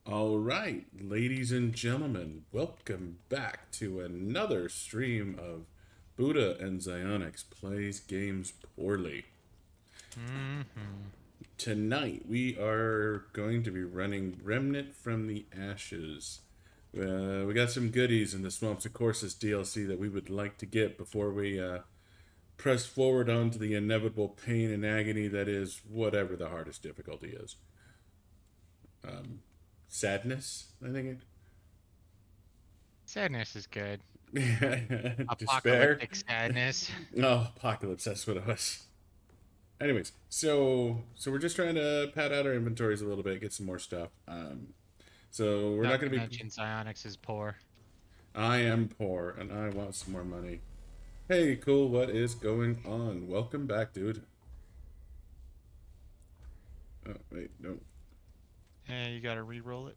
All right, ladies and gentlemen, welcome back to another stream of Buddha and Zionics Plays Games Poorly. Tonight we are going to be running Remnant from the Ashes. We got some goodies in the Swamps of Corsus DLC that we would like to get before we press forward onto the inevitable pain and agony that is whatever the hardest difficulty is. Sadness, I think Sadness is good. it. Despair. Apocalyptic sadness. Oh, apocalypse. That's what it was. Anyways, so we're just trying to pad out our inventories a little bit, get some more stuff. So we're not Not going to to be. mention Psionics is poor. I am poor and I want some more money. Hey, cool. What is going on? Welcome back, dude. Oh wait, no. Yeah, you gotta re-roll it.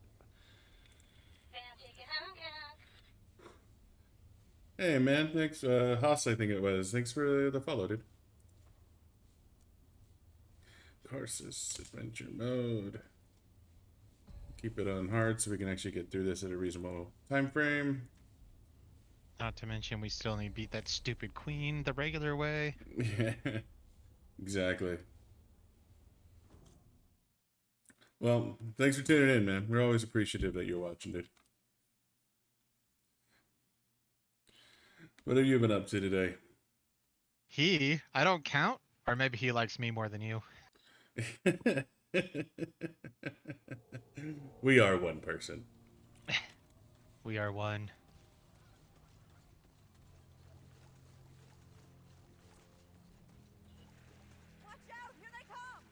Hey, man. Thanks, Haas. I think it was. Thanks for the follow, dude. Corsus Adventure Mode. Keep it on hard so we can actually get through this at a reasonable time frame. Not to mention we still need to beat that stupid queen the regular way. Yeah, exactly. Well, thanks for tuning in, man. We're always appreciative that you're watching, dude. What have you been up to today? I don't count. Or maybe he likes me more than you. We are one person. We are one. Watch out! Here they come!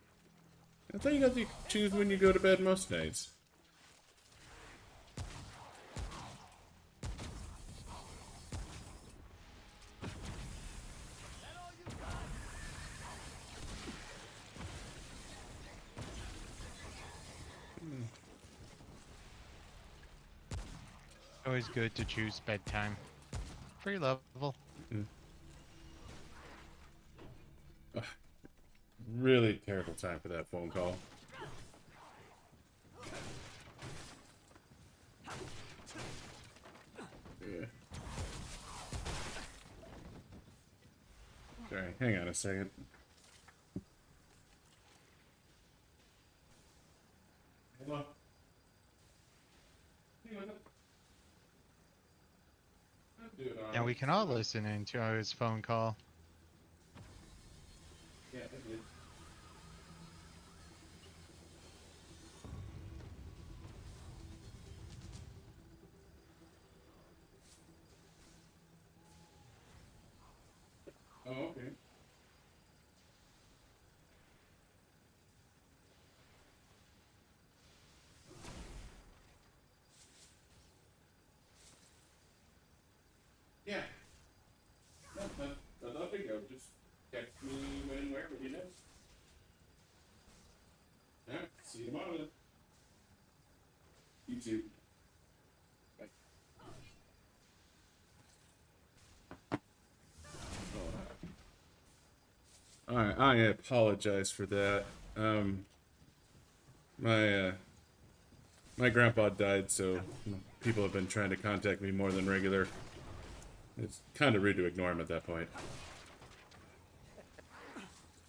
I thought you got to choose when you go to bed most nights. Always good to choose bedtime. Free level. Really terrible time for that phone call. Yeah. Sorry, hang on a second. Hello? And we can all listen into his phone call. Yeah, I did. Oh, okay. Yeah. Nothing. Go. Just text me when and wherever you know. Alright, see you tomorrow then. You too. Bye. Alright, I apologize for that. My grandpa died, so people have been trying to contact me more than regular. It's kind of rude to ignore him at that point.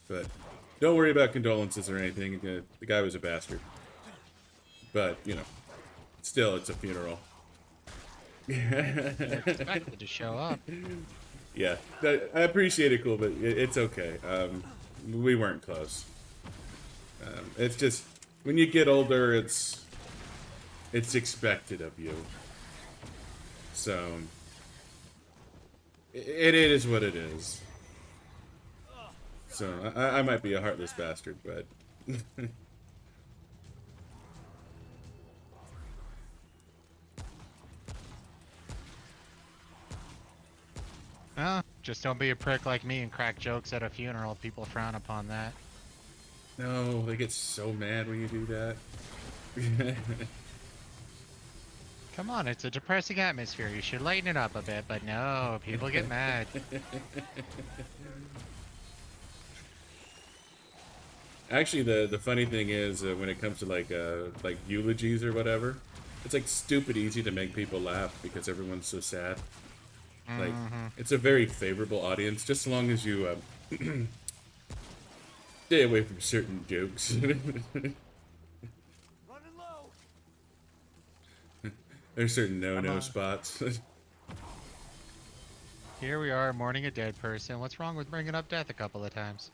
But don't worry about condolences or anything. The guy was a bastard. But, you know, still, it's a funeral. They're expected to show up. Yeah, I appreciate it, cool, but it's okay. We weren't close. It's just, when you get older, it's expected of you. So, it is what it is. So, I might be a heartless bastard, but... Just don't be a prick like me and crack jokes at a funeral. People frown upon that. No, they get so mad when you do that. Come on, it's a depressing atmosphere. You should lighten it up a bit, but no, people get mad. Actually, the funny thing is when it comes to like eulogies or whatever, it's like stupid easy to make people laugh because everyone's so sad. Like Mm-hmm. it's a very favorable audience, just as long as you stay away from certain jokes. Running low. There's certain I'm no-no spots. Here we are mourning a dead person. What's wrong with bringing up death a couple of times?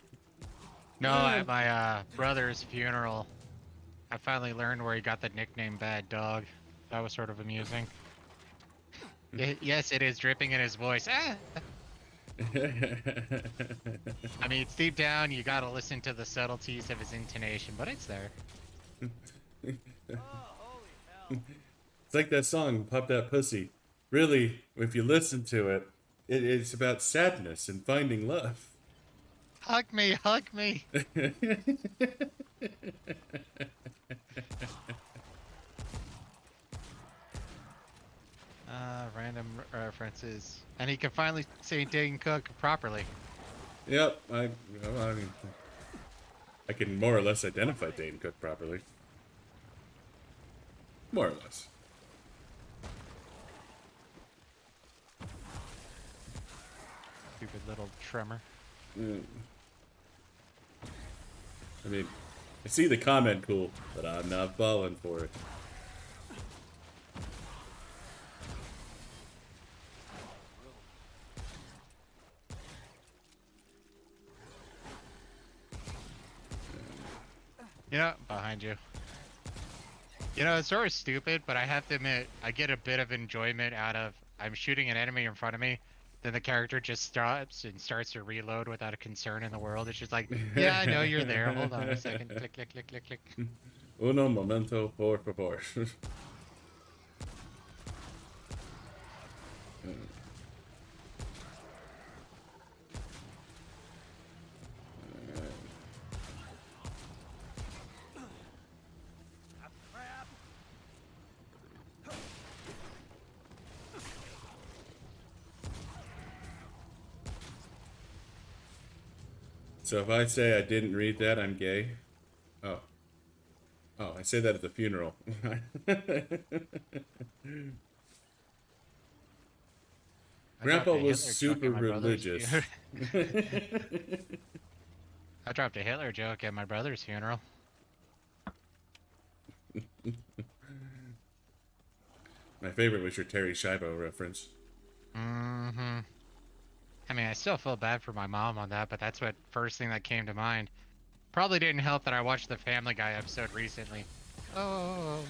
No, Eh, at my brother's funeral, I finally learned where he got the nickname Bad Dog. That was sort of amusing. Yes, it is dripping in his voice. Ah! I mean, it's deep down. You gotta listen to the subtleties of his intonation, but it's there. Oh, holy hell. It's like that song, Pop That Pussy. Really, if you listen to it, it's about sadness and finding love. Hug me, hug me. Random references, and he can finally say Dane Cook properly. Yep, I mean, I can more or less identify Dane Cook properly. More or less. Stupid little tremor. Mm. I mean, I see the comment cool, but I'm not falling for it. You know, behind you. You know, it's sort of stupid, but I have to admit, I get a bit of enjoyment out of I'm shooting an enemy in front of me, then the character just stops and starts to reload without a concern in the world. It's just like, yeah, I know you're there. Hold on a second. Click, click, click, click, click. Uno momento, por favor. Crap. So if I say I didn't read that, I'm gay. Oh. Oh, I say that at the funeral. I dropped Grandpa a was Hitler joke super at my brother's religious. I dropped a Hitler joke at my brother's funeral. My favorite was your Terry Schiavo reference. Mm-hmm. I mean, I still feel bad for my mom on that, but that's what first thing that came to mind. Probably didn't help that I watched the Family Guy episode recently. Oh,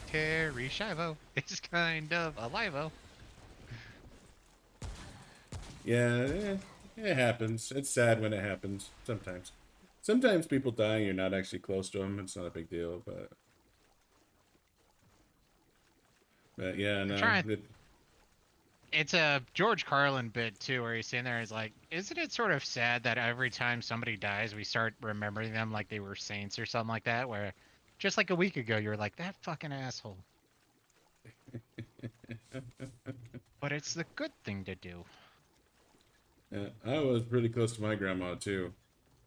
Terry Schiavo is kind of alive-o. Yeah, it happens. It's sad when it happens. Sometimes. Sometimes people die and you're not actually close to them. It's not a big deal, but yeah, I'm no. trying. It's a George Carlin bit too, where he's sitting there. He's like, "Isn't it sort of sad that every time somebody dies, we start remembering them like they were saints or something like that? Where just like a week ago, you were like that fucking asshole." But it's the good thing to do. Yeah, I was pretty close to my grandma too.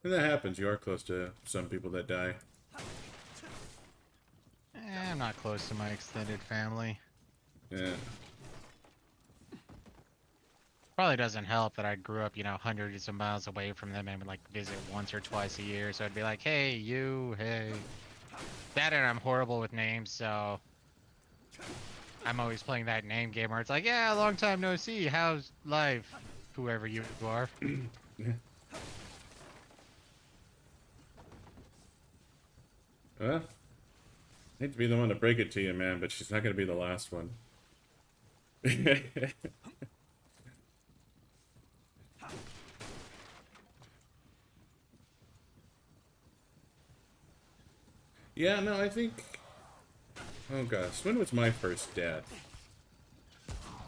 And that happens. You are close to some people that die. I'm not close to my extended family. Yeah. Probably doesn't help that I grew up, you know, hundreds of miles away from them and would like visit once or twice a year. So I'd be like, hey, you, hey. That and I'm horrible with names, so I'm always playing that name game where it's like, yeah, long time no see. How's life? Whoever you are. Well, I hate to be the one to break it to you, man, but she's not going to be the last one. Yeah, no, I think... Oh gosh, when was my first death?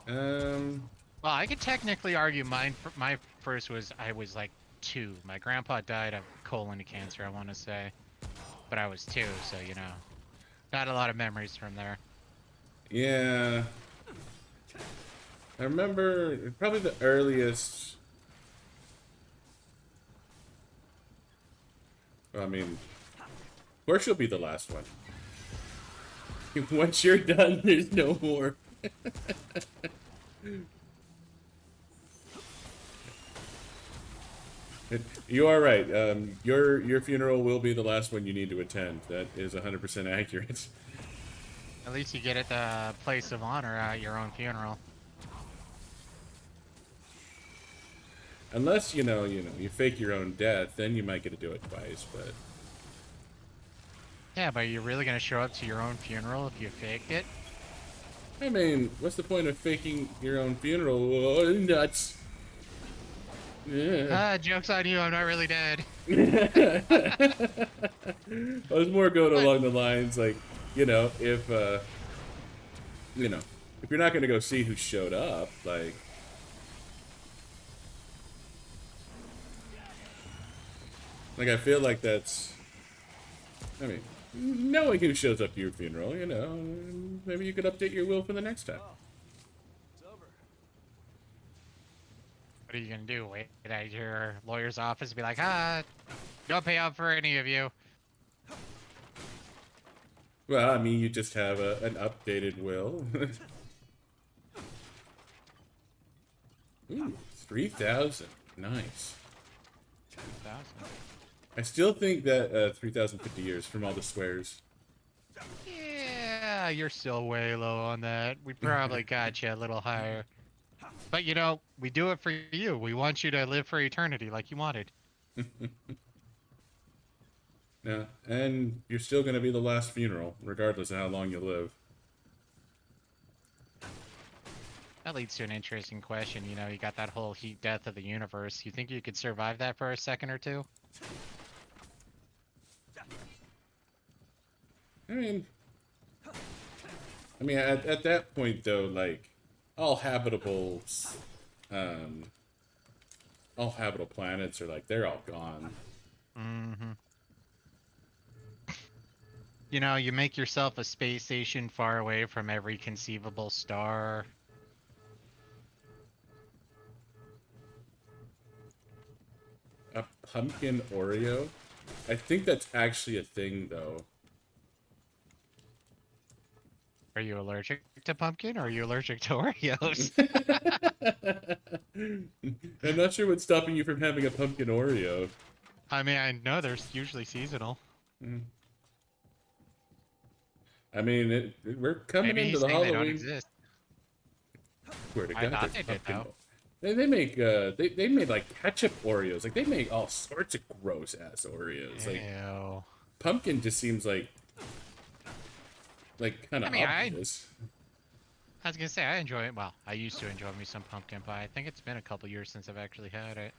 Well, I could technically argue mine. My first was I was like 2. My grandpa died of colon cancer, I want to say, but I was 2, so you know, not a lot of memories from there. Yeah. I remember probably the earliest... Well, I mean, course you'll be the last one. Once you're done, there's no more. You are right. Your funeral will be the last one you need to attend. That is 100% accurate. At least you get at the place of honor at your own funeral. Unless you fake your own death, then you might get to do it twice. But Yeah, but you're really gonna show up to your own funeral if you faked it? I mean, what's the point of faking your own funeral? Oh, nuts. Yeah. Joke's on you, I'm not really dead. I was more going along the lines like, if if you're not gonna go see who showed up, like I feel like that's, I mean, knowing who shows up to your funeral, maybe you could update your will for the next time. It's over. What are you gonna do? Wait at your lawyer's office and be like, don't pay out for any of you. Well, I mean, you just have an updated will. Ooh, 3,000. Nice. 2,000. I still think that 3,050 years from all the squares. Yeah, you're still way low on that. We probably got you a little higher. But we do it for you. We want you to live for eternity like you wanted. Yeah, and you're still going to be the last funeral, regardless of how long you live. That leads to an interesting question. You got that whole heat death of the universe. You think you could survive that for a second or two? I mean, at that point though, like all habitable, all habitable planets are like they're all gone. Mm-hmm. You make yourself a space station far away from every conceivable star. A pumpkin Oreo? I think that's actually a thing though. Are you allergic to pumpkin or are you allergic to Oreos? I'm not sure what's stopping you from having a pumpkin Oreo. I mean, I know they're usually seasonal. I mean, we're coming Maybe into he's the saying they don't Halloween. exist. Swear to I God, thought there's they did, pumpkin. though. They make they made like ketchup Oreos. Like they make all sorts of gross ass Oreos. Like Ew. pumpkin just seems like kind of I mean, obvious. I was gonna say I enjoy it. Well, I used to enjoy me some pumpkin pie. I think it's been a couple years since I've actually had it.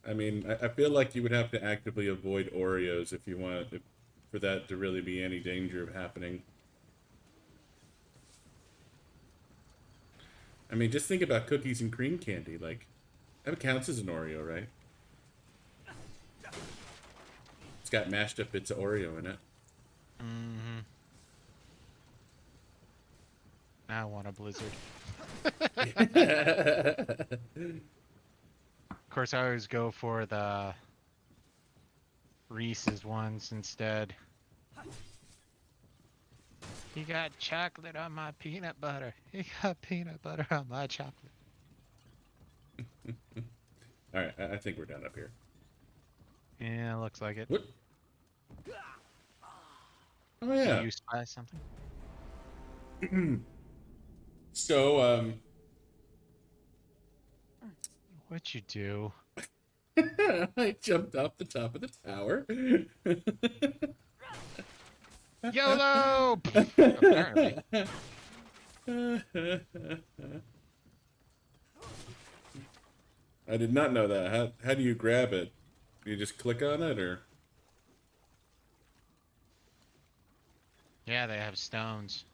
I mean, I feel like you would have to actively avoid Oreos if you want for that to really be any danger of happening. I mean, just think about cookies and cream candy. Like, that counts as an Oreo, right? It's got mashed up bits of Oreo in it. Mm-hmm. Now I want a blizzard. Of course, I always go for the Reese's ones instead. He got chocolate on my peanut butter. He got peanut butter on my chocolate. Alright, I think we're done up here. Yeah, looks like it. What? Oh, yeah. You spy something? So, What'd you do? I jumped off the top of the tower. YOLO! Apparently. I did not know that. How do you grab it? Do you just click on it, or? Yeah, they have stones.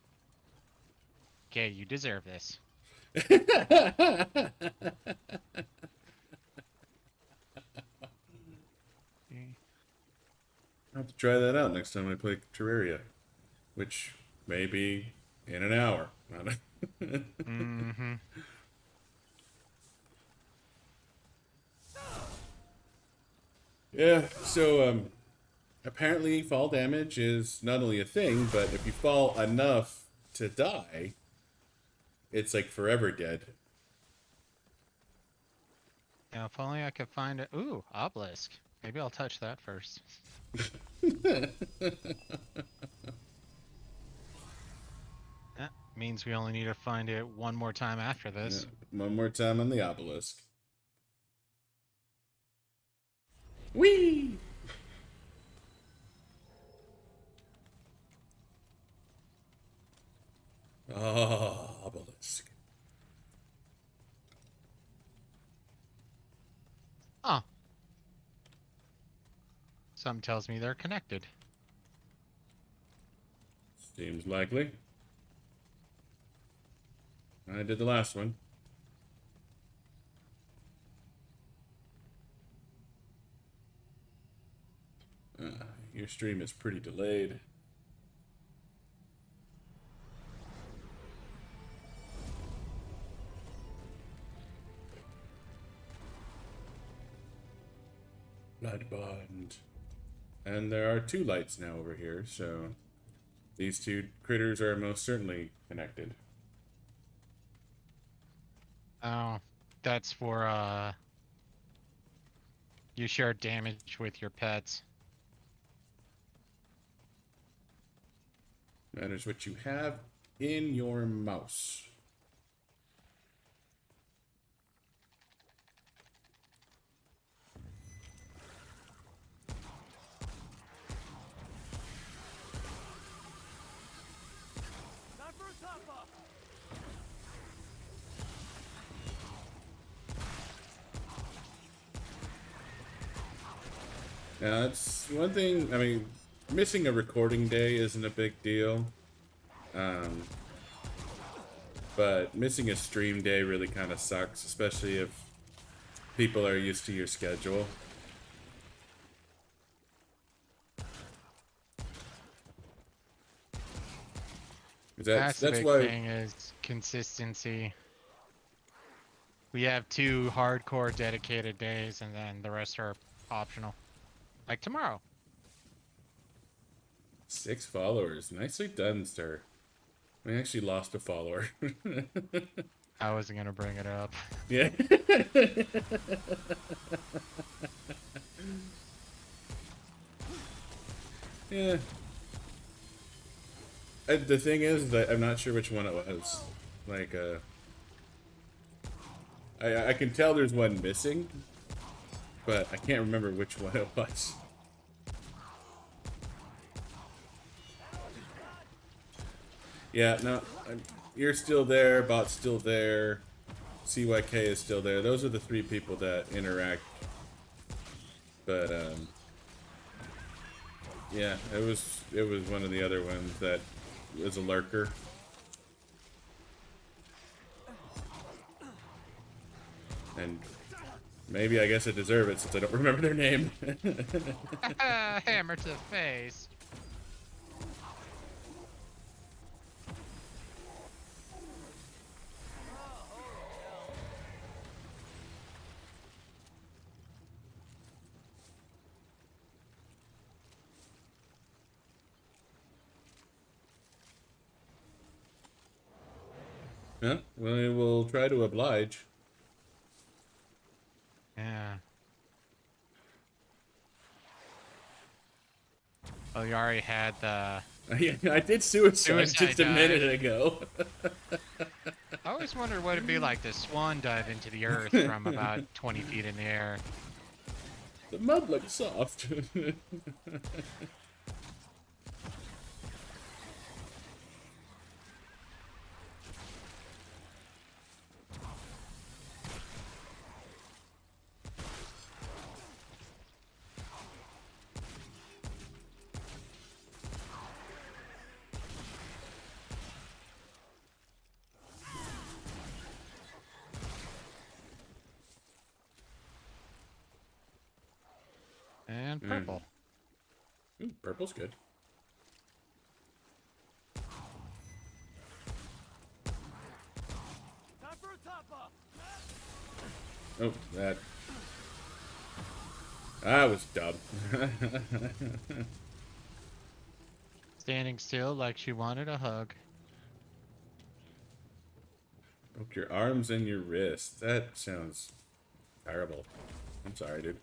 Okay, you deserve this. I'll have to try that out next time I play Terraria, which may be in an hour. Mm-hmm. Yeah, so apparently fall damage is not only a thing, but if you fall enough to die, it's like forever dead. Yeah, if only I could find it. Ooh, obelisk. Maybe I'll touch that first. That means we only need to find it one more time after Yeah, this. one more time on the obelisk. Whee! Oh, obelisk. Oh, something tells me they're connected. Seems likely. I did the last one. Your stream is pretty delayed. Blood bond. And there are 2 lights now over here, so these 2 critters are most certainly connected. Oh, that's for you share damage with your pets. Matters what you have in your mouse. Time for a top up. Now, that's one thing. I mean, missing a recording day isn't a big deal. Um, but missing a stream day really kind of sucks, especially if people are used to your schedule. That's the big why. thing is consistency. We have 2 hardcore dedicated days, and then the rest are optional. Like tomorrow. 6 followers. Nicely done, sir. We actually lost a follower. I wasn't gonna bring it up. Yeah. Yeah. The thing is that I'm not sure which one it was. Like, I can tell there's one missing, but I can't remember which one it was. Yeah, no, you're still there, Bot's still there, CYK is still there. Those are the 3 people that interact. But, yeah, it was one of the other ones that was a lurker. And maybe I guess I deserve it since I don't remember their name. Hammer to the face. Yeah, we will try to oblige. Yeah. Oh, you already had the... Yeah, I did suicide just a dive. minute ago. I always wondered what it'd be like to swan dive into the earth from about 20 feet in the air. The mud looks soft. And purple. Ooh, purple's good. Time for a top up. Oh, that. That was dumb. Standing still like she wanted a hug. Broke your arms and your wrists. That sounds terrible. I'm sorry, dude.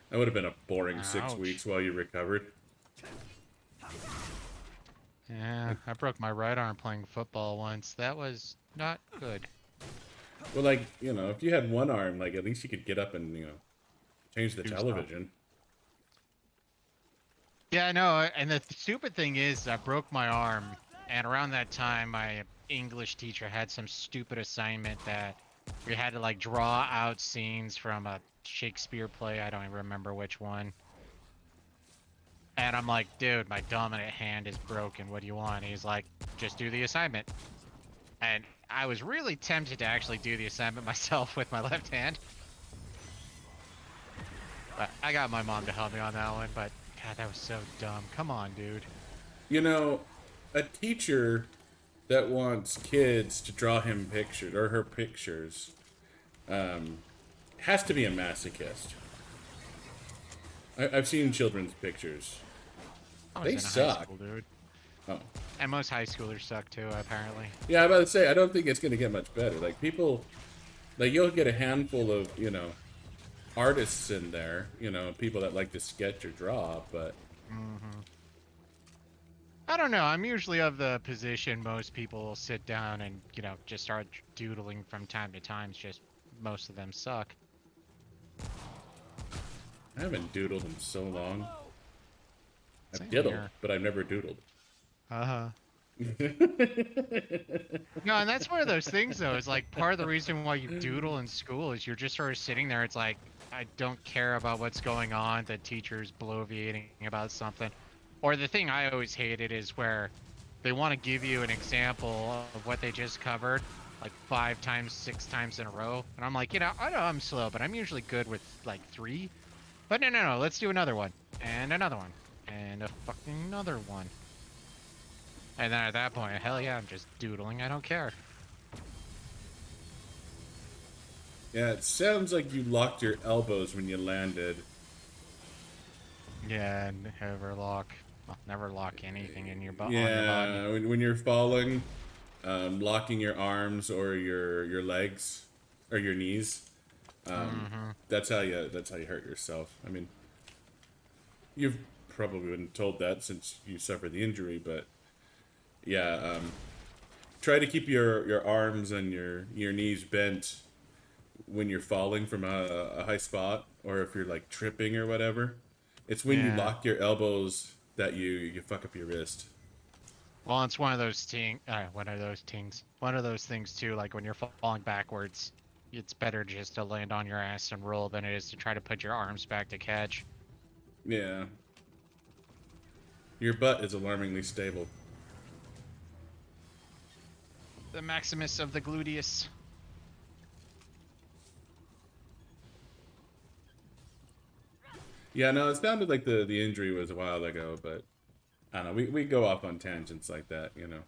That would have been a boring 6 Ouch. weeks while you recovered. Yeah, I broke my right arm playing football once. That was not good. Well, like, you know, if you had one arm, like, at least you could get up and, you know, change the Do stuff. television. Yeah, I know. And the stupid thing is, I broke my arm, and around that time, my English teacher had some stupid assignment that we had to like draw out scenes from a Shakespeare play. I don't even remember which one. And I'm like, dude, my dominant hand is broken. What do you want? He's like, just do the assignment. And I was really tempted to actually do the assignment myself with my left hand. But I got my mom to help me on that one. But God, that was so dumb. Come on, dude. You know, a teacher that wants kids to draw him pictures or her pictures has to be a masochist. I've seen children's pictures. I was They in high suck. school, dude. Oh. And most high schoolers suck too, apparently. Yeah, I'm about to say, I don't think it's going to get much better. Like, people, like, you'll get a handful of, you know, artists in there, you know, people that like to sketch or draw, but... I don't know. I'm usually of the position most people will sit down and, you know, just start doodling from time to time. It's just most of them suck. I haven't doodled in so long. I've Same diddled, here. but I've never doodled. Uh-huh. No, and that's one of those things, though. Is like part of the reason why you doodle in school is you're just sort of sitting there. It's like, I don't care about what's going on. The teacher's bloviating about something. Or the thing I always hated is where they want to give you an example of what they just covered, like 5 times, 6 times in a row. And I'm like, you know I'm slow, but I'm usually good with like 3. But no, let's do another one. And another one. And a fucking another one. And then at that point, hell yeah, I'm just doodling. I don't care. Yeah, it sounds like you locked your elbows when you landed. Yeah, never lock anything in your butt on your body. Yeah, when you're falling, locking your arms or your legs or your knees. That's how you hurt yourself. I mean, you've probably been told that since you suffered the injury, but yeah, try to keep your arms and your knees bent when you're falling from a high spot, or if you're like tripping or whatever. It's when you Yeah. lock your elbows that you fuck up your wrist. Well, it's one of those one of those things too. Like when you're falling backwards, it's better just to land on your ass and roll than it is to try to put your arms back to catch. Yeah. Your butt is alarmingly stable. The Maximus of the gluteus. Yeah, no, it sounded like the injury was a while ago, but I don't know. We go off on tangents like that, you know.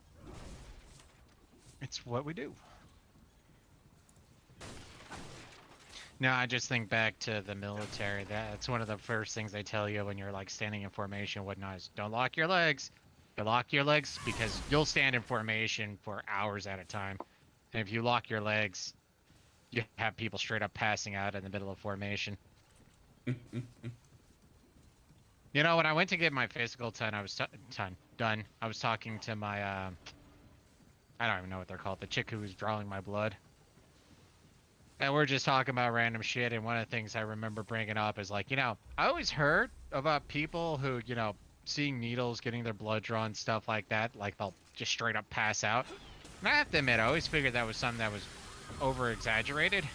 It's what we do. No, I just think back to the military. That's one of the first things they tell you when you're like standing in formation and whatnot is don't lock your legs. You lock your legs because you'll stand in formation for hours at a time. And if you lock your legs, you have people straight up passing out in the middle of formation. You know, when I went to get my physical done, I was talking to my, I don't even know what they're called, the chick who was drawing my blood. And we're just talking about random shit, and one of the things I remember bringing up is like, you know, I always heard about people who, you know, seeing needles, getting their blood drawn, stuff like that, like they'll just straight up pass out. And I have to admit, I always figured that was something that was over-exaggerated.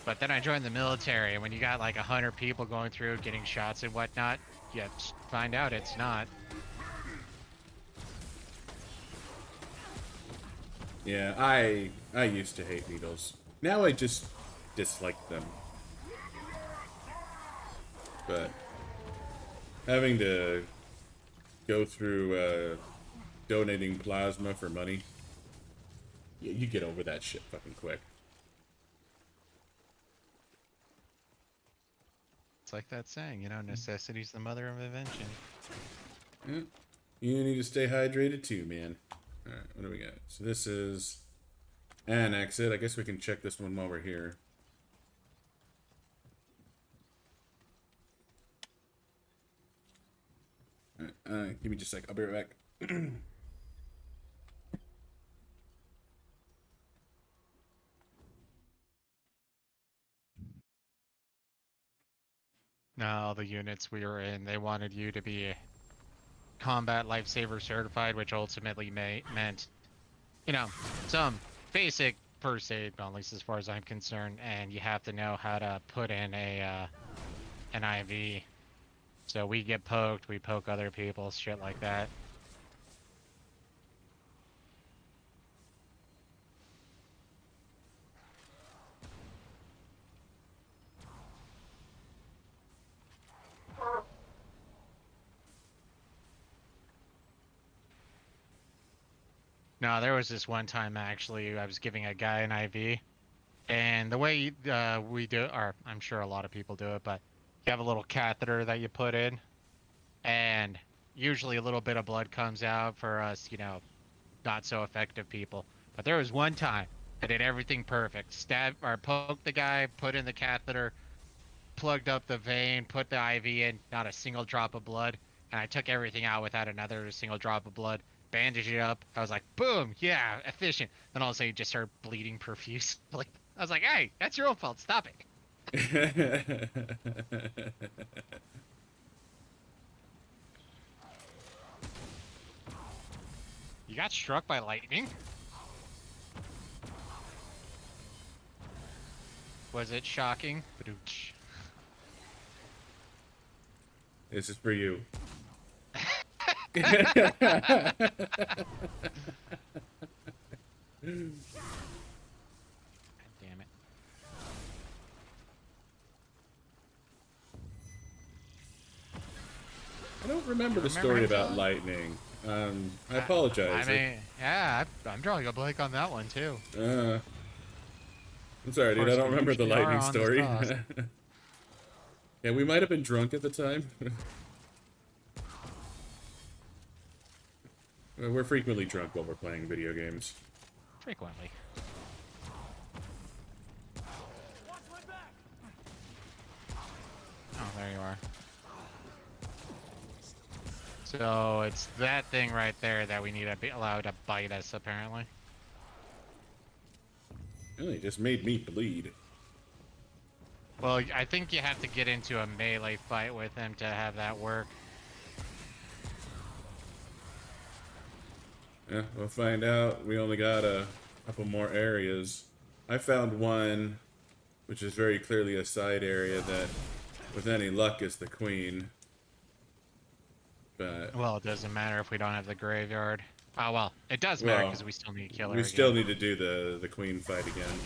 But then I joined the military, and when you got like 100 people going through, getting shots and whatnot, you find out it's not. Yeah, I used to hate needles. Now I just dislike them. But having to go through donating plasma for money, you get over that shit fucking quick. It's like that saying, you know, necessity's the mother of invention. Yeah. You need to stay hydrated too, man. Alright, what do we got? So this is an exit. I guess we can check this one while we're here. Alright, give me just a sec. I'll be right back. No, the units we were in, they wanted you to be combat lifesaver certified, which ultimately meant, you know, some basic first aid, at least as far as I'm concerned, and you have to know how to put in a an IV. So we get poked, we poke other people, shit like that. No, there was this one time actually I was giving a guy an IV, and the way we do it, or I'm sure a lot of people do it, but you have a little catheter that you put in, and usually a little bit of blood comes out for us, you know, not so effective people. But there was one time I did everything perfect. Stab or poked the guy, put in the catheter, plugged up the vein, put the IV in, not a single drop of blood, and I took everything out without another single drop of blood. Bandaged it up. I was like, boom, yeah, efficient. Then all of a sudden, you just started bleeding profusely. I was like, hey, that's your own fault. Stop it. You got struck by lightning? Was it shocking? Badooch. This is for you. Damn it. I don't remember the story about lightning. I apologize. I mean, yeah, I'm drawing a blank on that one too. I'm sorry, dude. I don't remember the usually are lightning on the story. sauce. Yeah, we might have been drunk at the time. We're frequently drunk while we're playing video games. Frequently. Watch my back. Oh, there you are. So it's that thing right there that we need to be allowed to bite us, apparently. Really, just made me bleed. Well, I think you have to get into a melee fight with him to have that work. Yeah, we'll find out. We only got a couple more areas. I found one, which is very clearly a side area that, with any luck, is the queen. But Well, it doesn't matter if we don't have the graveyard. Oh, well, it does matter because we still need to kill her we still again. need to do the queen fight again.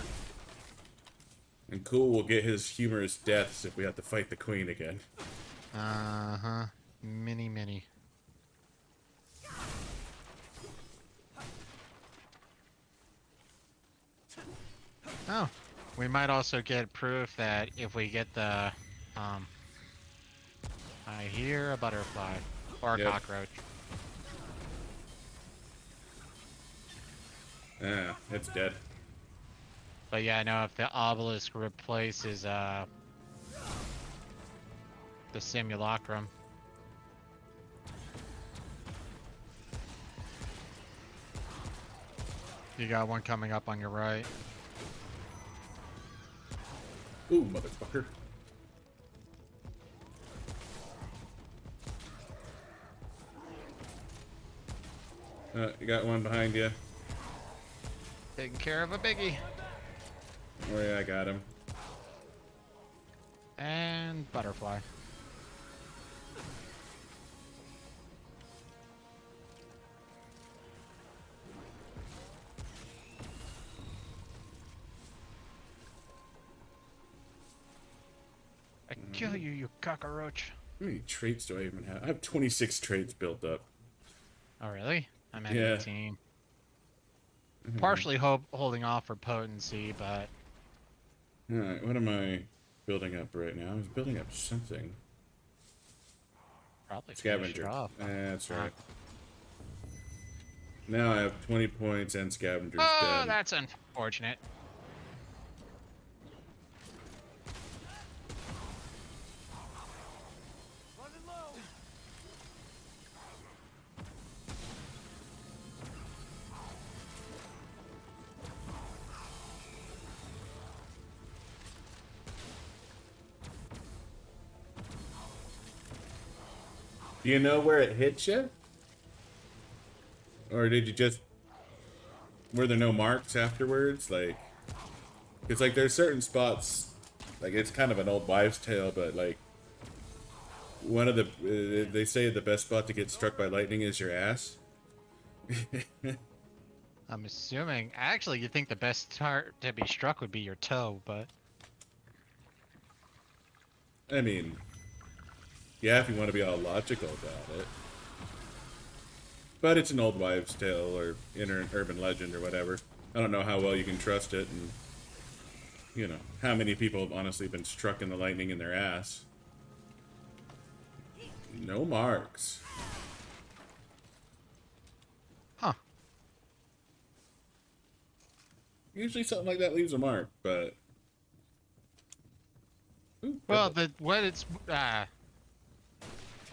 And Cool will get his humorous deaths if we have to fight the queen again. Uh-huh. Mini. Oh, we might also get proof that if we get the, I hear a butterfly or a Yep. cockroach. Ah, it's dead. But yeah, I know if the obelisk replaces, the simulacrum. You got one coming up on your right. Ooh, motherfucker. You got one behind you. Taking care of a biggie. Oh yeah, I got him. And butterfly. I kill you, you cockroach. How many traits do I even have? I have 26 traits built up. Oh, really? I'm at Yeah. 18. Partially holding off for potency, but Alright, what am I? building up right now? He's building up something. Probably finish it Scavenger. off. That's right. Now I have 20 points and scavengers Oh, dead. that's unfortunate. Running low. Do you know where it hits you? Or did you just... Were there no marks afterwards? Like... It's like there's certain spots... Like, it's kind of an old wives' tale, but like... One of the... they say the best spot to get struck by lightning is your ass. I'm assuming. Actually, you'd think the best start to be struck would be your toe, but I mean... Yeah, if you want to be all logical about it. But it's an old wives' tale or urban legend or whatever. I don't know how well you can trust it, and you know how many people have honestly been struck in the lightning in their ass. No marks. huh? Usually something like that leaves a mark, but ooh, Well, what it's I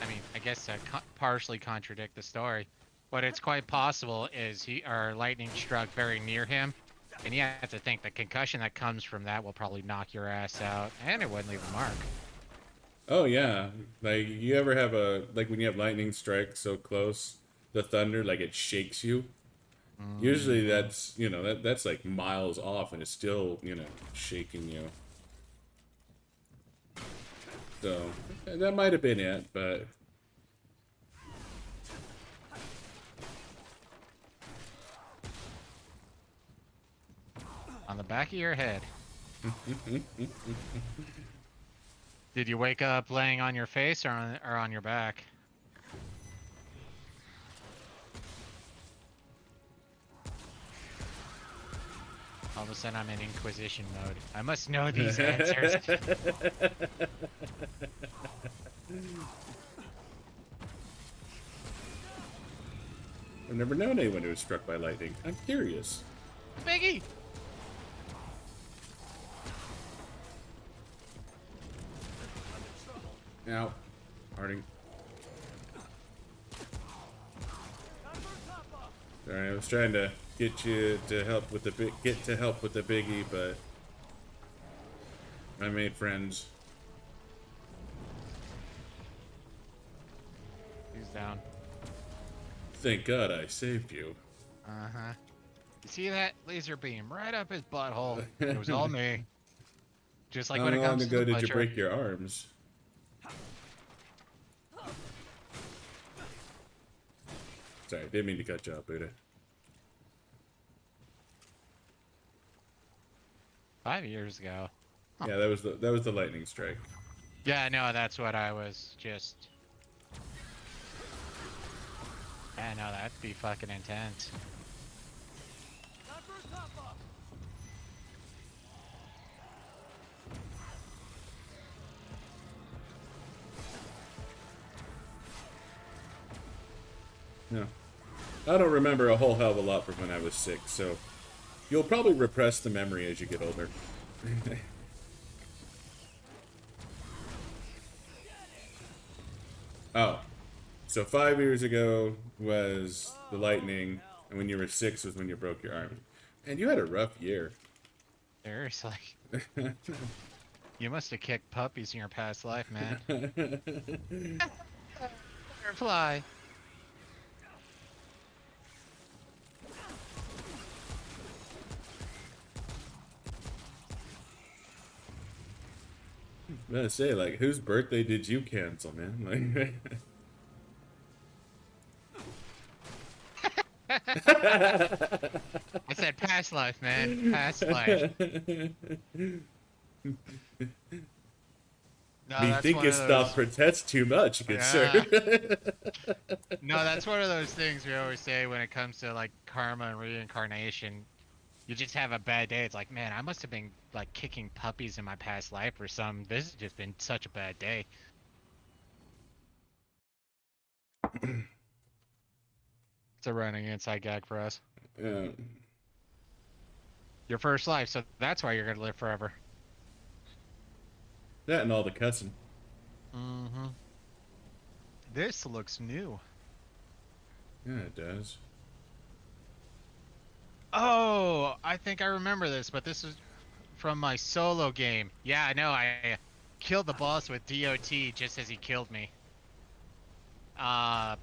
mean, I guess to partially contradict the story, what it's quite possible is lightning struck very near him, and you have to think the concussion that comes from that will probably knock your ass out, and it wouldn't leave a mark. oh yeah, like you ever have like when you have lightning strike so close, the thunder like it shakes you. Usually that's that's like miles off and it's still shaking you. So that might have been it, but On the back of your head. Did you wake up laying on your face or on your back? All of a sudden, I'm in Inquisition mode. I must know these answers. I've never known anyone who was struck by lightning. I'm curious. Biggie! Now, Harding. Sorry, I was trying to get you to help with the biggie, but I made friends. He's down. Thank God I saved you. Uh-huh. You see that laser beam right up his butthole? It was all me. Just like How when it long comes to ago the did you butcher. break your arms? Sorry, didn't mean to cut you off, Buddha. 5 years ago. Huh. Yeah, that was the lightning strike. Yeah, no, that's what I was just... Yeah, no, that'd be fucking intense. Time for a top up. Yeah. I don't remember a whole hell of a lot from when I was 6, so you'll probably repress the memory as you get older. Oh. So 5 years ago was the lightning, and when you were 6 was when you broke your arm. And you had a rough year. Seriously. You must have kicked puppies in your past life, man. Butterfly. I'm gonna say, like, whose birthday did you cancel, man? Like, I said past life, man. Past life. No, that's one Methinkus of thou those. protest too much, good sir. No, that's one of those things we always say when it comes to like karma and reincarnation. You just have a bad day. It's like, man, I must have been like kicking puppies in my past life or something. This has just been such a bad day. It's a running inside gag for us. Uh, Your first life, so that's why you're gonna live forever. that and all the cussing. Mm-hmm. This looks new. Yeah, it does. Oh, I think I remember this, but this is from my solo game. Yeah, I know. I killed the boss with DOT just as he killed me. Uh,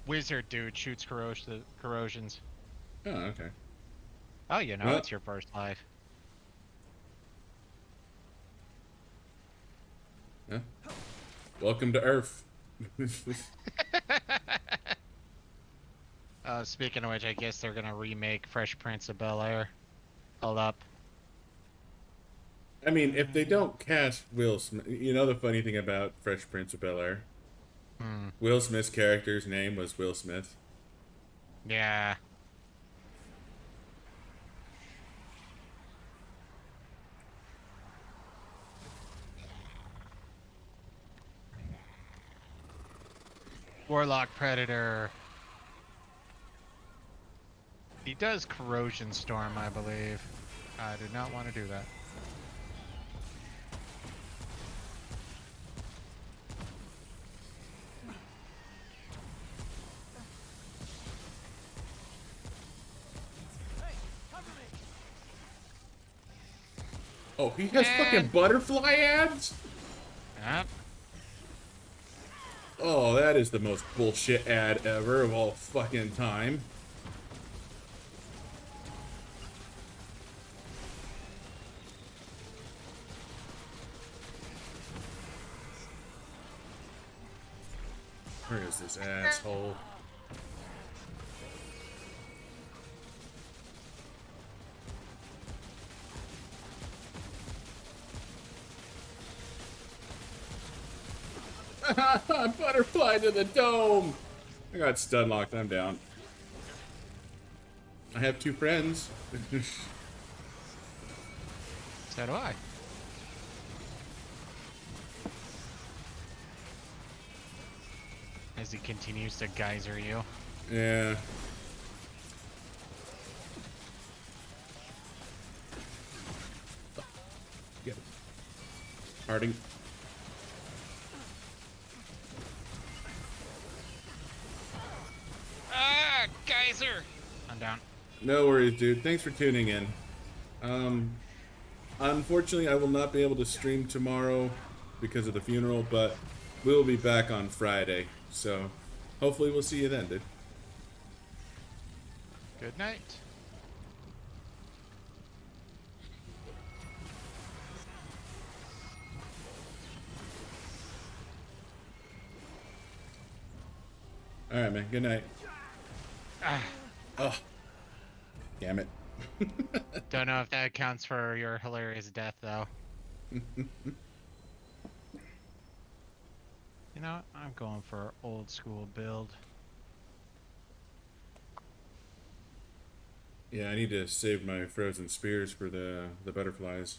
Wizard dude shoots corrosions. Oh, okay. Oh, you know, Well, it's your first life. yeah. Welcome to Earth. Speaking of which, I guess they're gonna remake Fresh Prince of Bel-Air. Hold up. I mean, if they don't cast Will Smith, you know the funny thing about Fresh Prince of Bel-Air? Hmm. Will Smith's character's name was Will Smith. Yeah. Warlock Predator. He does Corrosion Storm, I believe. I do not want to do that. Hey, cover me. Oh, he has fucking And- butterfly ads? Yep. Oh, that is the most bullshit ad ever of all fucking time. Where is this asshole? Butterfly to the dome! I got stun locked, I'm down. I have two friends. So do I. As he continues to geyser you. Yeah. Get it. Harding. Ah, geyser! I'm down. No worries, dude. Thanks for tuning in. Unfortunately, I will not be able to stream tomorrow because of the funeral, but we will be back on Friday. So, hopefully we'll see you then, dude. Good night. Alright, man. Good night. Ah, Oh. Damn it. don't know if that counts for your hilarious death, though. You know what? I'm going for old school build. Yeah, I need to save my frozen spears for the butterflies.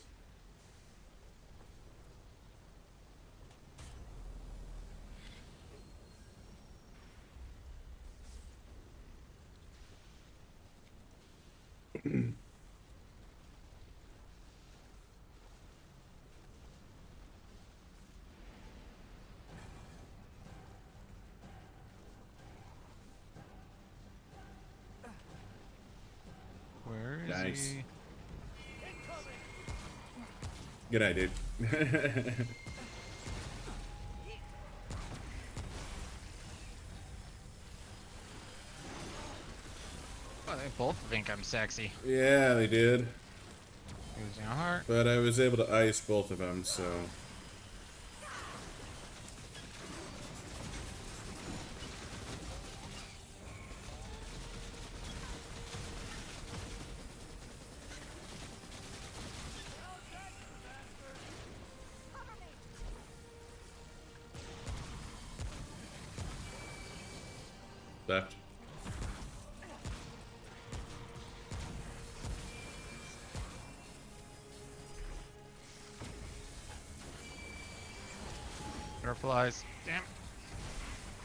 Where is Nice. he? Incoming. Good night, dude. Oh, they both think I'm sexy. Yeah, they did. Losing a heart. But I was able to ice both of them, so... Left. Butterflies. Damn.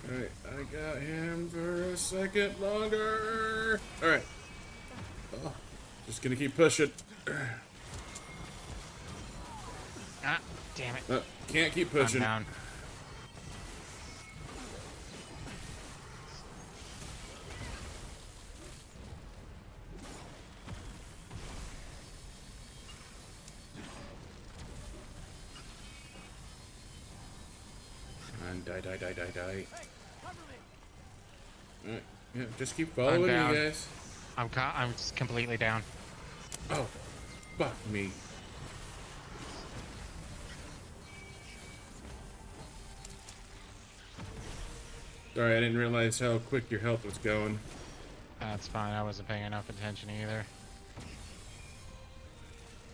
Alright, I got him for a second longer. Alright. Oh, just gonna keep pushing. Ah, damn it. Can't keep I'm pushing. down. And die. Hey, cover me. Alright, yeah, just keep following me, down. guys. I'm just completely down. Oh, fuck me. Sorry, I didn't realize how quick your health was going. That's fine. I wasn't paying enough attention either.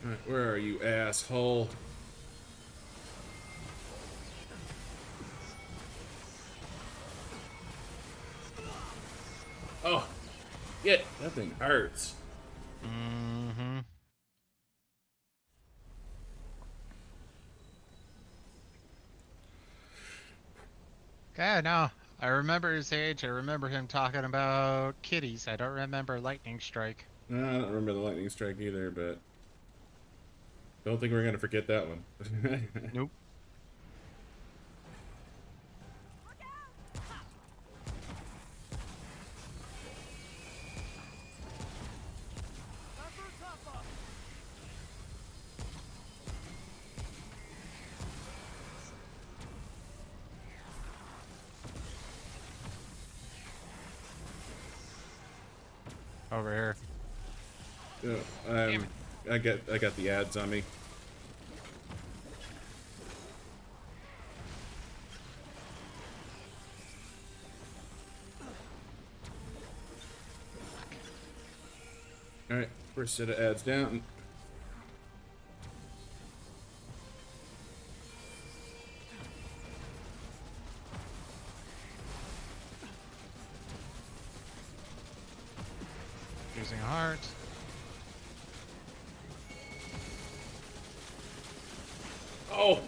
Alright, where are you, asshole? Oh, yeah, that thing hurts. Mm-hmm. Yeah, no. I remember his age. I remember him talking about kitties. I don't remember lightning strike. I don't remember the lightning strike either, but don't think we're gonna forget that one. Nope. Time for a top up. Over here. Yeah, Damn it. I got the ads on me. All right, first set of ads down. Using a heart. Oh,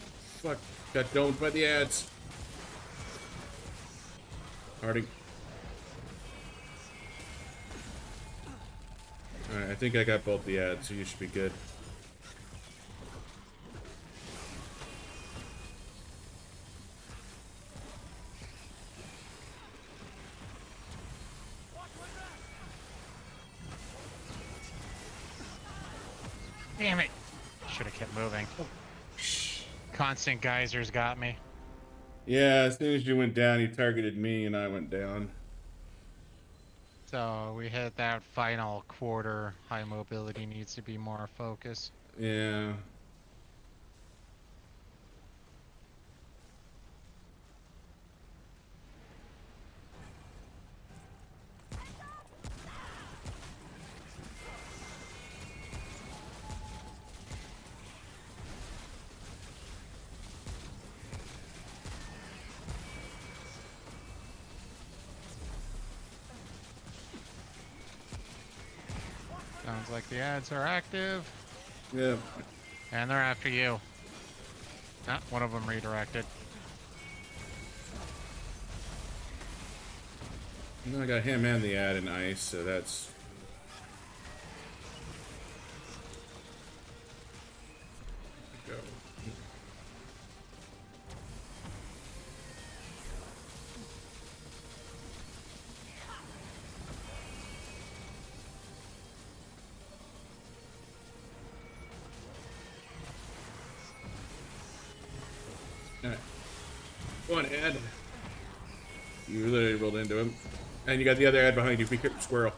fuck! Got domed by the ads. Harding. All right, I think I got both the ads, so you should be good. Damn it. Should have kept moving. Constant geysers got me. Yeah, as soon as you went down, he targeted me, and I went down. So we hit that final quarter. High mobility needs to be more focused. Yeah. Sounds like the ads are active. Yeah. And they're after you. Ah, one of them redirected. No, I got him and the ad in ice, so that's. Go. Alright. Go on, ad. You literally rolled into him. And you got the other ad behind you. Be careful, squirrel.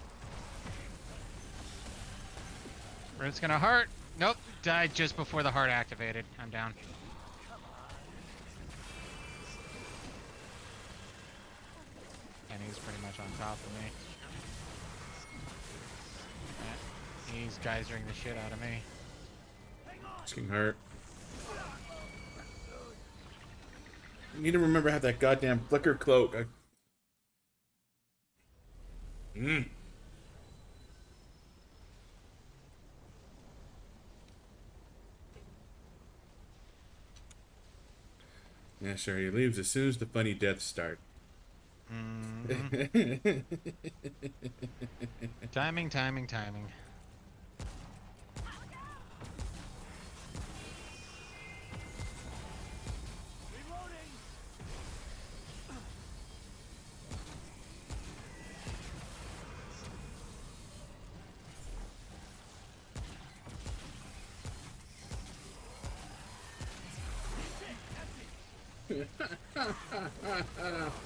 It's gonna heart. Nope, died just before the heart activated. I'm down. And he's pretty much on top of me. He's geysering the shit out of me. Fucking hurt. You need to remember how that goddamn flicker cloak. Yeah, sure. He leaves as soon as the funny deaths start. Mm-hmm. Timing, timing, timing. Reloading.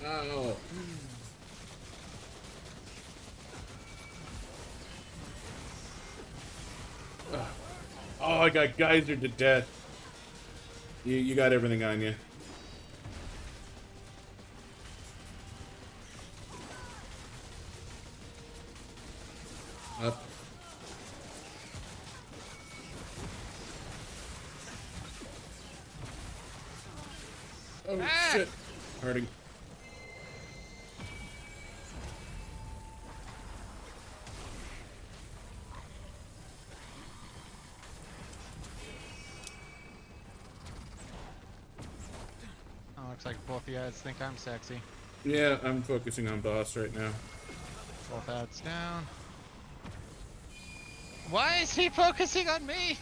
Oh. Oh, I got geysered to death. You got everything on you. Up. Oh Ah! shit. Hurting. Oh, looks like both of you guys think I'm sexy. Yeah, I'm focusing on boss right now. Both ads down. Why is he focusing on me?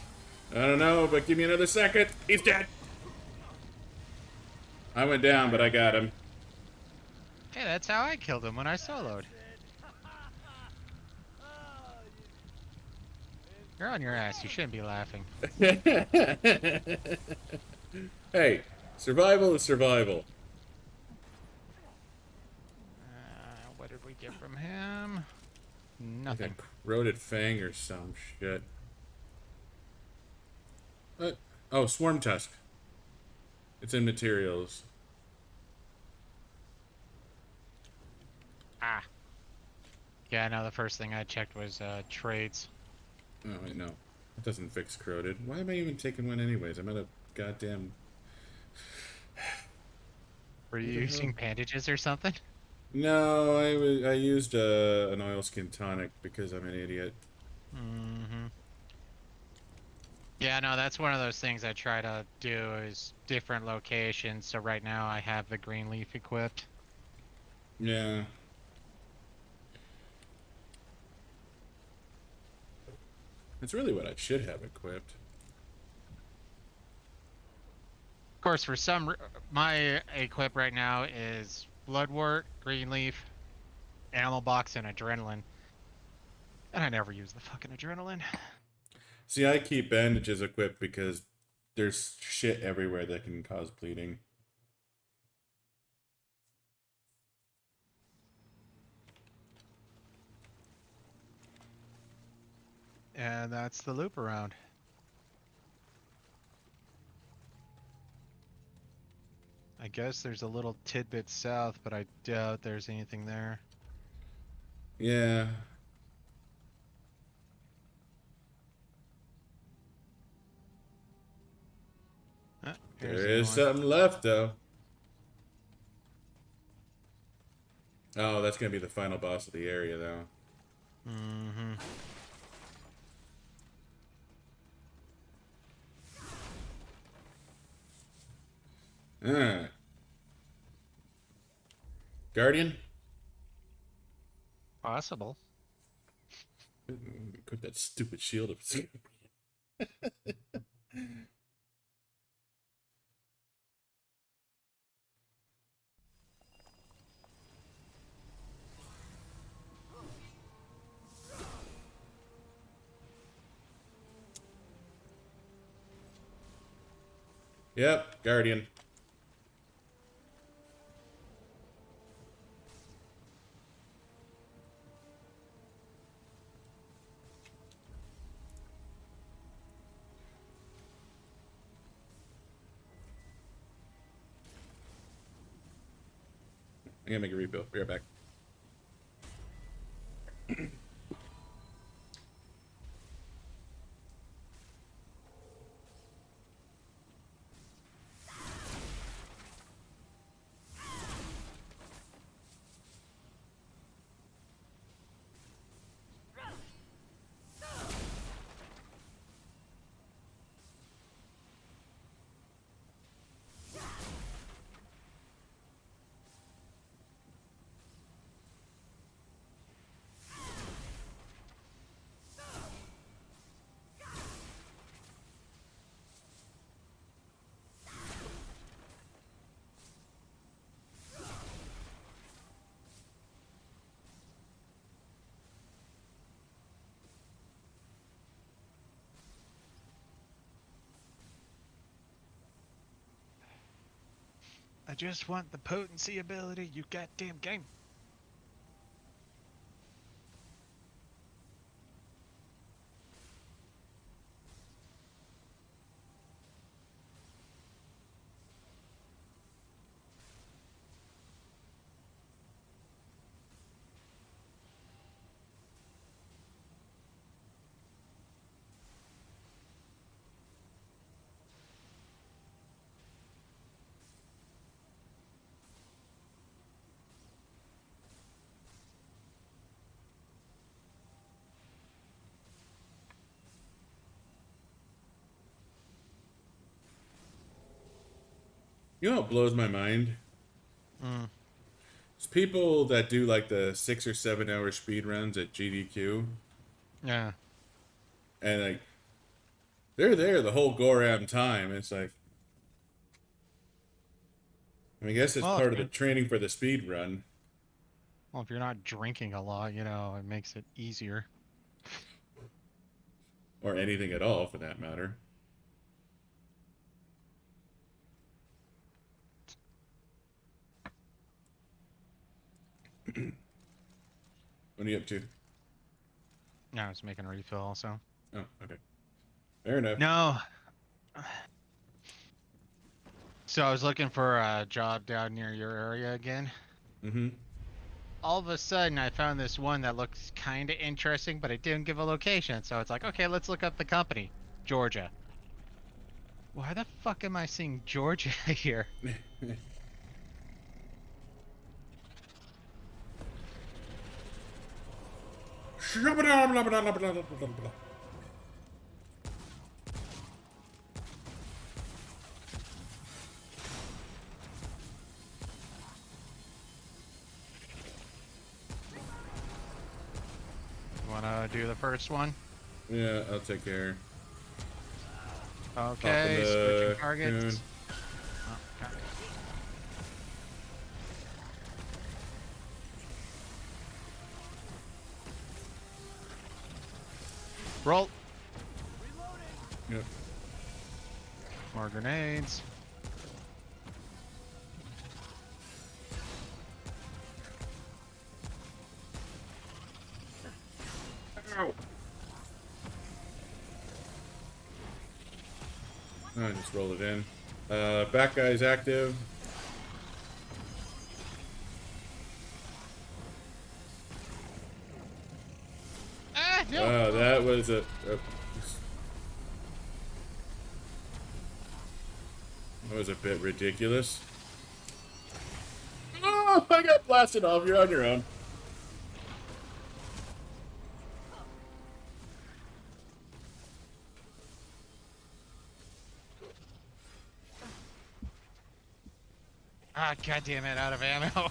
I don't know, but give me another second. He's dead. I went down, but I got him. Hey, that's how I killed him when I soloed. You're on your ass. You shouldn't be laughing. Hey, survival is survival. What did we get from him? Like a Nothing. corroded fang or some shit. What? Oh, swarm tusk. It's in materials. Ah. Yeah, no, the first thing I checked was trades. Oh, wait, no. That doesn't fix corroded. Why am I even taking one anyways? I'm at a goddamn... Were you What the hell? using bandages or something? No, I used an oilskin tonic because I'm an idiot. Mm-hmm. Yeah, no, that's one of those things I try to do is different locations. So right now I have the green leaf equipped. Yeah. That's really what I should have equipped. Of course, for my equip right now is bloodwort, green leaf, animal box, and adrenaline. And I never use the fucking adrenaline. See, I keep bandages equipped because there's shit everywhere that can cause bleeding. And that's the loop around. I guess there's a little tidbit south, but I doubt there's anything there. Yeah. Here's There a new is one. something left, though. Oh, that's gonna be the final boss of the area, though. Mm-hmm. Alright. Guardian? Possible. Equip that stupid shield of... Yep, Guardian. I'm gonna make a rebuild. Be right back. I just want the potency ability, you goddamn game. You know what blows my mind? Mm. It's people that do like the 6 or 7 hour speed runs at GDQ, Yeah. and like they're there the whole Goram time. It's like, I mean, I guess it's Well, part of the training for the speed run, if you're not drinking a lot, you know, it makes it easier. or anything at all for that matter. What are you up to? No, I was making a refill also. Oh, okay. Fair enough. No. So I was looking for a job down near your area again. Mm-hmm. All of a sudden, I found this one that looks kind of interesting, but it didn't give a location. So it's like, okay, let's look up the company. Georgia. Why the fuck am I seeing Georgia here? You wanna do the first one? Yeah, I'll take care. Okay, the switching targets. Oh, okay. Roll. Yep. More grenades. Ow. I just roll it in. Back guy's active. Ah, no! That was that was a bit ridiculous. Oh, I got blasted off. You're on your own. Ah, goddammit, out of ammo.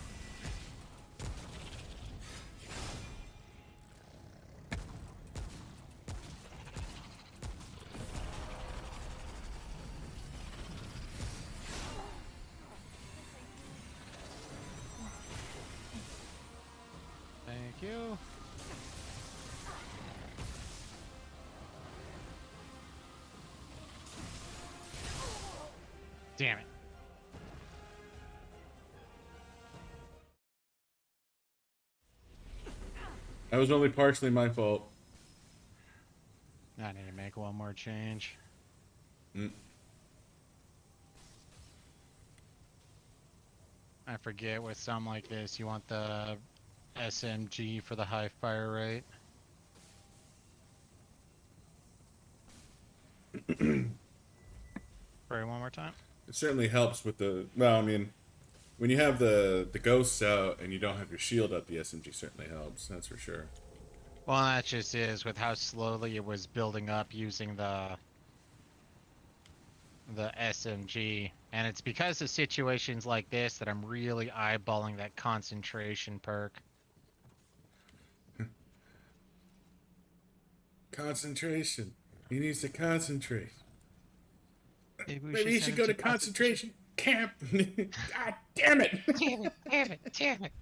Thank you. Damn it. That was only partially my fault. I need to make one more change. Mm. I forget with something like this, you want the SMG for the high fire rate. Pray one more time. It certainly helps with the. Well, I mean, when you have the ghosts out and you don't have your shield up, the SMG certainly helps. That's for sure. Well, that just is with how slowly it was building up using the SMG, and it's because of situations like this that I'm really eyeballing that concentration perk. Concentration. He needs to concentrate. Maybe we Maybe he send should him go to to concentration camp. God damn it! Damn it! Damn it! Damn it!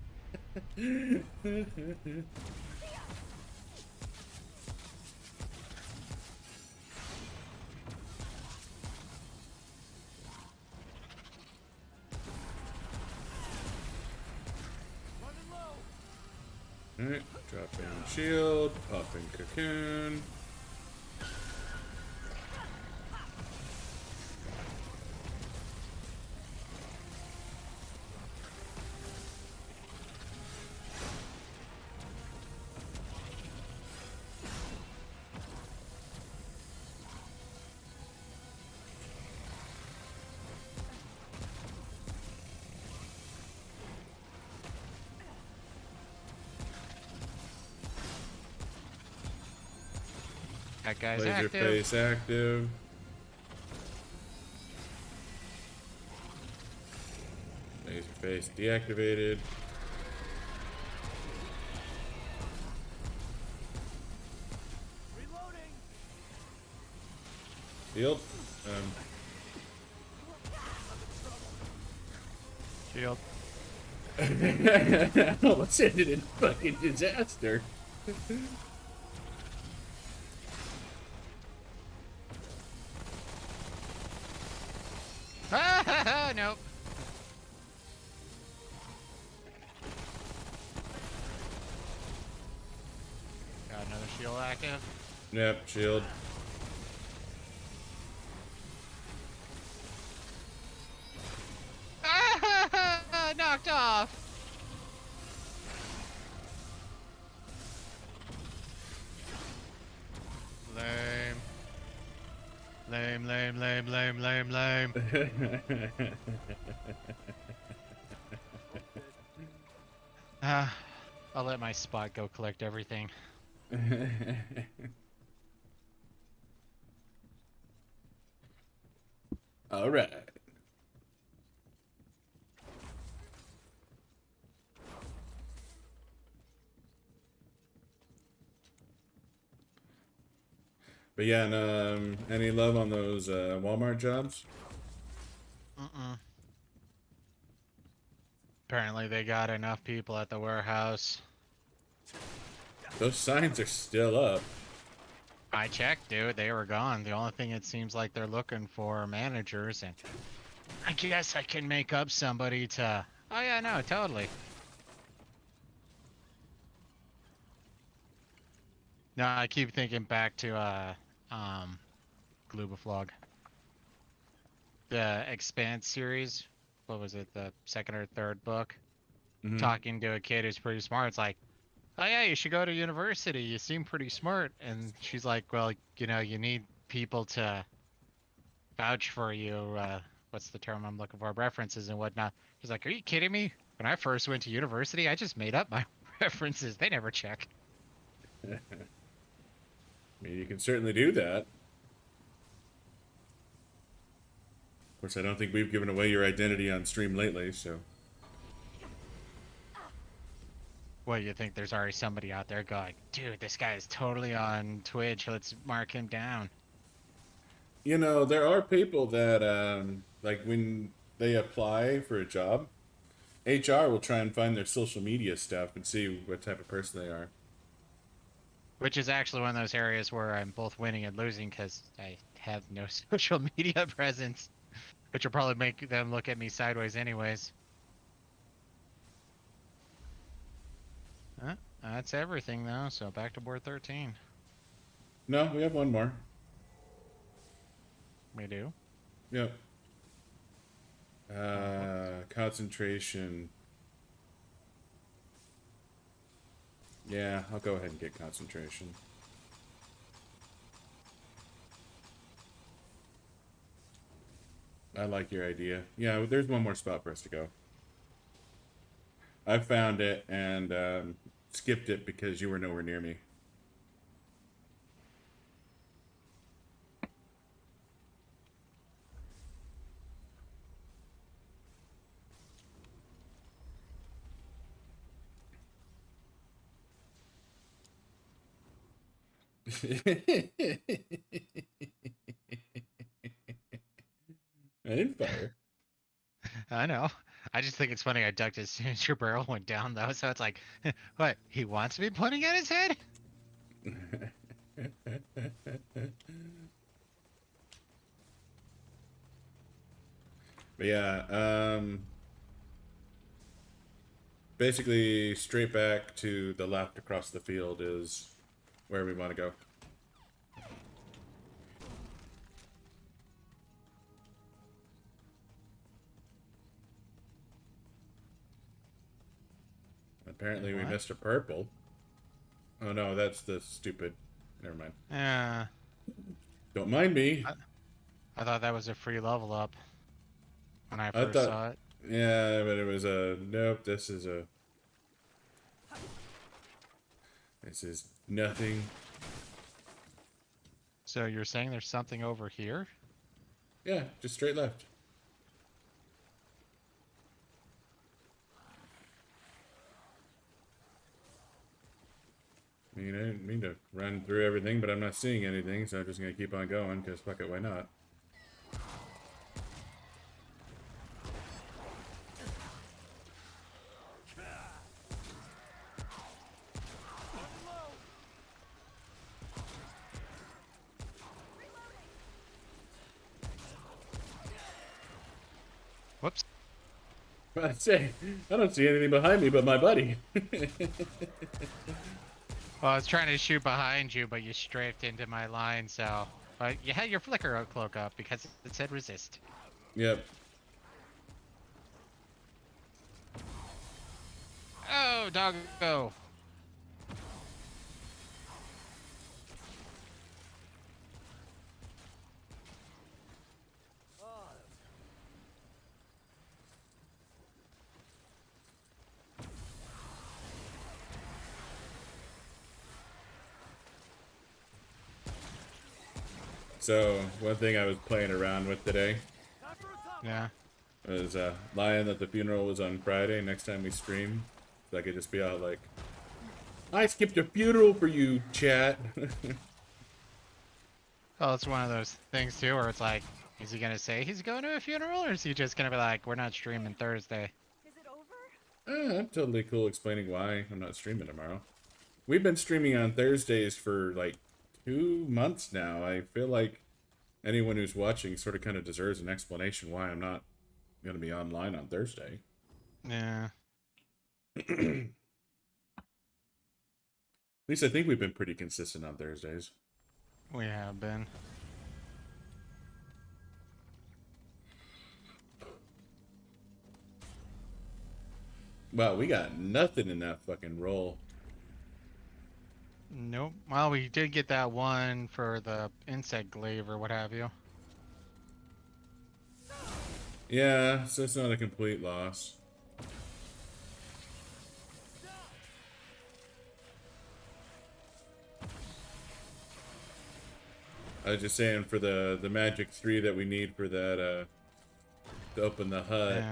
Alright, drop down shield, pop in cocoon. That guy's Laser active. face active. Laser face deactivated. Reloading. Shield. Shield. Almost ended in fucking disaster. Ah, nope. Got another shield active. Yep, shield. Ah, knocked off. Lame. Lame, lame, lame, lame, lame, lame. Ah, I'll let my spot go collect everything. All right. But yeah, and, any love on those Walmart jobs? Mm-mm. Apparently they got enough people at the warehouse. Those signs are still up. I checked, dude. They were gone. The only thing it seems like they're looking for are managers, and I guess I can make up somebody to... Oh yeah, no, totally. No, I keep thinking back to, Glubaflog. The Expanse series. What was it, the second or third book? Mhm. Talking to a kid who's pretty smart. It's like, oh yeah, you should go to university. You seem pretty smart. And she's like, well, you know, you need people to vouch for you. What's the term I'm looking for? References and whatnot. He's like, are you kidding me? When I first went to university, I just made up my references. They never check. I mean, you can certainly do that. Of course, I don't think we've given away your identity on stream lately, so. Well, you think there's already somebody out there going, dude, this guy is totally on Twitch. Let's mark him down. You know, there are people that, like, when they apply for a job, HR will try and find their social media stuff and see what type of person they are. Which is actually one of those areas where I'm both winning and losing because I have no social media presence, which will probably make them look at me sideways anyways. That's everything though, so back to board 13. No, we have one more. We do? Yep. Concentration. Yeah, I'll go ahead and get concentration. I like your idea. Yeah, there's one more spot for us to go. I found it and skipped it because you were nowhere near me. I didn't fire. I know. I just think it's funny I ducked as soon as your barrel went down though, so it's like, what, he wants me pointing at his head? But yeah, Basically, straight back to the left across the field is where we want to go. Apparently, we What? missed a purple. Oh no, that's the stupid. Never mind. Yeah. Don't mind me. I thought that was a free level up when I I first thought, saw it. yeah, but it was a nope. This is a. This is nothing. So you're saying there's something over here? Yeah, just straight left. I mean, I didn't mean to run through everything, but I'm not seeing anything, so I'm just gonna keep on going, because fuck it, why not? Whoops. I say, I don't see anything behind me but my buddy. Well, I was trying to shoot behind you, but you strafed into my line, so... But you had your flicker cloak up because it said resist. Yep. Oh, doggo! So, one thing I was playing around with today Time for a top. Yeah. was lying that the funeral was on Friday. Next time we stream, so I could just be out like, I skipped a funeral for you, chat. Well, it's one of those things, too, where it's like, is he gonna say he's going to a funeral, or is he just gonna be like, we're not streaming Thursday? Is it over? I'm totally cool explaining why I'm not streaming tomorrow. We've been streaming on Thursdays for like 2 months now. I feel like anyone who's watching sort of kind of deserves an explanation why I'm not going to be online on Thursday. Yeah. At least I think we've been pretty consistent on Thursdays. We have been. Wow, we got nothing in that fucking roll. Nope. Well, we did get that one for the insect glaive or what have you. Yeah, so it's not a complete loss. I was just saying for the magic 3 that we need for that to open the hut,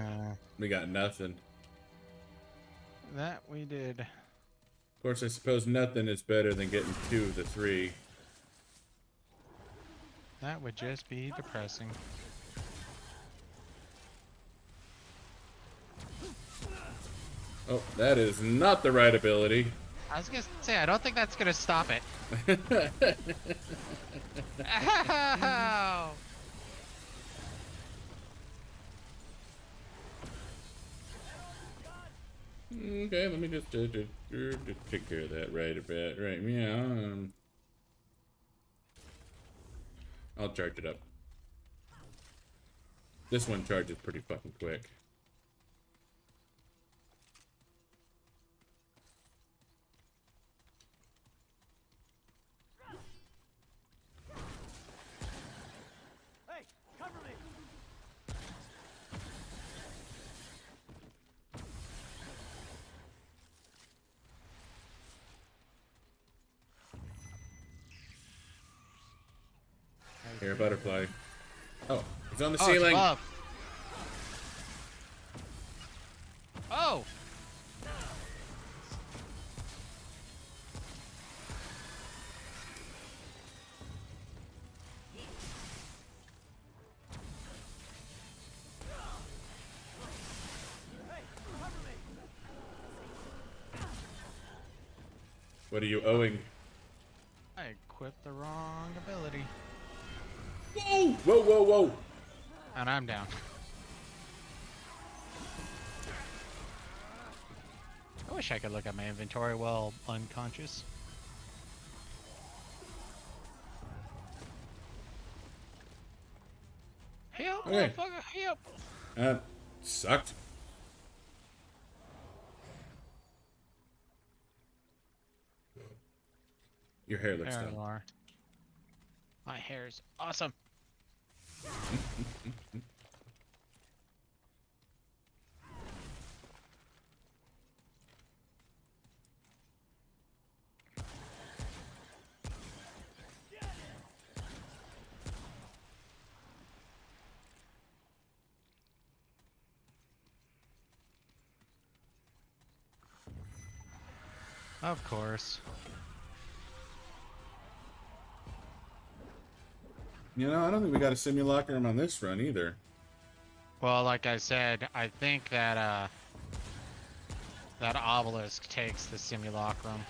we got nothing. That we did. Of course, I suppose nothing is better than getting 2 of the 3. That would just be depressing. Oh, that is not the right ability. I was gonna say, I don't think that's gonna stop it. Ow! Okay, let me just take care of that right a bit. Right, yeah. I'll charge it up. This one charges pretty fucking quick. Hey, cover me. Here, butterfly. Oh, it's on the Oh, it's ceiling. above. Oh! Hey, cover me. What are you owing? I equipped the wrong ability. Whoa! Whoa! Whoa! Whoa! And I'm down. I wish I could look at my inventory while unconscious. Help, Okay. motherfucker, help! That sucked. Your hair looks There dumb. you are. My hair's awesome. Of course. You know, I don't think we got a simulacrum on this run either. Well, like I said, I think that that obelisk takes the simulacrum.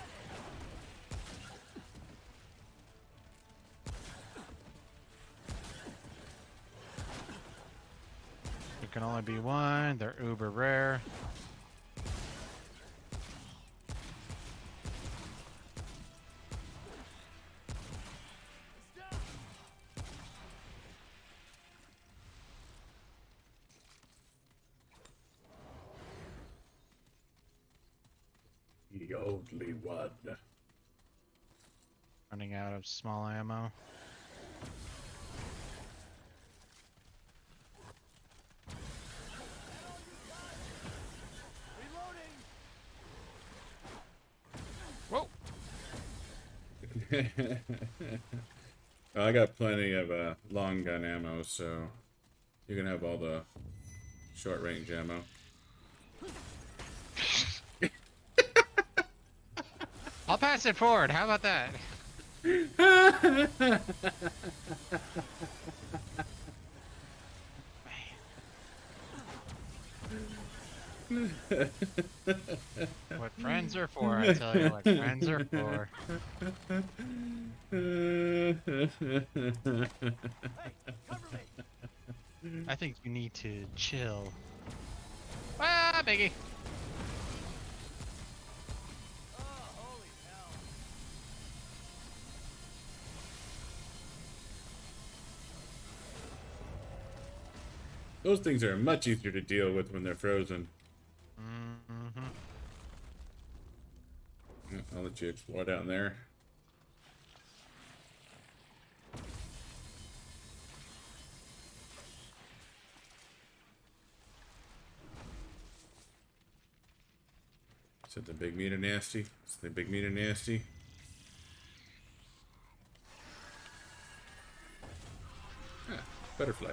There can only be one. They're uber rare. The only one. Running out of small ammo. Whoa! Well, I got plenty of long gun ammo, so you can have all the short range ammo. I'll pass it forward. How about that? What friends are for, I tell you what friends are for. Hey, cover me. I think you need to chill. Ah, Biggie! Oh, holy hell. Those things are much easier to deal with when they're frozen. Mm-hmm. Yeah, I'll let you explore down there. Is it the big meter nasty? Is the big meter nasty? Ah, butterfly.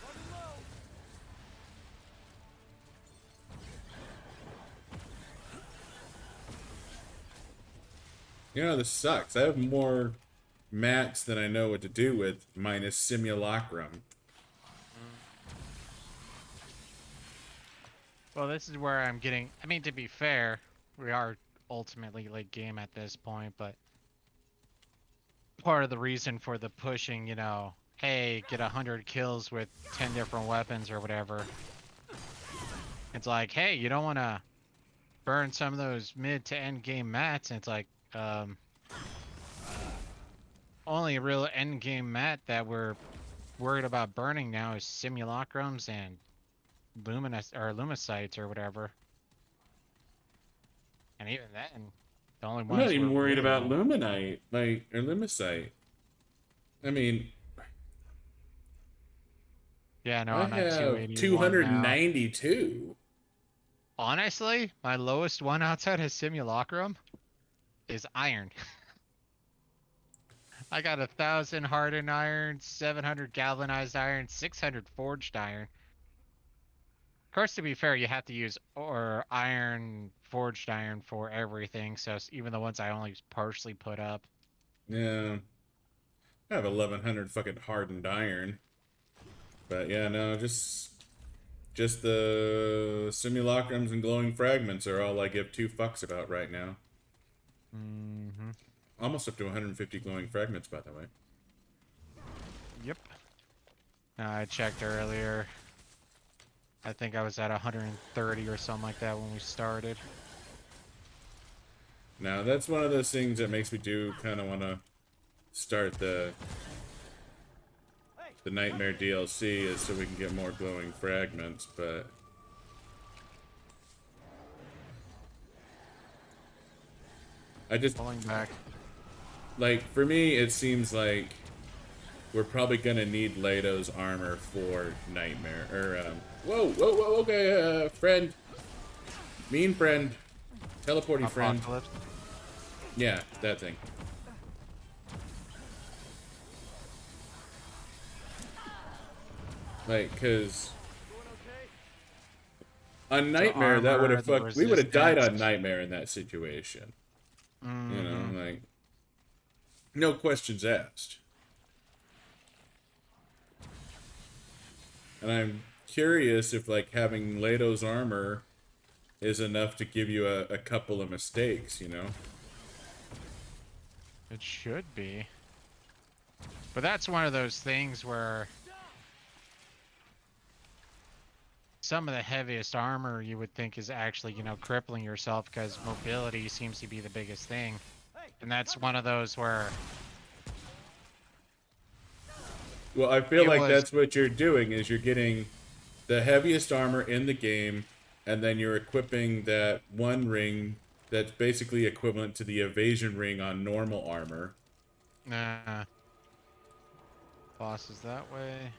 Running low. You know, this sucks. I have more mats than I know what to do with, minus simulacrum. Well, this is where I'm getting. I mean, to be fair, we are ultimately late game at this point, but part of the reason for the pushing, you know, hey, get 100 kills with 10 different weapons or whatever. It's like, hey, you don't want to burn some of those mid to end game mats, and it's like, only real end game mat that we're worried about burning now is simulacrums and lumicites or whatever. And even then, the only I'm not ones we're even worried really about luminite, or lumicite. I mean, yeah, no, I I'm at have 281 now. 292. Honestly, my lowest one outside of simulacrum is iron. I got 1,000 hardened iron, 700 galvanized iron, 600 forged iron. Of course, to be fair, you have to use or iron, forged iron for everything. So even the ones I only partially put up. Yeah, I have 1100 fucking hardened iron. But yeah, no, just the simulacrums and glowing fragments are all I give two fucks about right now. Mm-hmm. almost up to 150 glowing fragments, by the way. Yep. I checked earlier. I think I was at 130 or something like that when we started. Now, that's one of those things that makes me do kind of want to start the Nightmare DLC, is so we can get more glowing fragments, but I just, Pulling back. like, for me, it seems like we're probably gonna need Lato's armor for Nightmare, or, whoa, whoa, whoa, okay, friend. Mean friend. Teleporting friend. Apocalypse. Yeah, that thing. Like, cause on Nightmare, that would armor, have the fucked. We would have died on resistance. Nightmare in that situation. You know, Mhm. like, no questions asked. And I'm curious if, like, having Lato's armor is enough to give you a couple of mistakes, you know? It should be. But that's one of those things where some of the heaviest armor you would think is actually, crippling yourself because mobility seems to be the biggest thing. And that's one of those where Well, I feel it like was that's what you're doing, is you're getting the heaviest armor in the game, and then you're equipping that one ring that's basically equivalent to the evasion ring on normal armor. nah. Bosses that way.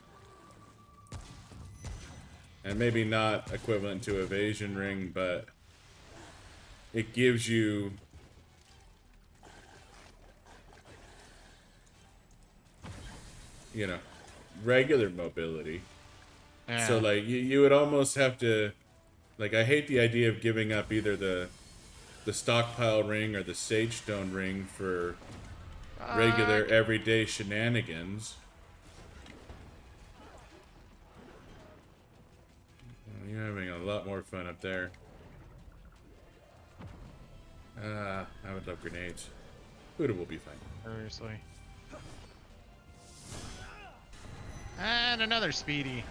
And maybe not equivalent to evasion ring, but it gives you, you know, regular mobility. Yeah. So, like, you would almost have to, like, I hate the idea of giving up either the stockpile ring or the sage stone ring for regular everyday shenanigans. You're having a lot more fun up there. I would love grenades. Buddha will be fine. Seriously. And another speedy.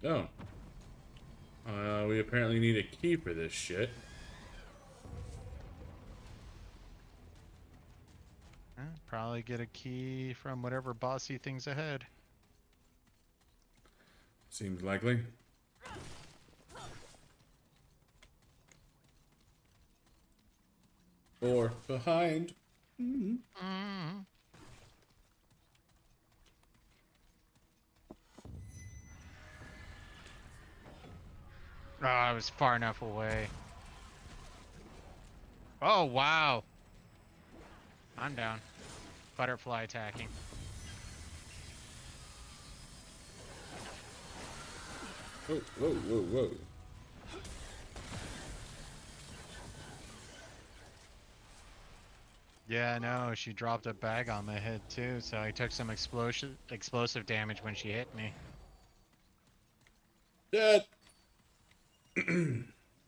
Oh. We apparently need a key for this shit. Probably get a key from whatever bossy thing's ahead. Seems likely. Or behind. Mm-hmm. Oh, I was far enough away. Oh, wow. I'm down. Butterfly attacking. Whoa, whoa, whoa, whoa. Yeah, no, she dropped a bag on my head too, so I took some explosive damage when she hit me. That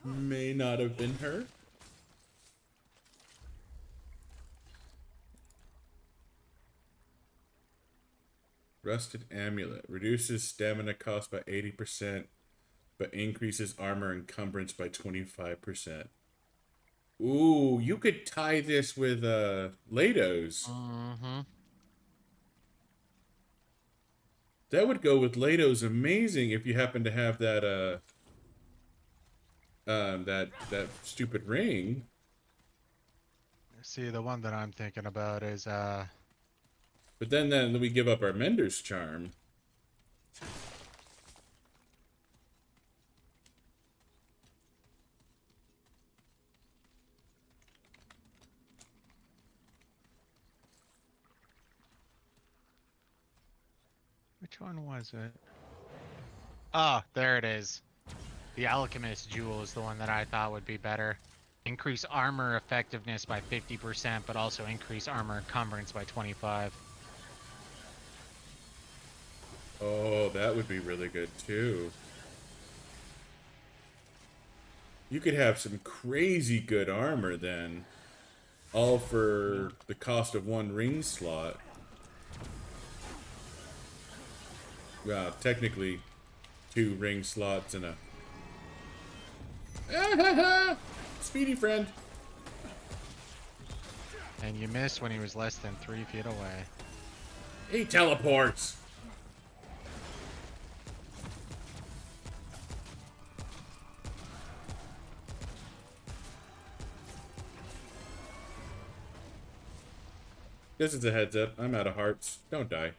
may not have been her. Rusted Amulet. Reduces stamina cost by 80%, but increases armor encumbrance by 25%. Ooh, you could tie this with Lados. Mm-hmm. That would go with Lados amazing if you happen to have that that stupid ring. See, the one that I'm thinking about is But then we give up our Mender's charm. which one was it? Oh, there it is. The Alchemist Jewel is the one that I thought would be better. Increase armor effectiveness by 50%, but also increase armor encumbrance by 25. Oh, that would be really good too. You could have some crazy good armor then. All for the cost of one ring slot. Well, technically, 2 ring slots and a... Speedy friend. And you missed when he was less than 3 feet away. He teleports. This is a heads up. I'm out of hearts. Don't die.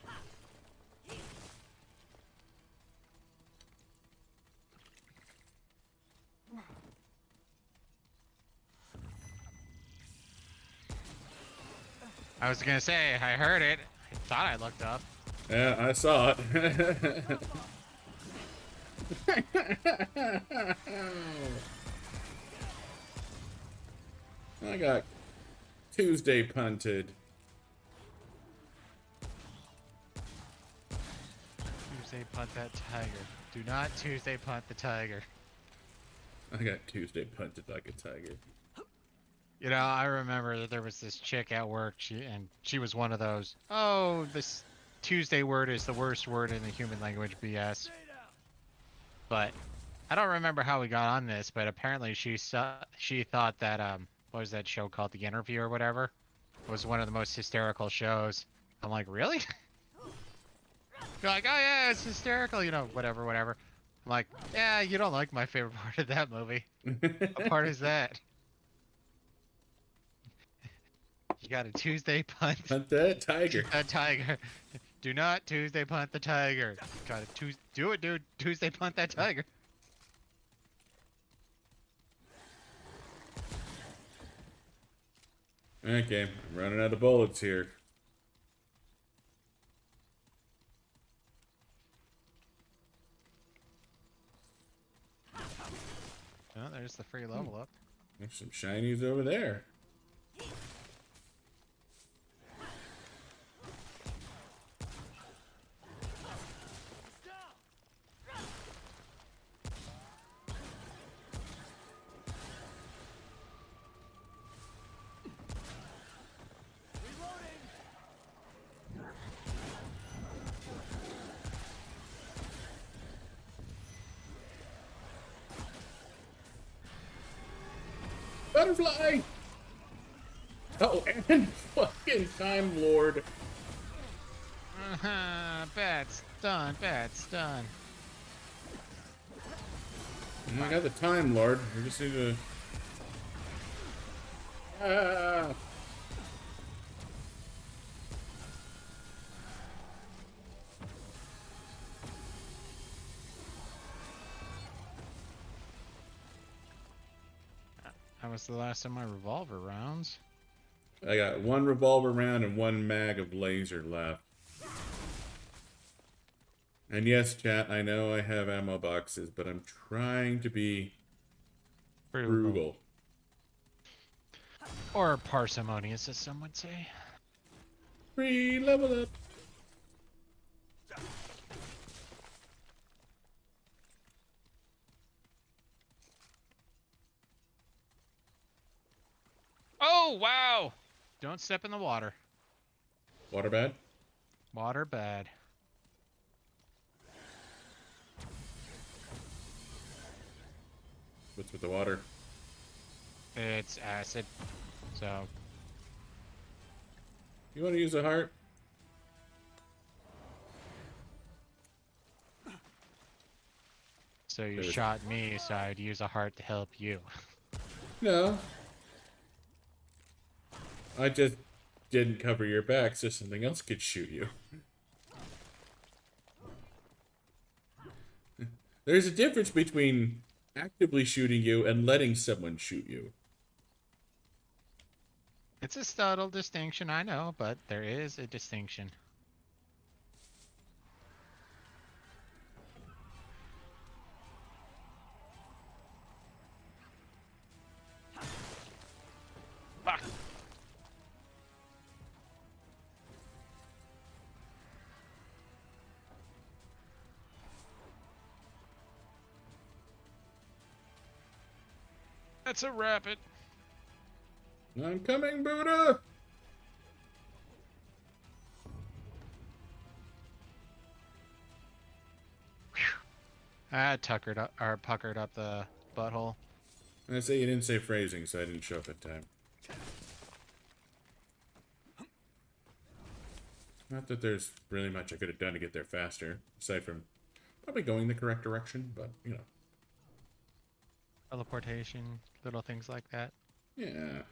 I was gonna say, I heard it. I thought I looked up. Yeah, I saw it. I got Tuesday punted. Tuesday punt that tiger. Do not Tuesday punt the tiger. I got Tuesday punted like a tiger. You know, I remember that there was this chick at work, she was one of those, oh, this Tuesday word is the worst word in the human language BS. But I don't remember how we got on this, but apparently she thought that what was that show called, The Interview or whatever, was one of the most hysterical shows. I'm like, really? You're like, oh yeah, it's hysterical, you know, whatever. I'm like, yeah, you don't like my favorite part of that movie. What part is that? You got a Tuesday punt. Punt that tiger. That tiger. Do not Tuesday punt the tiger. Got to do it, dude. Tuesday punt that tiger. Okay, I'm running out of bullets here. Oh, there's the free level up. There's some shinies over there. Butterfly! Oh, and fucking Time Lord. Bad stun, bad stun. I got the Time Lord. We just need to... Ah! That was the last of my revolver rounds. I got 1 revolver round and 1 mag of laser left. And yes, chat, I know I have ammo boxes, but I'm trying to be frugal. Or parsimonious, as some would say. Free level up. Oh, wow! Don't step in the water. Water bad? Water bad. What's with the water? It's acid. So, You want to use a heart? so you There's- shot me, so I'd use a heart to help you. No. I just didn't cover your back so something else could shoot you. There's a difference between actively shooting you and letting someone shoot you. It's a subtle distinction, I know, but there is a distinction. Fuck. That's a rabbit. I'm coming, Buddha! I tuckered up or puckered up the butthole. I say you didn't say phrasing, so I didn't show up in time. Not that there's really much I could have done to get there faster, aside from probably going the correct direction, but, you know. Teleportation, little things like that. Yeah.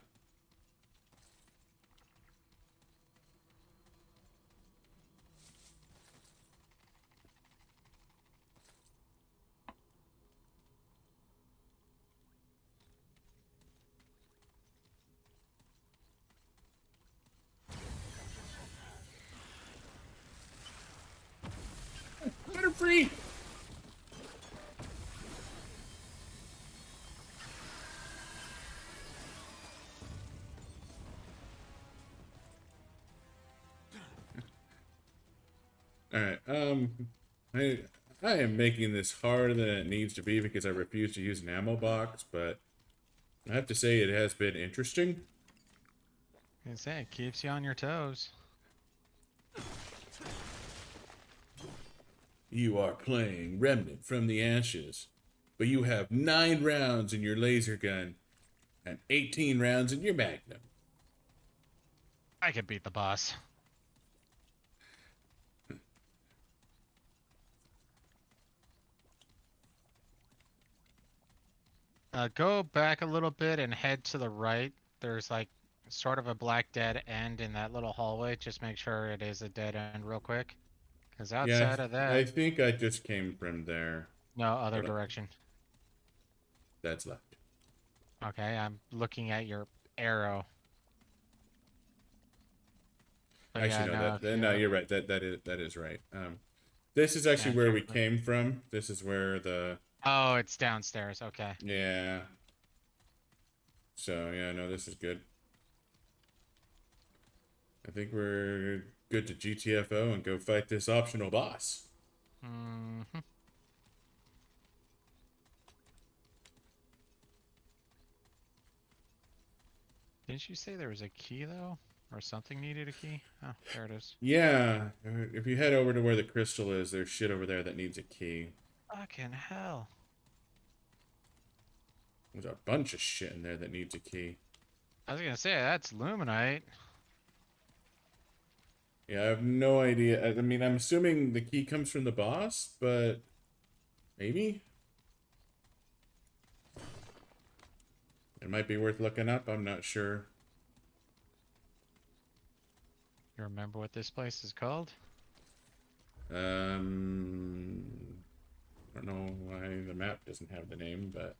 Butterfree! Alright, I am making this harder than it needs to be because I refuse to use an ammo box, but I have to say it has been interesting. I say it keeps you on your toes. You are playing Remnant from the Ashes, but you have 9 rounds in your laser gun and 18 rounds in your magnum. I could beat the boss. Go back a little bit and head to the right. There's like sort of a black dead end in that little hallway. Just make sure it is a dead end real quick. Because Yeah, outside of I that, think I just came from there. no other But direction. that's left. Okay, I'm looking at your arrow. But Actually, yeah, no, no, if no, you, you're right. That is right. This is actually yeah, where we check the- came from. This is where the Oh, it's downstairs. Okay. yeah. So yeah, no, this is good. I think we're good to GTFO and go fight this optional boss. Mm-hmm. Didn't you say there was a key though, or something needed a key? Oh, there it is. Yeah, if you head over to where the crystal is, there's shit over there that needs a key. Fucking hell. There's a bunch of shit in there that needs a key. I was gonna say that's Luminite. Yeah, I have no idea. I mean, I'm assuming the key comes from the boss, but maybe? It might be worth looking up. I'm not sure. You remember what this place is called? I don't know why the map doesn't have the name, but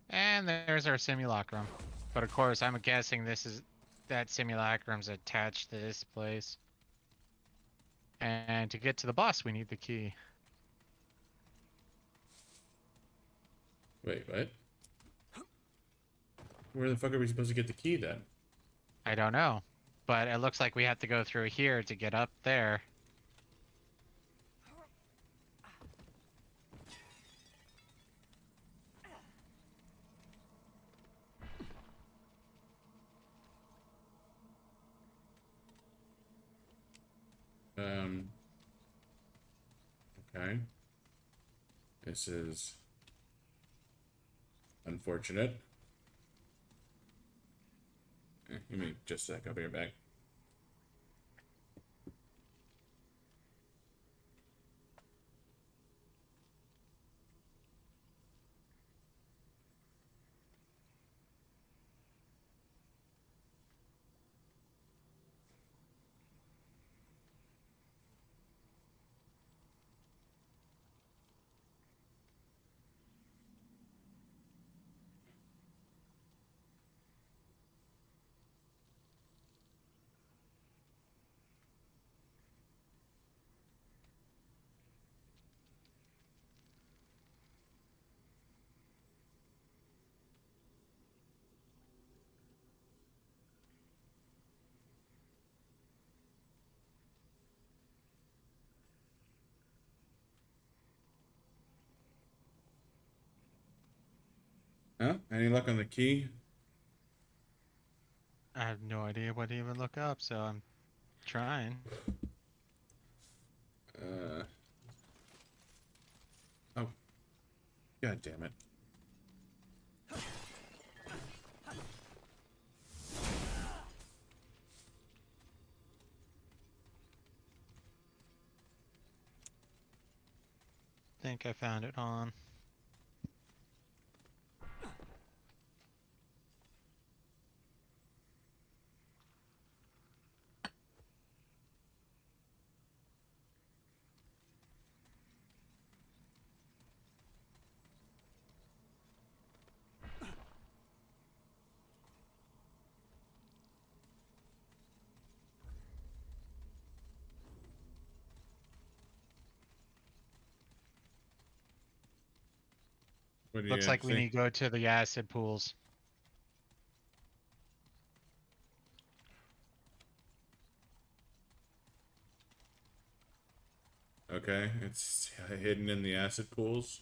And there's our simulacrum. But of course, I'm guessing this is that simulacrum's attached to this place. And to get to the boss, we need the key. wait, what? Where the fuck are we supposed to get the key then? I don't know. But it looks like we have to go through here to get up there. Okay. This is unfortunate. Give me just a sec. I'll be right back. Huh? Any luck on the key? I have no idea what to even look up, so I'm trying. Uh. Oh. God damn it. Think I found it on. What do Looks you like we see? need to go to the acid pools. Okay, it's hidden in the acid pools.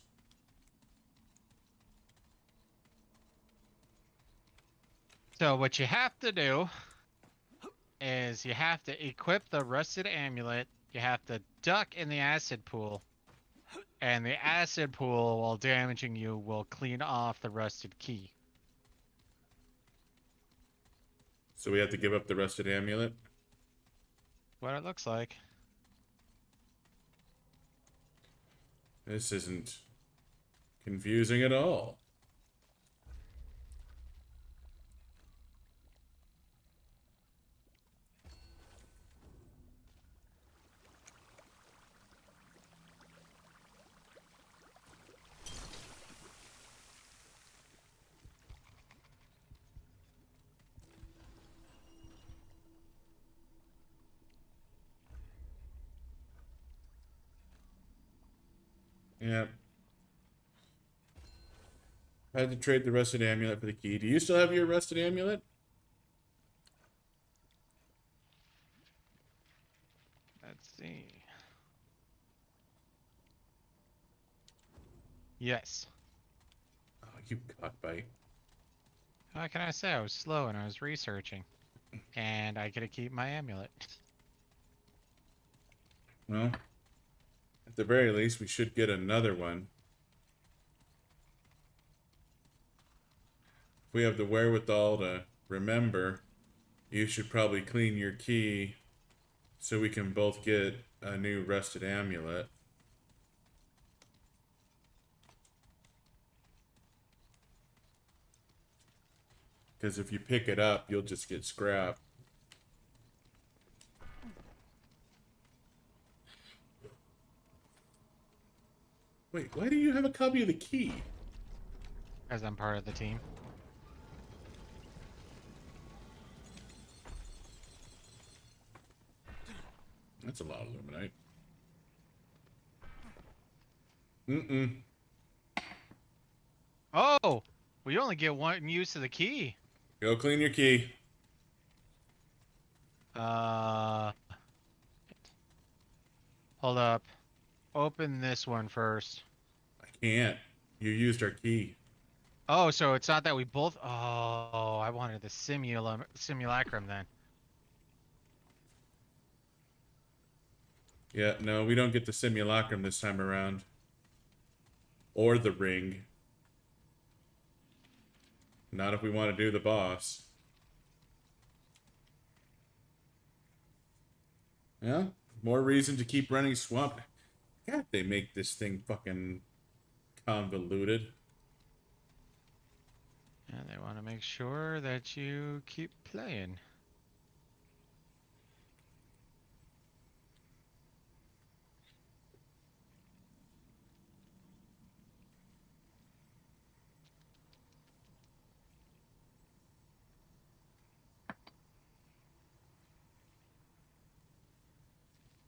So what you have to do is you have to equip the rusted amulet, you have to duck in the acid pool, and the acid pool, while damaging you, will clean off the rusted key. So we have to give up the rusted amulet. What it looks like. This isn't confusing at all. Yeah. I had to trade the rusted amulet for the key. Do you still have your rusted amulet? Let's see. Yes. Oh, you cockbite. How can I say? I was slow and I was researching. And I get to keep my amulet. Well, at the very least, we should get another one. If we have the wherewithal to remember, you should probably clean your key so we can both get a new rusted amulet. Because if you pick it up, you'll just get scrapped. Wait, why do you have a copy of the key? As I'm part of the team. That's a lot of illuminite. Mm-mm. Oh! We only get one use of the key. Go clean your key. Hold up. Open this one first. I can't. You used our key. Oh, so it's not that we both... Oh, I wanted the simulacrum then. Yeah, no, we don't get the simulacrum this time around. Or the ring. Not if we want to do the boss. Yeah, more reason to keep running Swamp. God, they make this thing fucking convoluted. And they want to make sure that you keep playing.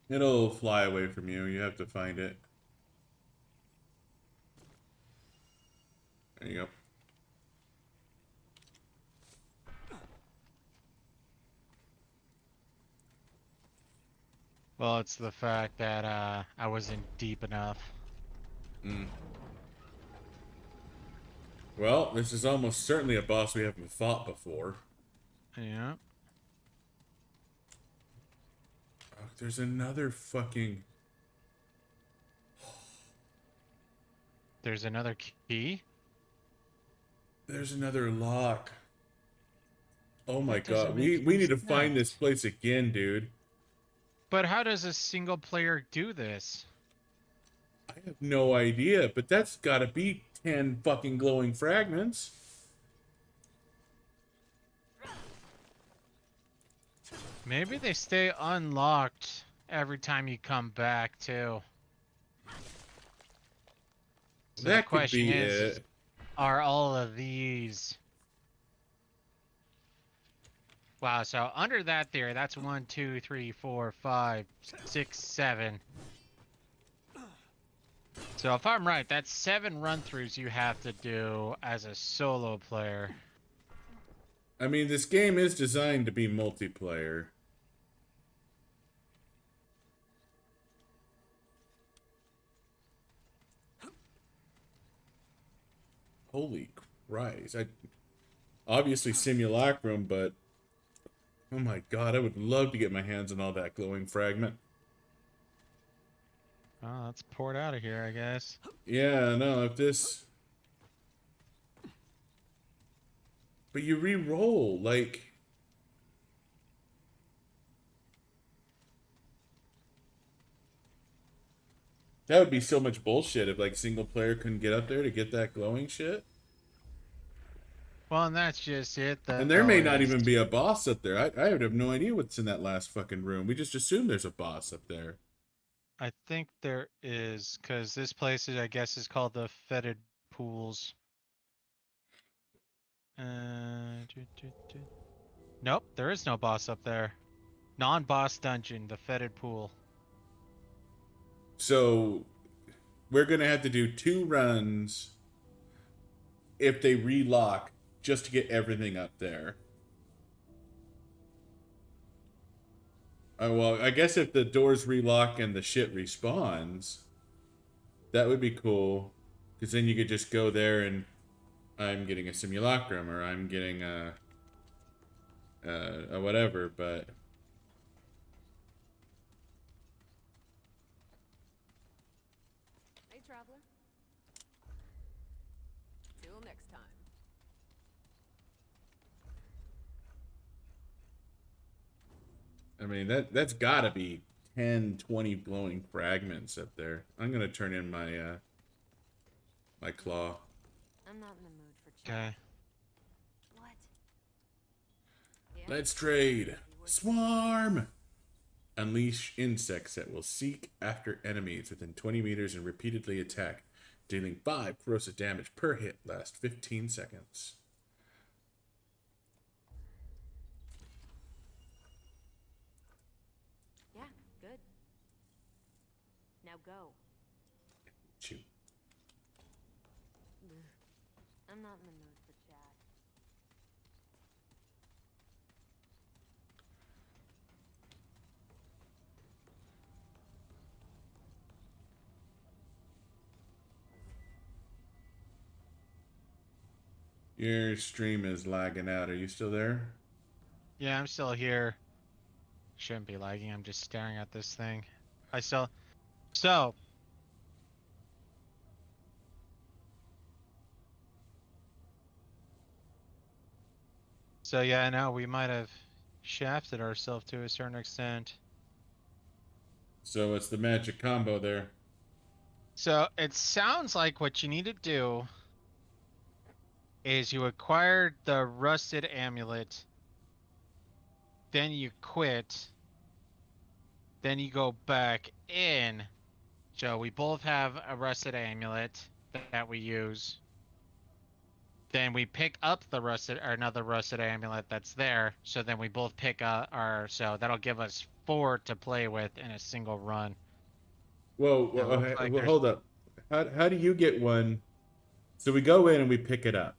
It'll fly away from you. You have to find it. There you go. Well, it's the fact that I wasn't deep enough. Mm. Well, this is almost certainly a boss we haven't fought before. Yeah. Oh, there's another fucking... There's another key. There's another lock. Oh my That doesn't god, make we any need to find this sense. place again, dude. But how does a single player do this? I have no idea, but that's gotta be 10 fucking glowing fragments. Maybe they stay unlocked every time you come back too. So the That could question be is, it. are all of these... Wow, so under that theory, that's 1, 2, 3, 4, 5, 6, 7. So if I'm right, that's 7 run-throughs you have to do as a solo player. I mean, this game is designed to be multiplayer. Holy Christ. Obviously simulacrum, but oh my god, I would love to get my hands on all that glowing fragment. Oh, let's pour it out of here, I guess. Yeah, no, if this... But you re-roll, like... That would be so much bullshit if, like, single player couldn't get up there to get that glowing shit. Well, and that's just it, And there may though, not is... even be a boss up there. I would have no idea what's in that last fucking room. We just assume there's a boss up there. I think there is, because this place, I guess, is called the Fetid Pools. Nope, there is no boss up there. Non-boss dungeon, the Fetid Pool. So we're gonna have to do 2 runs if they relock just to get everything up there. Well, I guess if the doors relock and the shit respawns, that would be cool. Because then you could just go there and I'm getting a simulacrum or I'm getting a whatever, but... Hey, traveler. Till next time. I mean, that's gotta be 10, 20 glowing fragments up there. I'm gonna turn in my, my claw. I'm not in the mood for chat. Okay. What? Yeah? Let's trade. Swarm! Unleash insects that will seek after enemies within 20 meters and repeatedly attack, dealing 5 corrosive damage per hit, last 15 seconds. Yeah, good. Now go. Shoot. Ugh. I'm not in the mood for chat. Your stream is lagging out. Are you still there? Yeah, I'm still here. Shouldn't be lagging, I'm just staring at this thing. I still... So... So yeah, no, we might have shafted ourselves to a certain extent. So it's the magic combo there. So it sounds like what you need to do is you acquire the rusted amulet, then you quit, then you go back in. So we both have a rusted amulet that we use. Then we pick up the rusted or another rusted amulet that's there. So then we both pick up our... So that'll give us 4 to play with in a single run. Whoa, It looks like there's... hold up. How do you get one? So we go in and we pick it up.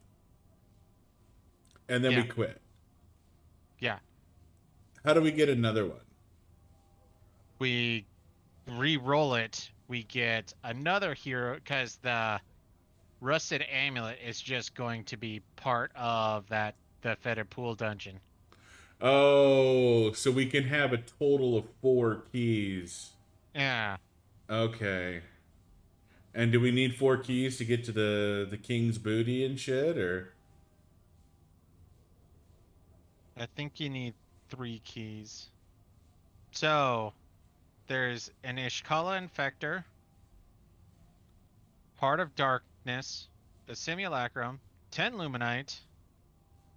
And then we Yeah. quit. Yeah. How do we get another one? We re-roll it. We get another hero because the Rusted Amulet is just going to be part of the Fetid Pool dungeon. Oh, so we can have a total of 4 keys. Yeah, Okay. And do we need 4 keys to get to the king's booty and shit, or? I think you need 3 keys. So there's an Ishkala Infector, Heart of Darkness, a Simulacrum, 10 Luminite.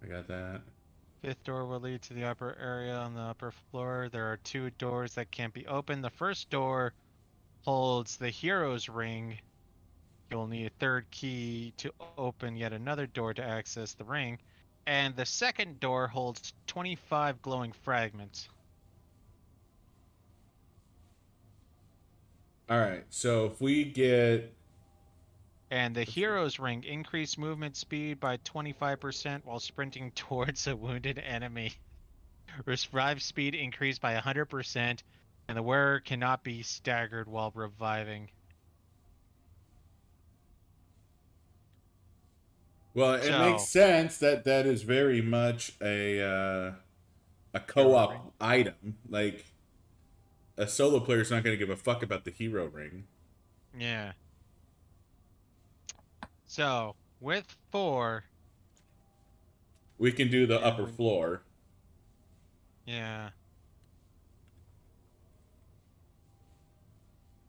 I got that. 5th door will lead to the upper area on the upper floor. There are 2 doors that can't be opened. The first door holds the Hero's Ring. You'll need a 3rd key to open yet another door to access the ring. And the second door holds 25 glowing fragments. All right. So if we get And the Hero's Ring increased movement speed by 25% while sprinting towards a wounded enemy. Revive speed increased by 100%, and the wearer cannot be staggered while reviving. well, it makes So, sense that that is very much a co-op ring. item. Like a solo player's not going to give a fuck about the hero ring. yeah. So, with 4, We can do the yeah, upper floor. yeah.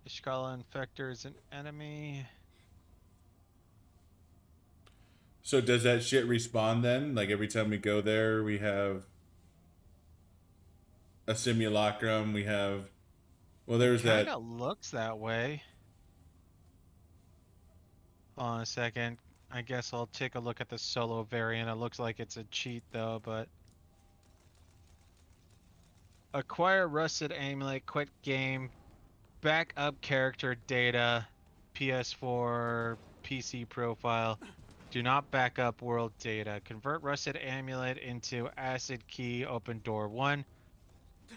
Ishkala Infector is an enemy. So does that shit respawn then? Like every time we go there, we have a simulacrum. We have well, there's Kind that. of looks that way. Hold on a second. I guess I'll take a look at the solo variant. It looks like it's a cheat though, but acquire rusted amulet, quit game, back up character data, PS4, PC profile. Do not back up world data. Convert rusted amulet into acid key, open door 1,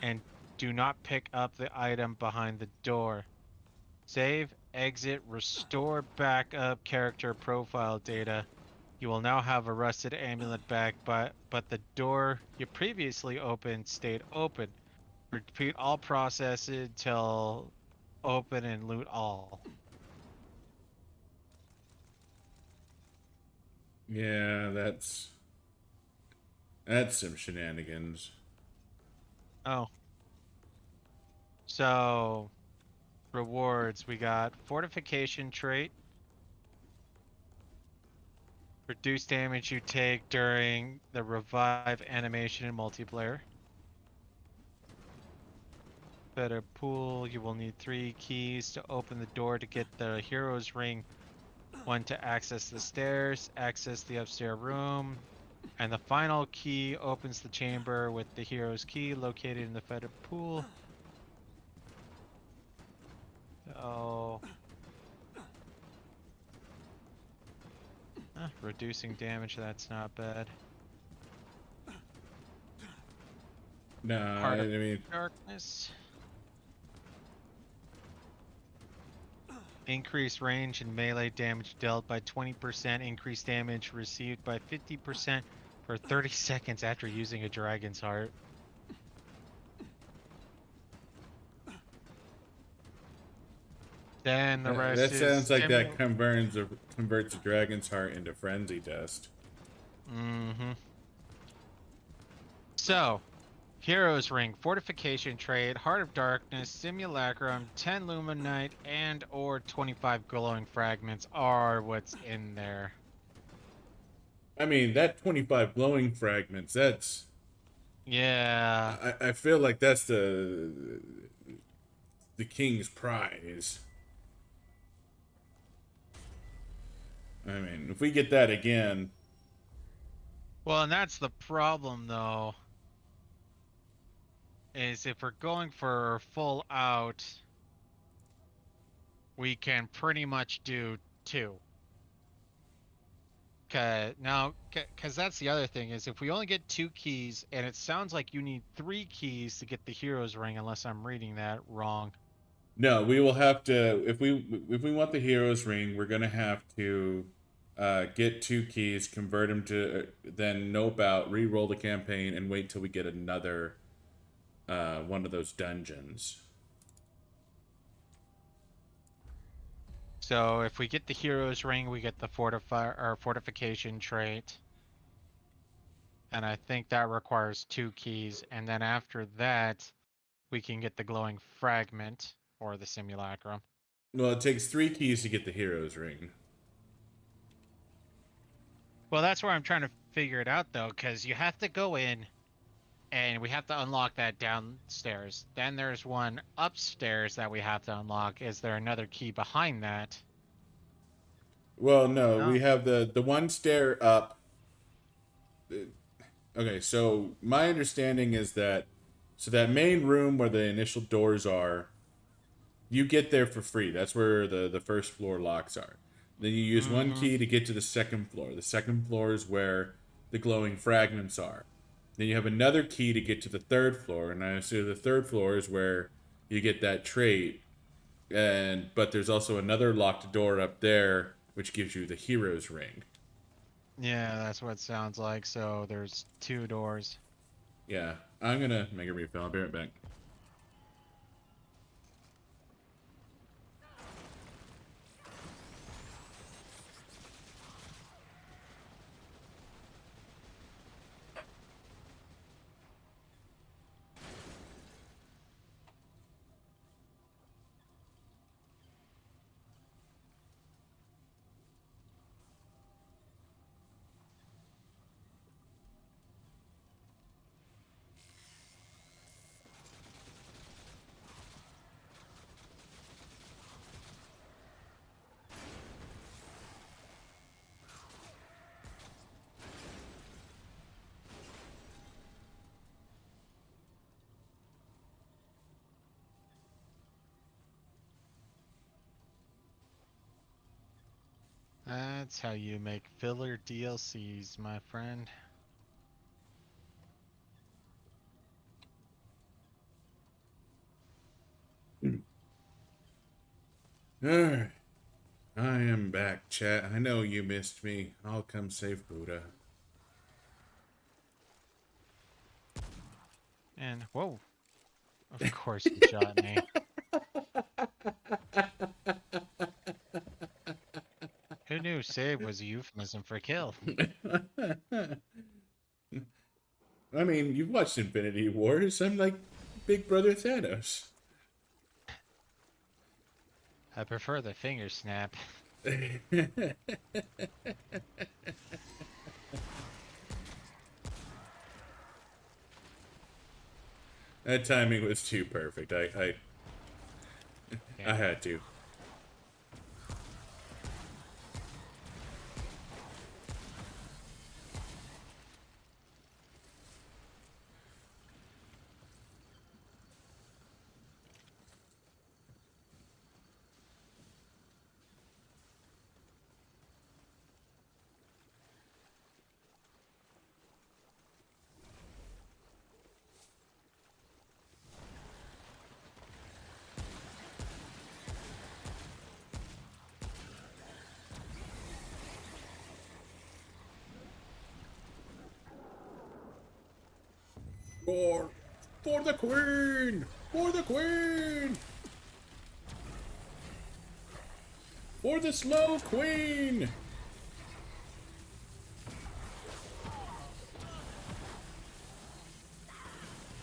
and do not pick up the item behind the door. Save, exit, restore backup character profile data. You will now have a rusted amulet back, but the door you previously opened stayed open. Repeat all processes till open and loot all. Yeah, that's some shenanigans. Oh. So, rewards. We got fortification trait. Reduce damage you take during the revive animation in multiplayer. Better pool. You will need 3 keys to open the door to get the hero's ring. 1 to access the stairs, access the upstairs room, and the final key opens the chamber with the hero's key located in the fetid pool. Oh. Reducing damage, that's not bad. No, Heart I of mean, Darkness. Increase range and melee damage dealt by 20%. Increase damage received by 50% for 30 seconds after using a dragon's heart. Then the rest that is sounds like that converts a dragon's heart into frenzy dust. Mm-hmm. So, Hero's Ring, Fortification Trade, Heart of Darkness, Simulacrum, 10 Luminite, and or 25 glowing fragments are what's in there. I mean, that 25 glowing fragments, that's Yeah. I feel like that's the king's prize. I mean, if we get that again, Well, and that's the problem, though, is if we're going for full out, we can pretty much do 2. Because that's the other thing, is if we only get 2 keys, and it sounds like you need 3 keys to get the hero's ring, unless I'm reading that wrong. no, we will have to if we want the hero's ring, we're gonna have to get 2 keys, convert them to, then nope out, re-roll the campaign, and wait till we get another one of those dungeons. So if we get the hero's ring, we get the fortification trait. And I think that requires 2 keys. And then after that, we can get the glowing fragment or the simulacrum. Well, it takes 3 keys to get the hero's ring. Well, that's where I'm trying to figure it out, though, because you have to go in and we have to unlock that downstairs. Then there's one upstairs that we have to unlock. Is there another key behind that? Well, no, Oh. we have the one stair up. Okay, so my understanding is that that main room where the initial doors are, you get there for free. That's where the first floor locks are. Then you use 1 key to get to the second floor. The second floor is where the glowing fragments are. Then you have another key to get to the third floor, and I assume the third floor is where you get that trait. But there's also another locked door up there, which gives you the hero's ring. Yeah, that's what it sounds like. So there's 2 doors. Yeah, I'm gonna make a refill. I'll be right back. That's how you make filler DLCs, my friend. Alright. I am back, chat. I know you missed me. I'll come save Buddha. And whoa. Of course you shot me. Who knew save was a euphemism for kill? I mean, you've watched Infinity Wars. I'm like Big Brother Thanos. I prefer the finger snap. That timing was too perfect. I had to. For the Queen! For the Queen! For the slow Queen!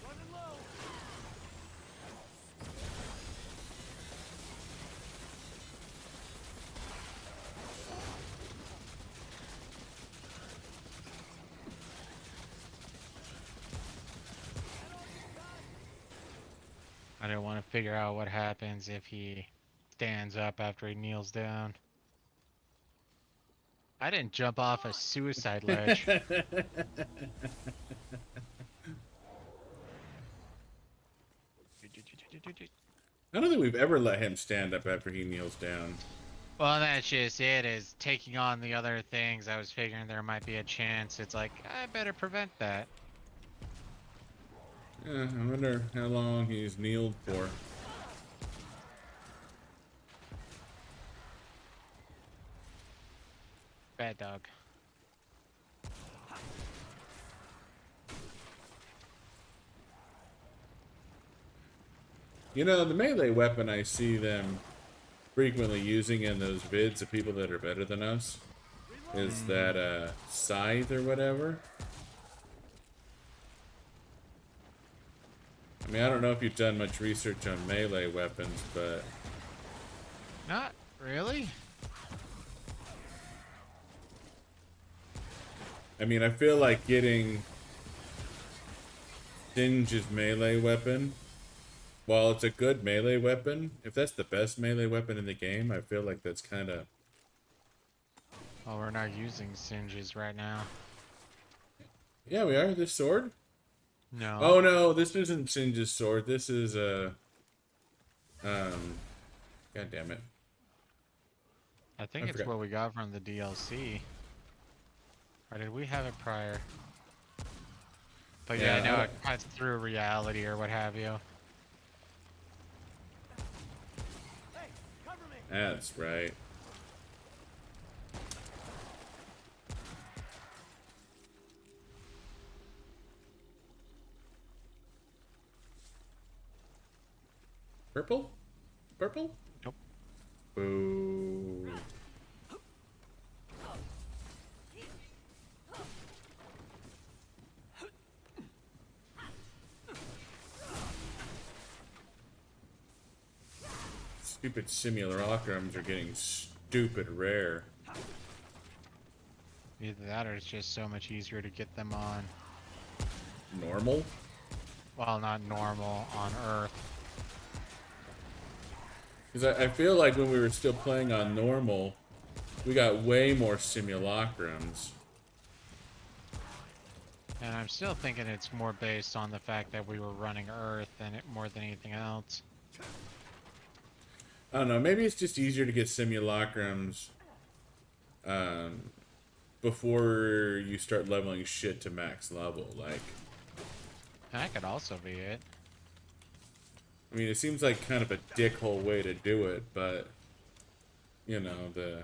Running low. I don't want to figure out what happens if he stands up after he kneels down. I didn't jump off a suicide ledge. I don't think we've ever let him stand up after he kneels down. Well, that's just it, is taking on the other things. I was figuring there might be a chance. It's like, I better prevent that. Yeah, I wonder how long he's kneeled for. Bad dog. You know, the melee weapon I see them frequently using in those vids of people that are better than us is that scythe or whatever. I mean, I don't know if you've done much research on melee weapons, but Not really. I mean, I feel like getting Singe's melee weapon, while it's a good melee weapon, if that's the best melee weapon in the game, I feel like that's kind of... Well, we're not using singes right now. Yeah, we are. This sword? No. Oh no, this isn't Singe's sword. This is God damn it. I think I it's forgot. what we got from the DLC. Or did we have it prior? But yeah, I Yeah, know I it cuts through reality or what have you. Hey, cover me. That's right. Purple? Purple? Nope. Boo. Stupid simulacrums are getting stupid rare. Either that or it's just so much easier to get them on. Normal? Well, not normal, on Earth. Because I feel like when we were still playing on normal, we got way more simulacrums. And I'm still thinking it's more based on the fact that we were running Earth than it more than anything else. I don't know, maybe it's just easier to get simulacrums before you start leveling shit to max level. Like, That could also be it. I mean, it seems like kind of a dickhole way to do it, but you know, the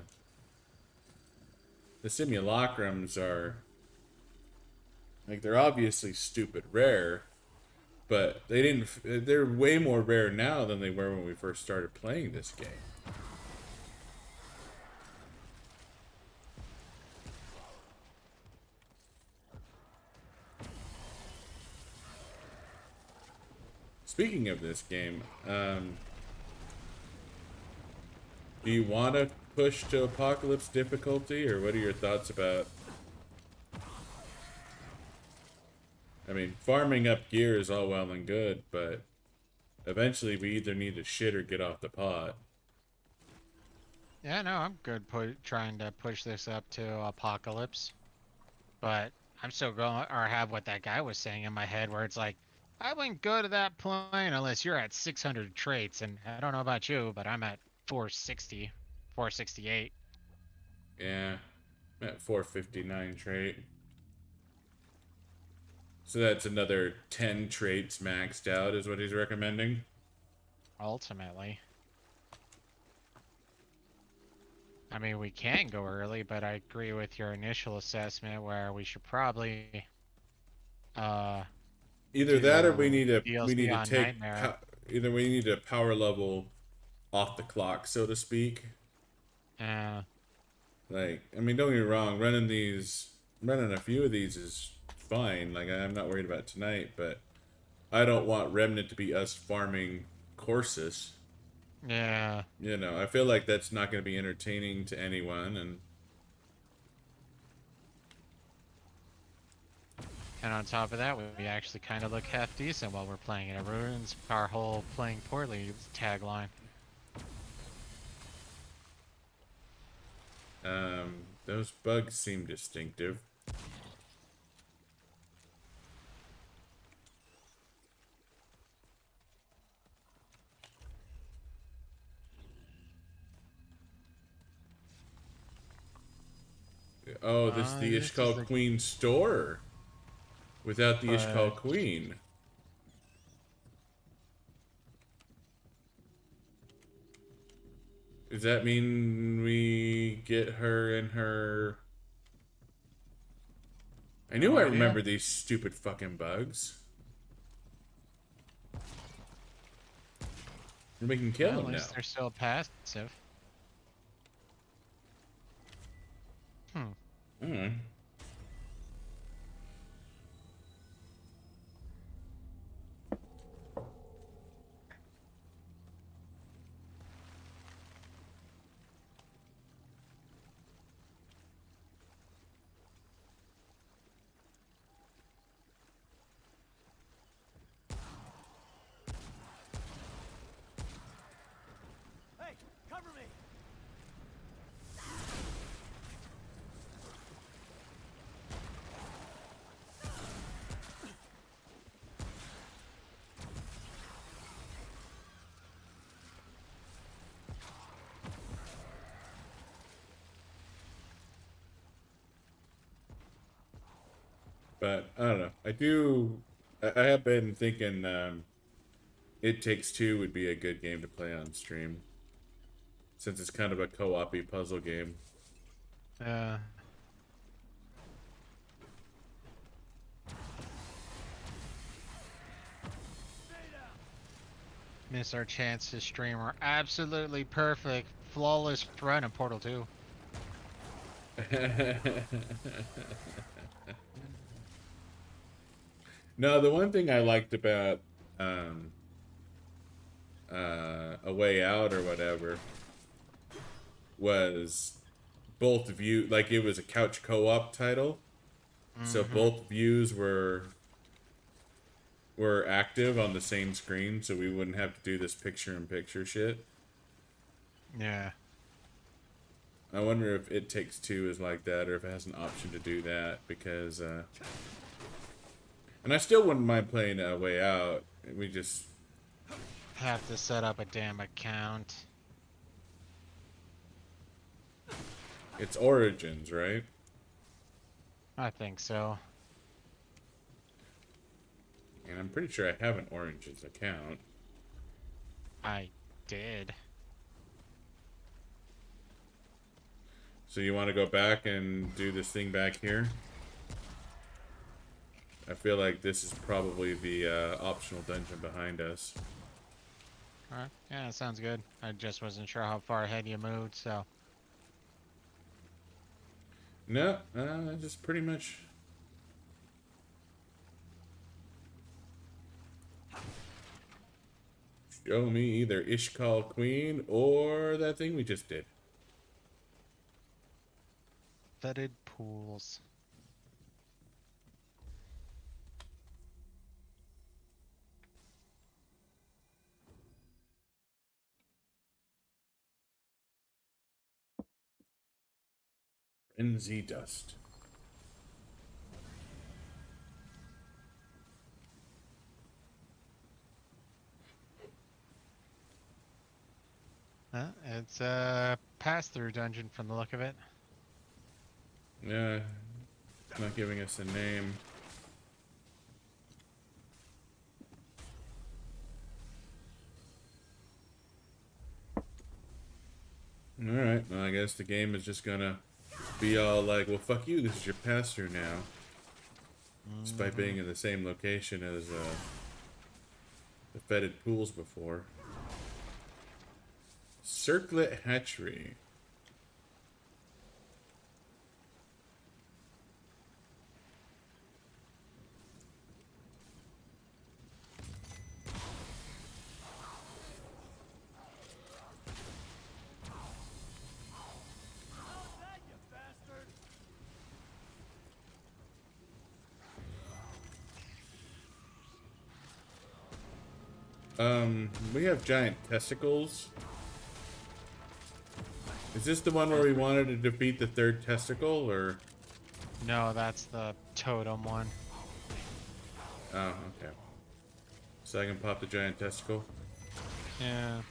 simulacrums are like, they're obviously stupid rare, but they didn't. They're way more rare now than they were when we first started playing this game. Speaking of this game, do you want to push to Apocalypse difficulty, or what are your thoughts about? I mean, farming up gear is all well and good, but eventually we either need to shit or get off the pot. Yeah, no, I'm good trying to push this up to Apocalypse. But I'm still going, or have what that guy was saying in my head where it's like, I wouldn't go to that plane unless you're at 600 traits. And I don't know about you, but I'm at 460, 468. Yeah, I'm at 459 trait. So that's another 10 traits maxed out is what he's recommending. Ultimately. I mean, we can go early, but I agree with your initial assessment where we should probably Either that or we do need to DLC on Nightmare. either we need to power level off the clock, so to speak. Like, I mean, don't get me wrong, running a few of these is fine. Like, I'm not worried about tonight, but I don't want Remnant to be us farming Corsus. Yeah. You know, I feel like that's not going to be entertaining to anyone, And on top of that, we actually kind of look half decent while we're playing it. It ruins our whole playing poorly tagline. those bugs seem distinctive. Oh, this is the This is Iskal the- Queen store. Without the Iskal But- Queen. Does that mean we get her in her... I knew No I idea. remember these stupid fucking bugs. We can kill Well, at them now. least they're still passive. Alright. Hey, cover me! But I don't know. I have been thinking It Takes Two would be a good game to play on stream. Since it's kind of a co-op-y puzzle game. Miss our chance to stream our absolutely perfect, flawless run in Portal 2. No, the one thing I liked about A Way Out or whatever was both view, like it was a couch co-op title, so both views were active on the same screen, so we wouldn't have to do this picture-in-picture shit. Yeah. I wonder if It Takes Two is like that, or if it has an option to do that, because and I still wouldn't mind playing A Way Out. We just Have to set up a damn account. it's Origins, right? I think so. And I'm pretty sure I have an Origins account. I did. So you want to go back and do this thing back here? I feel like this is probably the optional dungeon behind us. Alright. Yeah, that sounds good. I just wasn't sure how far ahead you moved, so. No, just pretty much. Show me either Iskal Queen or that thing we just did. Fetid pools. NZ Dust. It's a pass-through dungeon from the look of it. Yeah, it's not giving us a name. Alright, well, I guess the game is just gonna be all like, well, fuck you, this is your pass-through now. Despite being in the same location as the fetid pools before. Circlet Hatchery. How's that, you bastard? We have giant testicles. Is this the one where we wanted to defeat the third testicle, or? No, that's the totem one. Oh, okay. So I can pop the giant testicle? Yeah.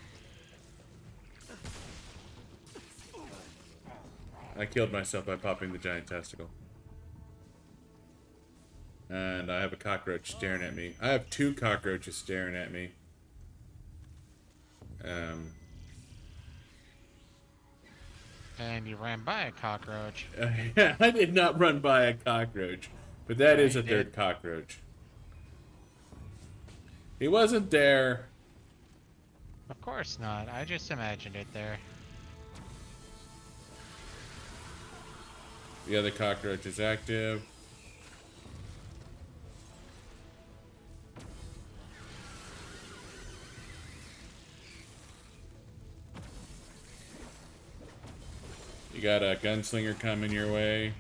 I killed myself by popping the giant testicle. And I have a cockroach staring at me. I have two cockroaches staring at me. And you ran by a cockroach. I did not run by a cockroach, but that Yeah, is you a third did. cockroach. He wasn't there. Of course not. I just imagined it there. The other cockroach is active. You got a gunslinger coming your way.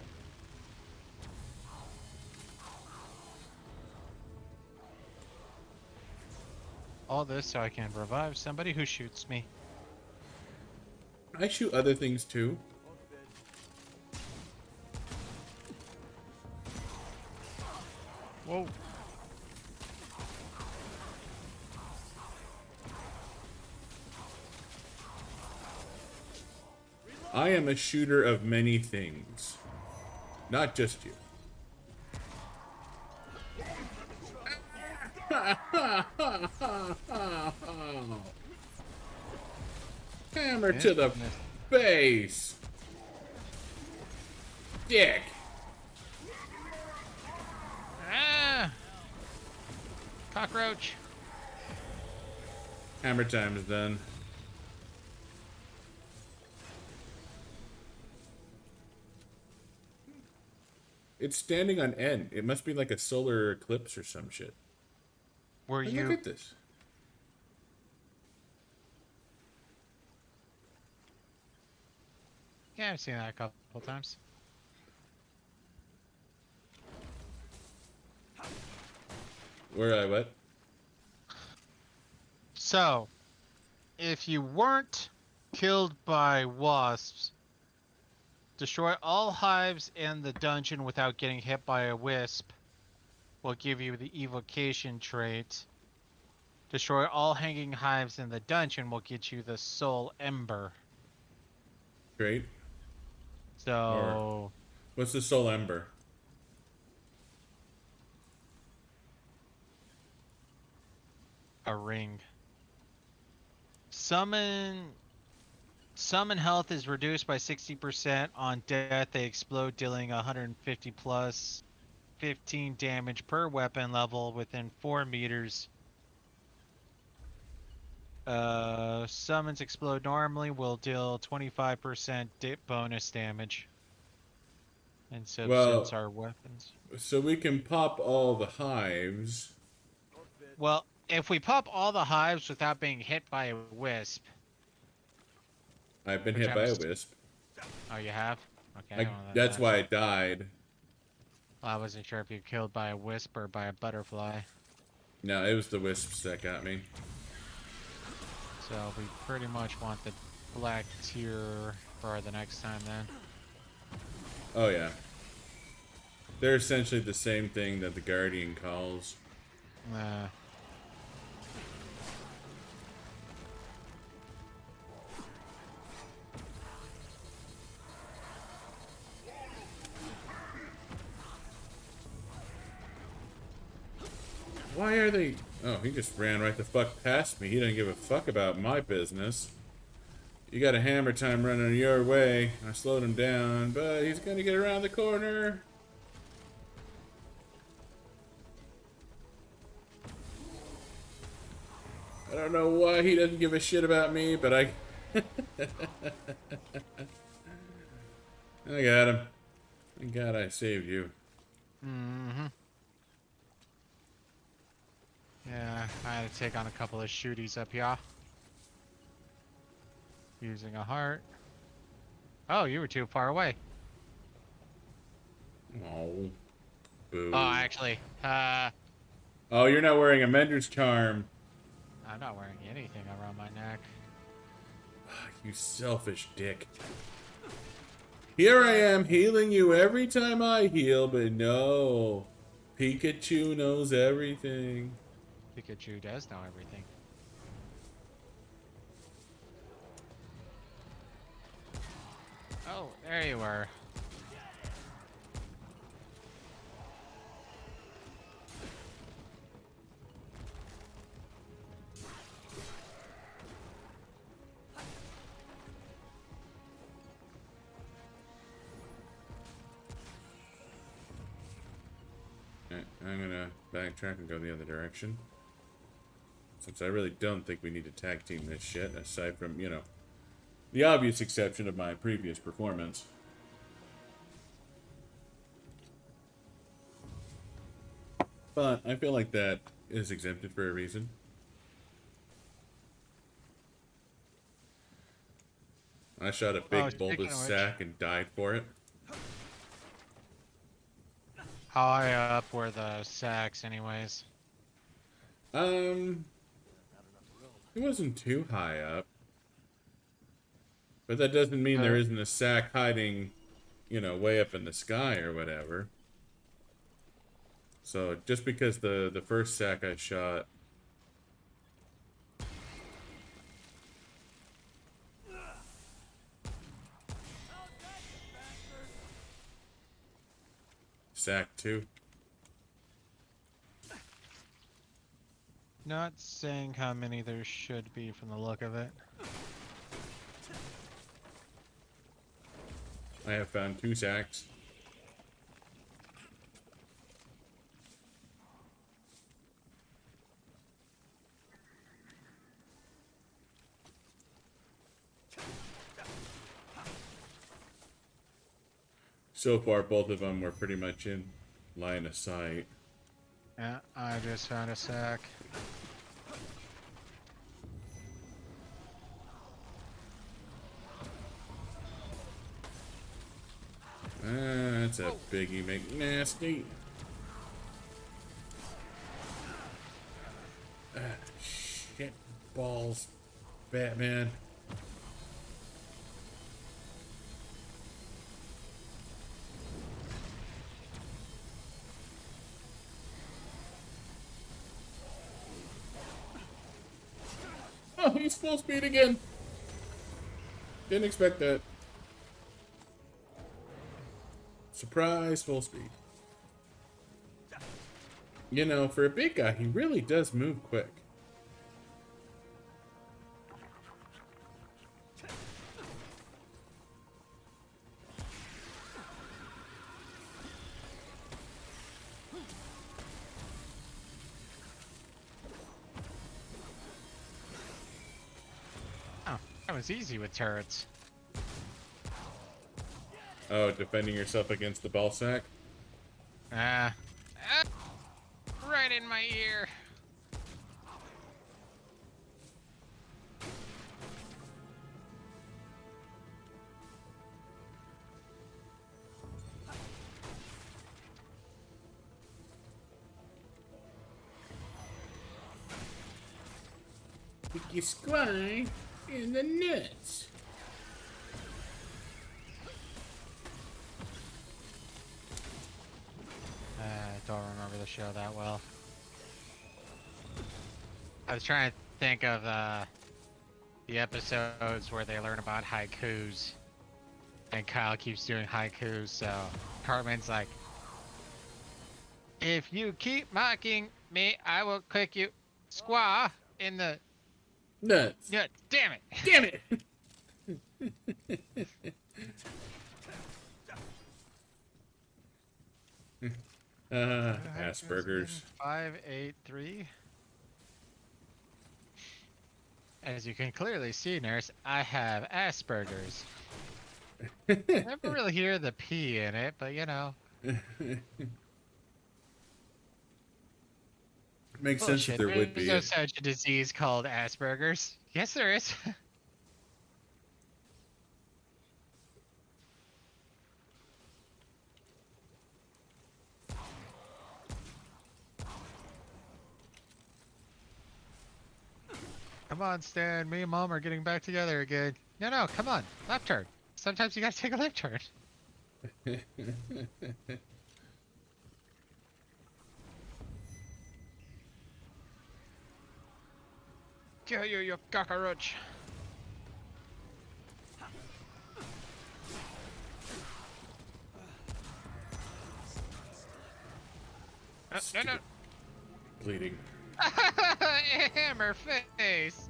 All this so I can revive somebody who shoots me. I shoot other things too. Whoa. I am a shooter of many things. Not just you. Hammer to the Goodness. face. Dick. Ah! Cockroach. Hammer time is done. It's standing on end. It must be like a solar eclipse or some shit. Were Hey, you... look at this. Yeah, I've seen that a couple times. Where I what? So, if you weren't killed by wasps, destroy all hives in the dungeon without getting hit by a wisp will give you the evocation trait. Destroy all hanging hives in the dungeon will get you the soul ember. Great. Or So, what's the soul ember? a ring. Summon health is reduced by 60% on death. They explode, dealing 150 plus 15 damage per weapon level within 4 meters. Summons explode normally will deal 25% bonus damage. And subsumes Well, our weapons. so we can pop all the hives. Well, if we pop all the hives without being hit by a wisp, I've been which hit I'm by a wisp. oh, you have? Okay, well, then That's why I died. I wasn't sure if you killed by a wisp or by a butterfly. No, it was the wisps that got me. So we pretty much want the black tier for the next time then. Oh yeah. They're essentially the same thing that the Guardian calls. Why are they... Oh, he just ran right the fuck past me. He didn't give a fuck about my business. You got a hammer time running your way. I slowed him down, but he's gonna get around the corner. I don't know why he doesn't give a shit about me, but I got him. Thank God I saved you. Mm-hmm. Yeah, I had to take on a couple of shooties up here. Using a heart. Oh, you were too far away. Oh, boo. Oh, actually, Oh, you're not wearing a Mender's charm. I'm not wearing anything around my neck. You selfish dick. Here I am healing you every time I heal, but no. Pikachu knows everything. Pikachu does know everything. Oh, there you were. Alright, I'm gonna backtrack and go the other direction. Since I really don't think we need to tag team this shit, aside from, you know, the obvious exception of my previous performance. But I feel like that is exempted for a reason. I shot a Oh, big bulbous speaking of which, sack and died for it. how high up were the sacks, anyways? It wasn't too high up. But that doesn't mean there isn't a sack hiding, you know, way up in the sky or whatever. So just because the first sack I shot sack 2. Not saying how many there should be from the look of it. I have found 2 sacks. So far, both of them were pretty much in line of sight. Yeah, I just found a sack. That's a biggie McNasty. Shit balls, Batman. Oh, he's full speed again. Didn't expect that. Surprise, full speed. You know, for a big guy, he really does move quick. Oh, that was easy with turrets. Oh, defending yourself against the ball sack? Ah. Right in my ear. Kick your squire in the nuts. I don't remember the show that well. I was trying to think of the episodes where they learn about haikus. And Kyle keeps doing haikus, so Cartman's like, if you keep mocking me, I will click you squaw in the Nuts. nuts. Damn it. Damn it! Asperger's. 583. As you can clearly see, nurse, I have Asperger's. Never really hear the P in it, but you know. Makes sense that Bullshit. there would There's be. no such a disease called Asperger's. Yes, there is. Come on, Stan. Me and Mom are getting back together again. No, come on. Left turn. Sometimes you gotta take a left turn. Kill you, you cockroach. No. Bleeding. Hammer face.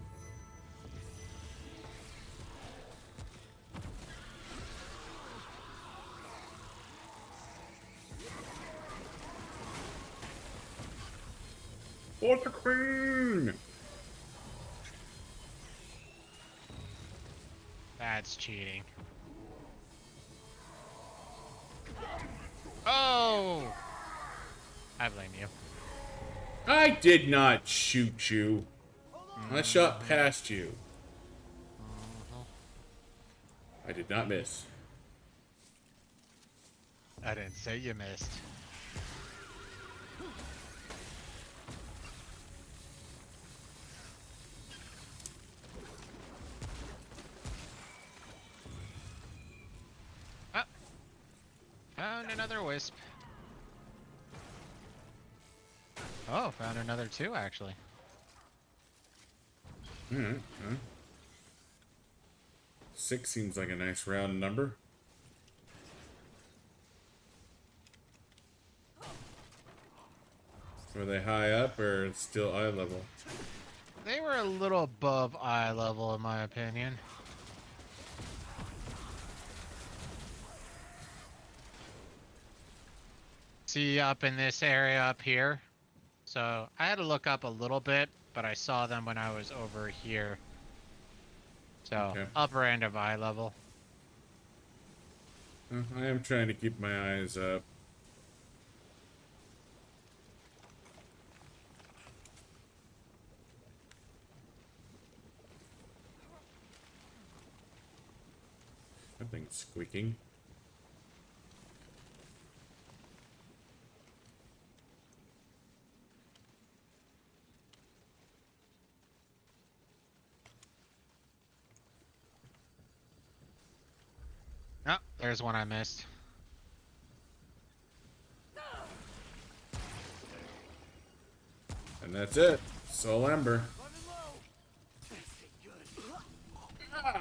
Adventure Queen! That's cheating. Oh! I blame you. I did not shoot you. I shot past you. I did not miss. I didn't say you missed. Ah, found another wisp. Oh, found another two actually. Alright, 6 seems like a nice round number. Were they high up or still eye level? They were a little above eye level in my opinion. See up in this area up here. So I had to look up a little bit, but I saw them when I was over here. So Okay. upper end of eye level. I am trying to keep my eyes up. That thing's squeaking. Oh, there's one I missed. And that's it. Soul Ember.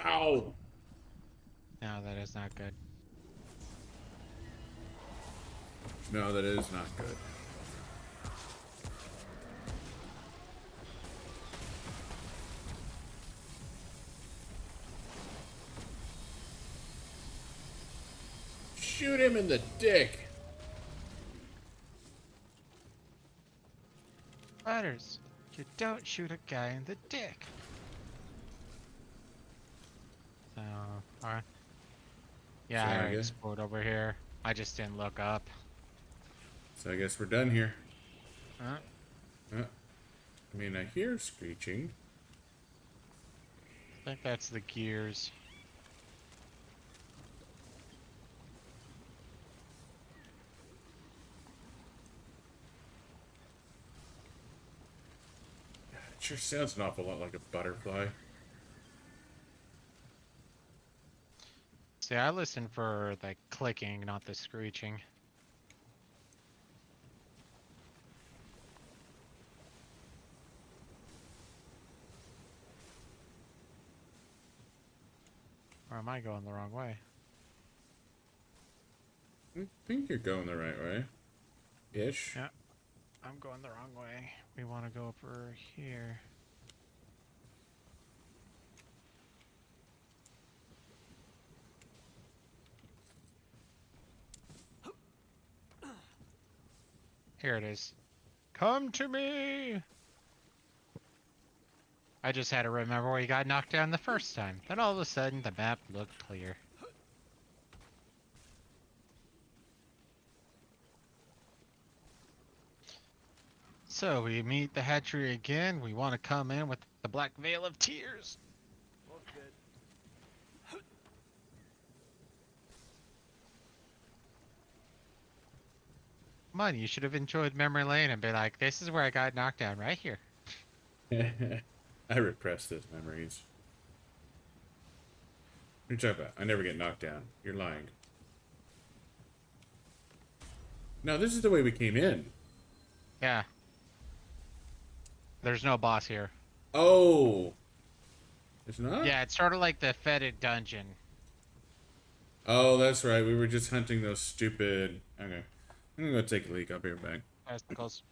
Ow! No, that is not good. No, that is not good. Shoot him in the dick! Butters, you don't shoot a guy in the dick. So, alright. Yeah, So I I already guess- explored over here. I just didn't look up. So I guess we're done here. Huh? I mean, I hear screeching. I think that's the gears. It sure sounds an awful lot like a butterfly. See, I listen for the clicking, not the screeching. Or am I going the wrong way? I think you're going the right way. Ish. Yeah. I'm going the wrong way. We want to go over here. Here it is. Come to me! I just had to remember where you got knocked down the first time. Then all of a sudden, the map looked clear. So, we meet the hatchery again. We want to come in with the Black Veil of Tears. Both dead. Come on, you should have enjoyed Memory Lane and be like, this is where I got knocked down, right here. I repress those memories. What are you talking about? I never get knocked down. You're lying. No, this is the way we came in. Yeah. There's no boss here. Oh! It's not? Yeah, it's sort of like the fetid dungeon. Oh, that's right. We were just hunting those stupid... Okay. I'm gonna go take a leak. I'll be right back. Testicles.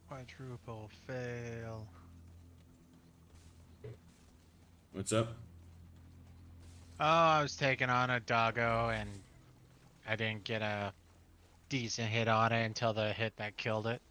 Quadruple fail. What's up? Oh, I was taking on a doggo and I didn't get a decent hit on it until the hit that killed it.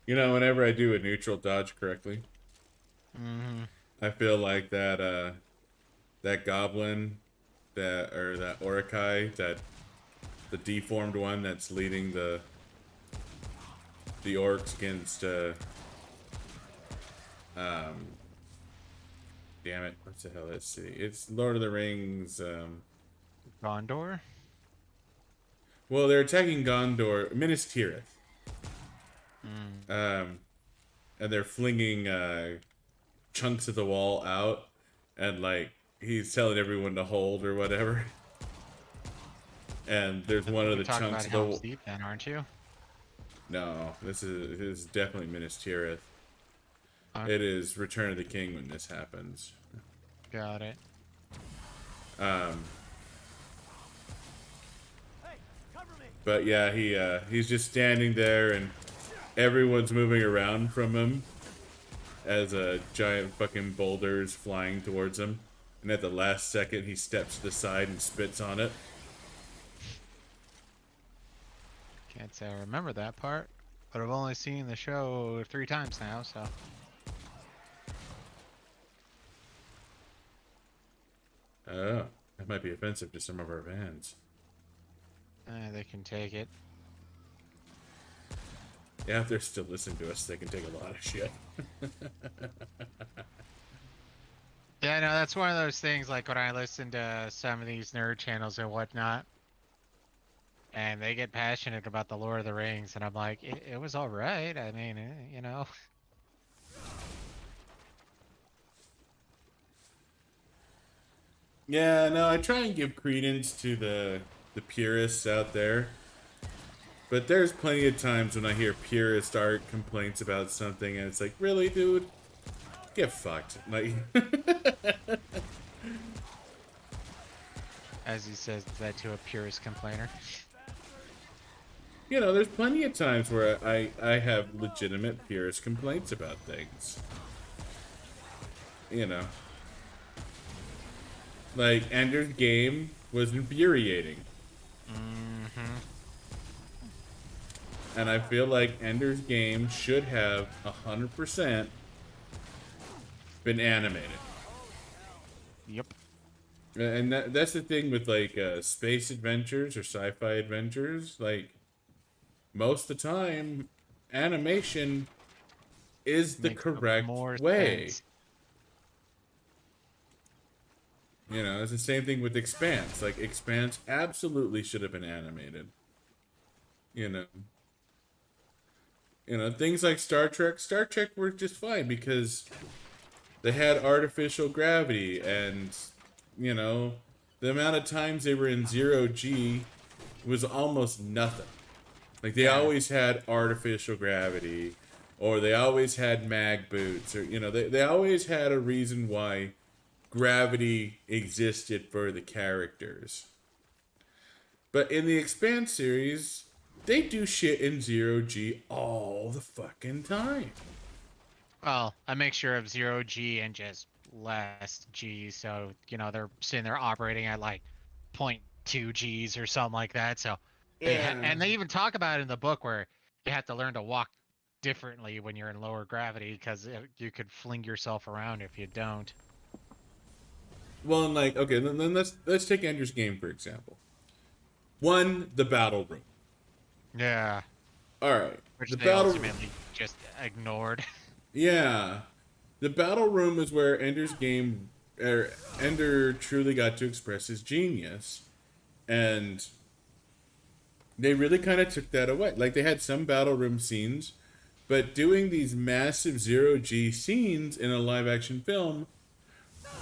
You know, whenever I do a neutral dodge correctly, Mm-hmm. I feel like that goblin, that Orakai, that the deformed one that's leading the orcs against damn it, what's the hell that city? It's Lord of the Rings. Gondor? Well, they're attacking Gondor, Minas Tirith. Mm. And they're flinging chunks of the wall out, and like he's telling everyone to hold or whatever. And there's one of You're the talking chunks about of Helm's the Deep then, aren't you? no, this is definitely Minas Tirith. Okay. It is Return of the King when this happens. Got it. Hey, cover me! But yeah, he's just standing there, and everyone's moving around from him as a giant fucking boulder is flying towards him. And at the last second, he steps to the side and spits on it. Can't say I remember that part, but I've only seen the show 3 times now, so. Oh, that might be offensive to some of our fans. They can take it. Yeah, if they're still listening to us, they can take a lot of shit. Yeah, no, that's one of those things, like when I listen to some of these nerd channels and whatnot, and they get passionate about the Lord of the Rings, and I'm like, it was alright. I mean, you know. Yeah, no, I try and give credence to the purists out there. But there's plenty of times when I hear purist art complaints about something, and it's like, really, dude? Get fucked. Like, As he says that to a purist complainer. you know, there's plenty of times where I have legitimate purist complaints about things. You know. Like, Ender's Game was infuriating. Mm-hmm. And I feel like Ender's Game should have 100% been animated. Yep. And that's the thing with like space adventures or sci-fi adventures. Like most of the time, animation is the Makes correct more way. sense. You know, it's the same thing with Expanse. Like Expanse absolutely should have been animated. You know. You know, things like Star Trek. Star Trek worked just fine because they had artificial gravity, and you know, the amount of times they were in 0G was almost nothing. Like they always had artificial gravity, or they always had mag boots, or you know, they always had a reason why gravity existed for the characters. But in the Expanse series, they do shit in 0G all the fucking time. Well, a mixture of 0G and just less G, so, you know, they're sitting there operating at like 0.2 Gs or something like that, so and they even talk about it in the book where you have to learn to walk differently when you're in lower gravity because you could fling yourself around if you don't. Well, and like, okay, then let's take Ender's Game for example. One, the battle room. Yeah, All right, which the they battle. ultimately just ignored. Yeah, the battle room is where Ender's game, Ender truly got to express his genius, and they really kind of took that away. Like they had some battle room scenes, but doing these massive zero G scenes in a live action film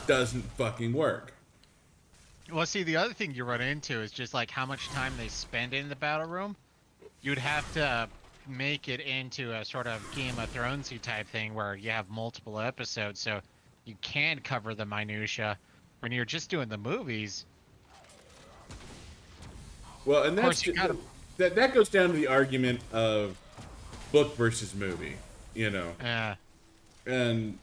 doesn't fucking work. Well, see, the other thing you run into is just like how much time they spend in the battle room. You'd have to make it into a sort of Game of Thronesy type thing where you have multiple episodes, so you can cover the minutia. When you're just doing the movies, Well, and of that's course you gotta. that goes down to the argument of book versus movie, you know, Uh, and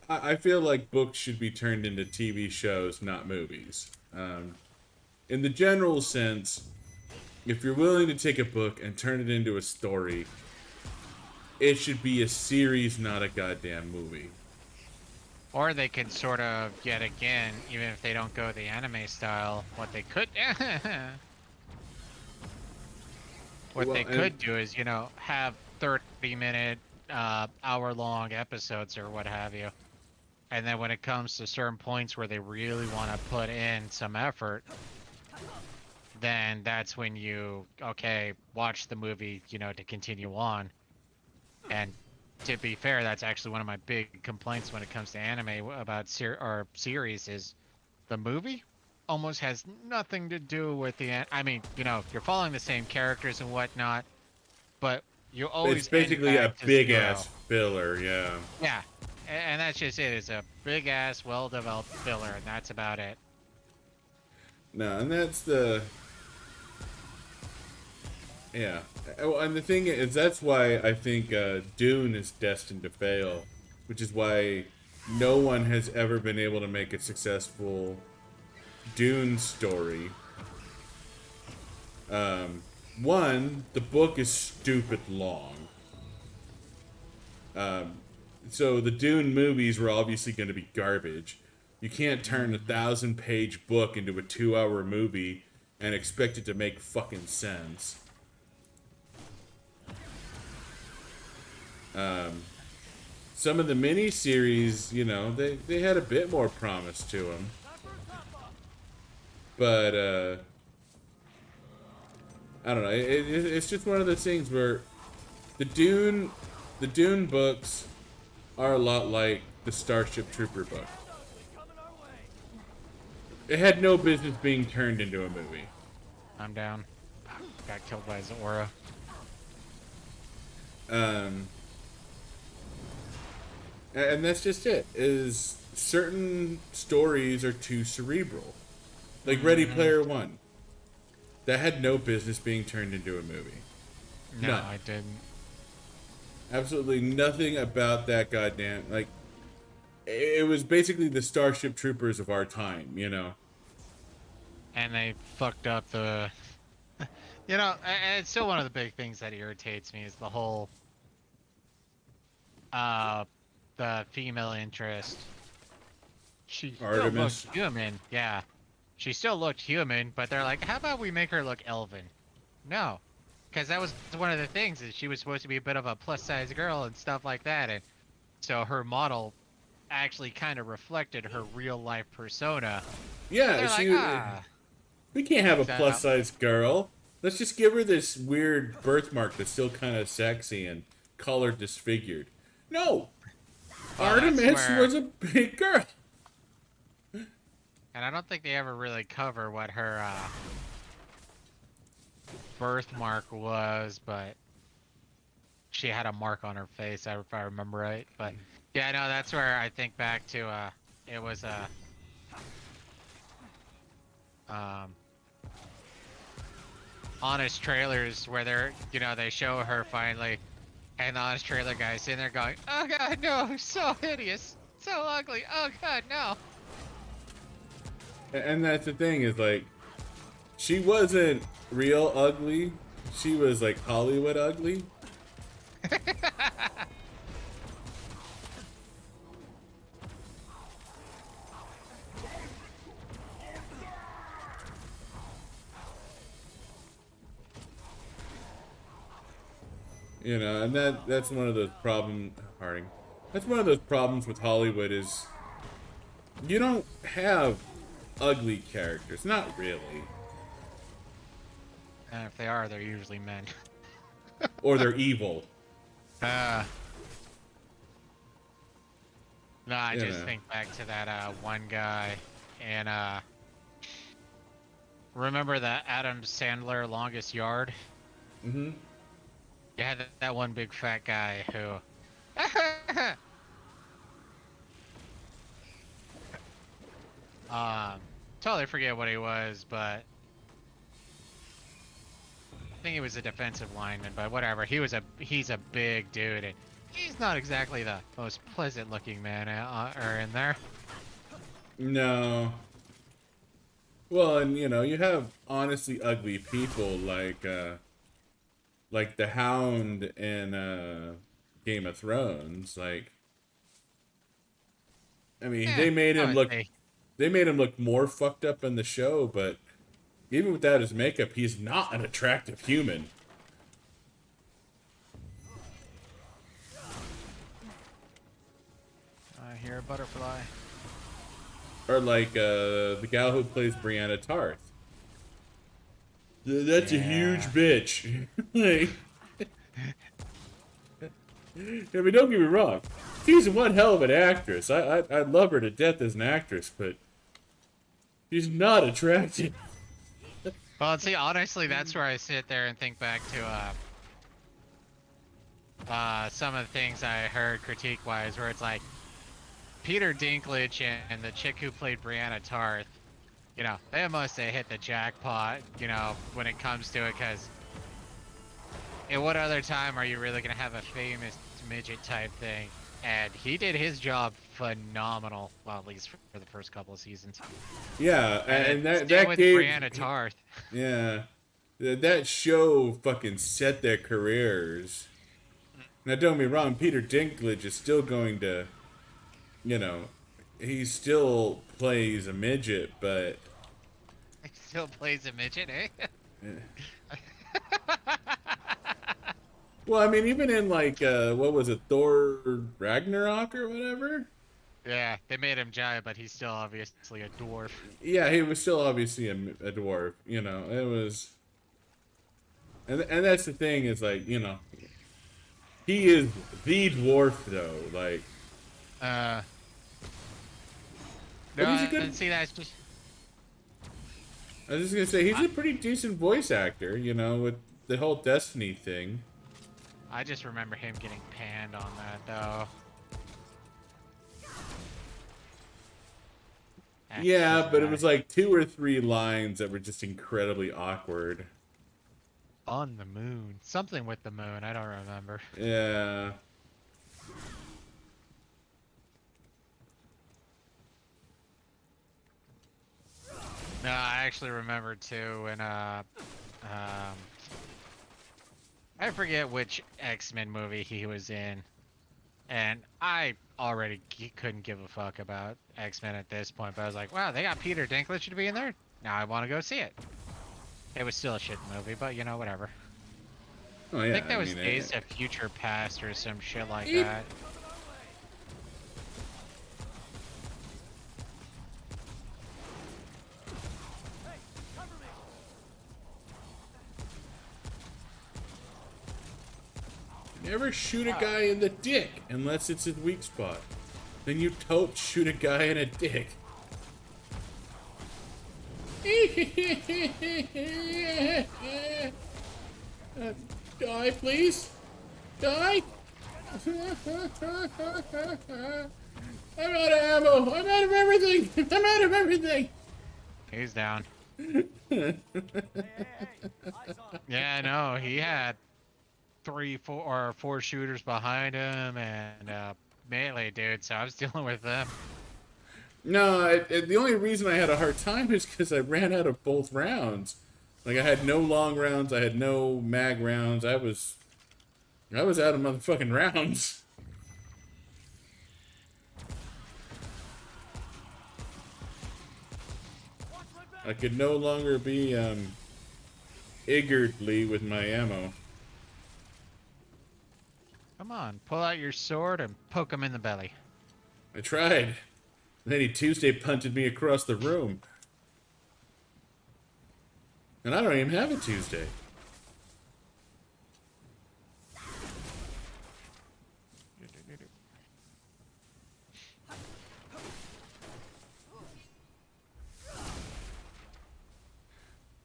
I feel like books should be turned into TV shows, not movies. In the general sense, if you're willing to take a book and turn it into a story, it should be a series, not a goddamn movie. or they could sort of, yet again, even if they don't go the anime style, what they could. What Well, they could do is, have 30-minute, hour-long episodes or what have you. And then when it comes to certain points where they really want to put in some effort, then that's when you, okay, watch the movie, to continue on. And to be fair, that's actually one of my big complaints when it comes to anime about series is the movie almost has nothing to do with I mean, you're following the same characters and whatnot, but you it's always end basically a back to big zero. ass filler, yeah. Yeah, and that's just it. It's a big ass, well developed filler, and that's about it. No, and that's the yeah. And the thing is, that's why I think Dune is destined to fail, which is why no one has ever been able to make a successful Dune story. One, the book is stupid long. So the Dune movies were obviously going to be garbage. You can't turn a 1,000-page book into a 2-hour movie and expect it to make fucking sense. Some of the miniseries, they had a bit more promise to them. But, I don't know. It's just one of those things where the Dune books are a lot like the Starship Trooper book. It had no business being turned into a movie. I'm down. Got killed by Zora. And that's just it. Is certain stories are too cerebral, like Ready Player One. That had no business being turned into a movie. No, None. I didn't. Absolutely nothing about that goddamn like. It was basically the Starship Troopers of our time, And they fucked up the. And it's still one of the big things that irritates me is the whole. The female interest. She still Artemis. looked human, yeah. She still looked human, but they're like, how about we make her look elven? No. Because that was one of the things, is she was supposed to be a bit of a plus-size girl and stuff like that, and so her model actually kind of reflected her real-life persona. Yeah, They're she. like, We can't have a So- plus size girl. Let's just give her this weird birthmark that's still kind of sexy and color disfigured. No, Well, Artemis that's where- was a big girl. And I don't think they ever really cover what her birthmark was, but she had a mark on her face, if I remember right. But yeah, no, that's where I think back to it was honest trailers where they show her finally, and the honest trailer guy's sitting there going, oh god, no, so hideous, so ugly, oh god, no. And that's the thing is like, she wasn't real ugly. She was like Hollywood ugly. You know, and that's one of those problem Harding. That's one of those problems with Hollywood is you don't have ugly characters. Not really. And if they are, they're usually men. Or they're evil. No, I You just know. think back to that one guy, and remember that Adam Sandler Longest Yard? Mm-hmm. You had that one big fat guy who. Totally forget what he was, but I think he was a defensive lineman. But whatever, he's a big dude, and he's not exactly the most pleasant looking man or in there. No. Well, and you know, you have honestly ugly people like the Hound in Game of Thrones. Like, I mean, Yeah, I would say. they made him look more fucked up in the show, but even without his makeup, he's not an attractive human. I hear a butterfly. Or like the gal who plays Brianna Tarth. That's a huge Yeah. bitch. Like, I mean, don't get me wrong. She's one hell of an actress. I love her to death as an actress, but she's not attractive. Well, see, honestly, that's where I sit there and think back to some of the things I heard critique-wise, where it's like Peter Dinklage and the chick who played Brianna Tarth, you know, they must have hit the jackpot, you know, when it comes to it, because in what other time are you really gonna have a famous midget type thing? And he did his job phenomenal, well, at least for the first couple of seasons. Yeah, and Same that with gave Brianna Tarth. yeah, that show fucking set their careers. Now, don't get me wrong, Peter Dinklage is still going to, you know, he still plays a midget, but He still plays a midget, eh? well, I mean, even in like what was it, Thor Ragnarok or whatever? Yeah, they made him giant, but he's still obviously a dwarf. Yeah, he was still obviously a dwarf. You know, it was, and that's the thing is like, you know, he is the dwarf though. Like, No, but he's a good. and see, that's just. I was just gonna say he's a pretty decent voice actor. You know, with the whole Destiny thing. I just remember him getting panned on that, though. Yeah, but it was like 2 or 3 lines that were just incredibly awkward. On the moon. Something with the moon, I don't remember. Yeah. No, I actually remember too, and I forget which X-Men movie he was in, and I already couldn't give a fuck about X-Men at this point, but I was like, wow, they got Peter Dinklage to be in there? Now I want to go see it. It was still a shit movie, but you know, whatever. Oh yeah. I think that was mean, Days of Future Past or some shit like Eep. that. Hey, cover me! Never shoot a guy in the dick unless it's his weak spot. Then you totes shoot a guy in a dick. Die, please. Die. I'm out of ammo. I'm out of everything. I'm out of everything. He's down. Hey, eyes on. Yeah, no, he had 4 shooters behind him and melee dude, so I was dealing with them. No, the only reason I had a hard time is because I ran out of both rounds. Like I had no long rounds, I had no mag rounds. I was out of motherfucking rounds. Watch my back! I could no longer be eagerly with my ammo. Come on, pull out your sword and poke him in the belly. I tried. Lady Tuesday punted me across the room. And I don't even have a Tuesday.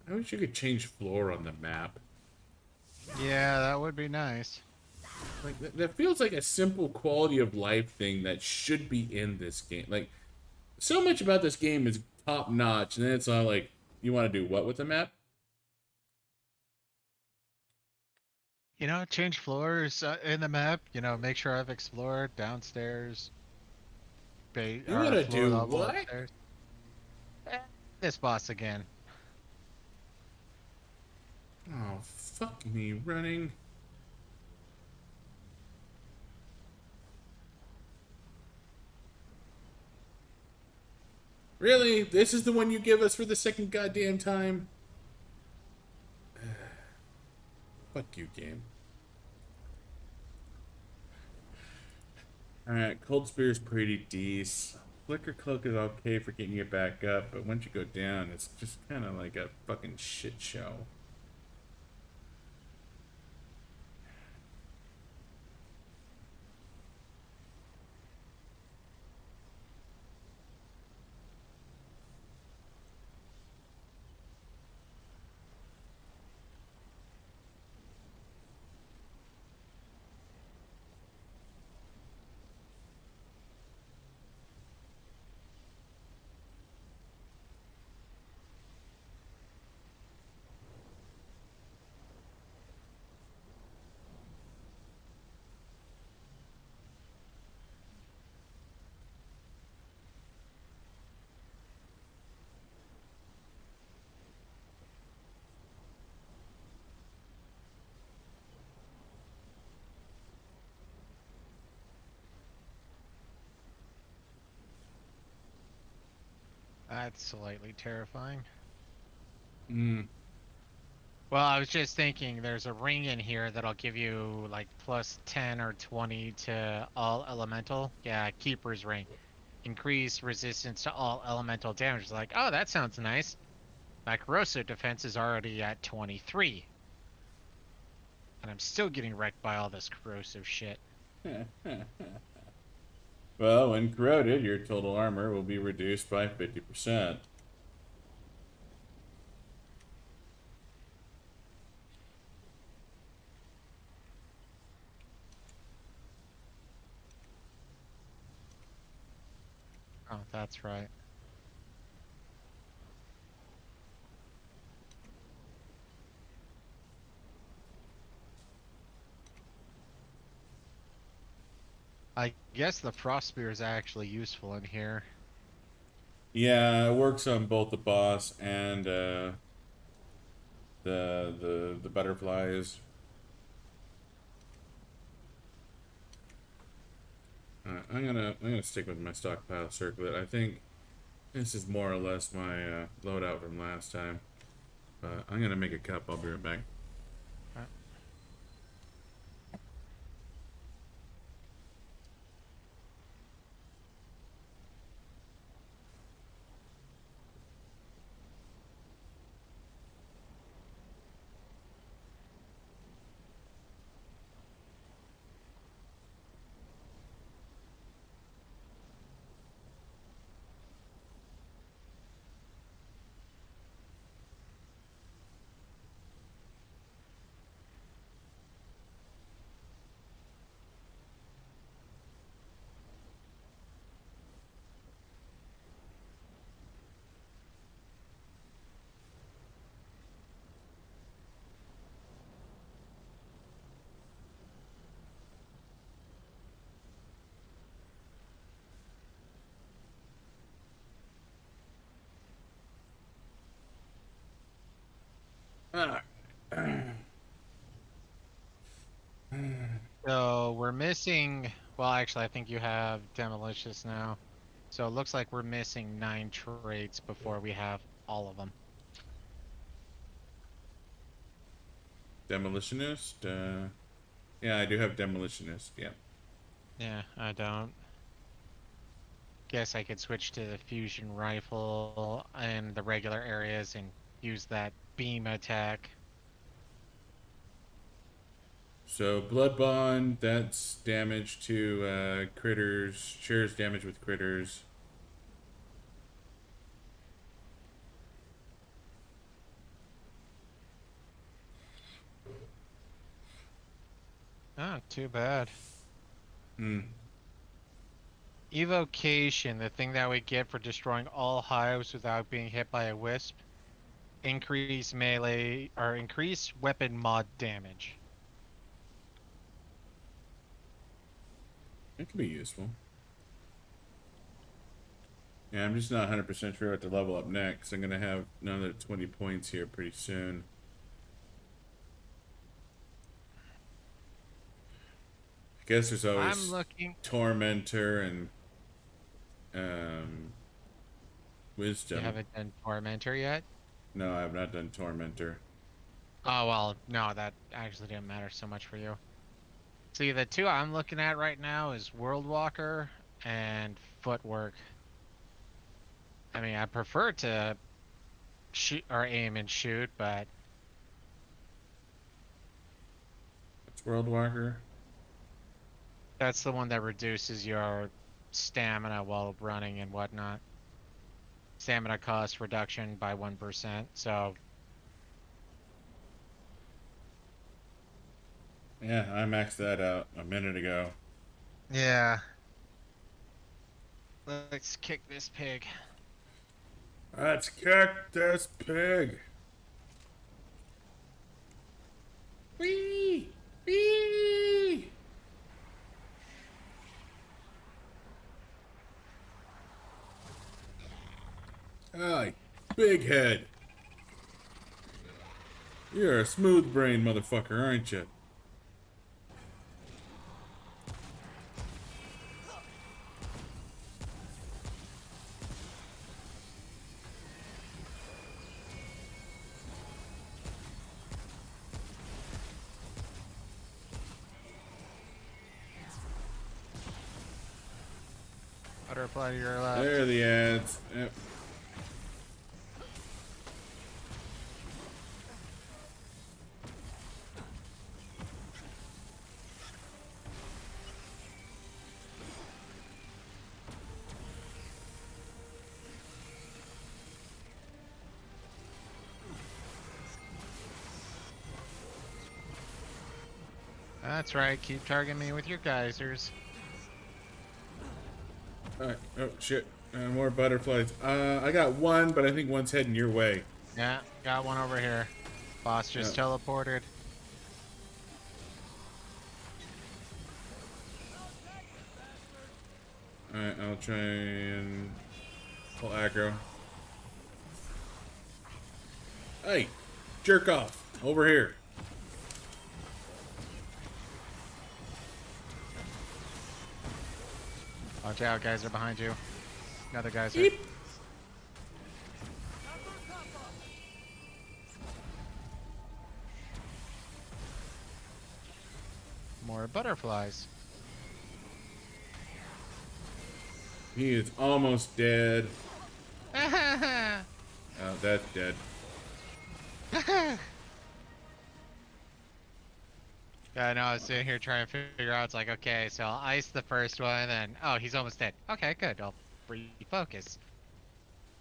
I wish you could change floor on the map. Yeah, that would be nice. Like that feels like a simple quality of life thing that should be in this game. Like so much about this game is top notch, and then it's all like, you want to do what with the map? You know, change floors in the map. You know, make sure I've explored downstairs, You want or to floor do level what? upstairs. This boss again. Oh, fuck me running. Really? This is the one you give us for the second goddamn time? Fuck you, game. Alright, Cold Spear is pretty decent. Flicker Cloak is okay for getting you back up, but once you go down, it's just kind of like a fucking shit show. That's slightly terrifying. Hmm. Well, I was just thinking there's a ring in here that'll give you like plus 10 or 20 to all elemental. Yeah, Keeper's Ring. Increase resistance to all elemental damage. It's like, oh, that sounds nice. My corrosive defense is already at 23. And I'm still getting wrecked by all this corrosive shit. Well, when corroded, your total armor will be reduced by 50%. Oh, that's right. I guess the frost spear is actually useful in here. Yeah, it works on both the boss and the butterflies. I'm gonna stick with my stockpile circlet. I think this is more or less my loadout from last time. But I'm gonna make a cup. I'll be right back. Ah. So we're missing. Well, actually, I think you have Demolicious now. So it looks like we're missing 9 traits before we have all of them. Demolitionist. Yeah, I do have demolitionist. Yeah. Yeah, I don't. Guess I could switch to the fusion rifle in the regular areas and use that beam attack. So blood bond, that's damage to critters. Shares damage with critters. Oh, too bad. Hmm. Evocation, the thing that we get for destroying all hives without being hit by a wisp. Increase melee or increase weapon mod damage. That could be useful. Yeah, I'm just not 100% sure what to level up next. I'm gonna have another 20 points here pretty soon. I guess there's I'm always looking. Tormentor and um, You Wisdom. haven't done Tormentor yet? No, I have not done Tormentor. Oh, well, no, that actually didn't matter so much for you. See, the two I'm looking at right now is World Walker and Footwork. I mean, I prefer to shoot or aim and shoot, but It's World Walker. that's the one that reduces your stamina while running and whatnot. Stamina cost reduction by 1%, so Yeah, I maxed that out a minute ago. yeah. Let's kick this pig. Let's kick this pig. Wee! Wee! Aye, big head. You're a smooth brain motherfucker, aren't you? Butterfly to your left. There are the ads. Yep. That's right, keep targeting me with your geysers. Alright. Oh, shit. More butterflies. I got one, but I think one's heading your way. Yeah, got one over here. Boss just teleported. Alright, I'll try and pull aggro. Hey, jerk off. Over here. Watch out, guys are behind you. Another geyser. Beep. More butterflies. He is almost dead. Yeah, Oh, that's dead. I know, I was sitting here trying to figure out, it's like, okay, so I'll ice the first one, and, oh, he's almost dead. Okay, good, I'll refocus.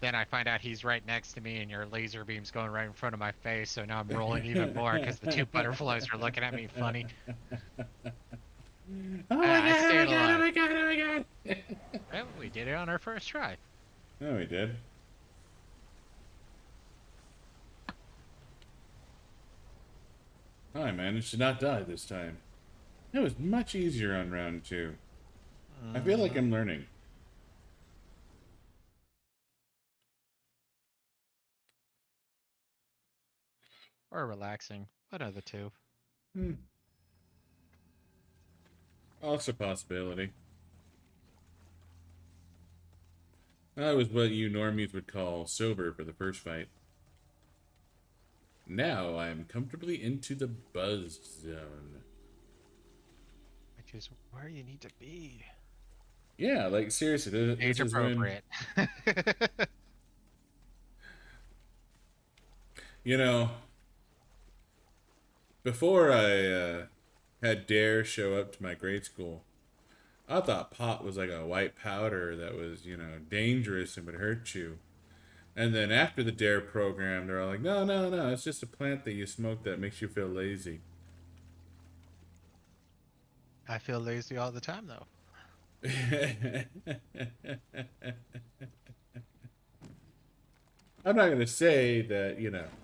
Then I find out he's right next to me, and your laser beam's going right in front of my face, so now I'm rolling even more, because the two butterflies are looking at me funny. Oh my I god, oh stayed my god, oh alive. my god, oh my god. Well, we did it on our first try. No, we did. I managed to not die this time. It was much easier on round 2. I feel like I'm learning. Or relaxing. One of the two. Hmm. Also a possibility. I was what you normies would call sober for the first fight. Now I am comfortably into the buzz zone. Because where you need to be. Yeah, like seriously, this Age is when, appropriate. you know, before I had Dare show up to my grade school, I thought pot was like a white powder that was, dangerous and would hurt you. And then after the Dare program, they're all like, no, no, no, it's just a plant that you smoke that makes you feel lazy. I feel lazy all the time, though. I'm not going to say that,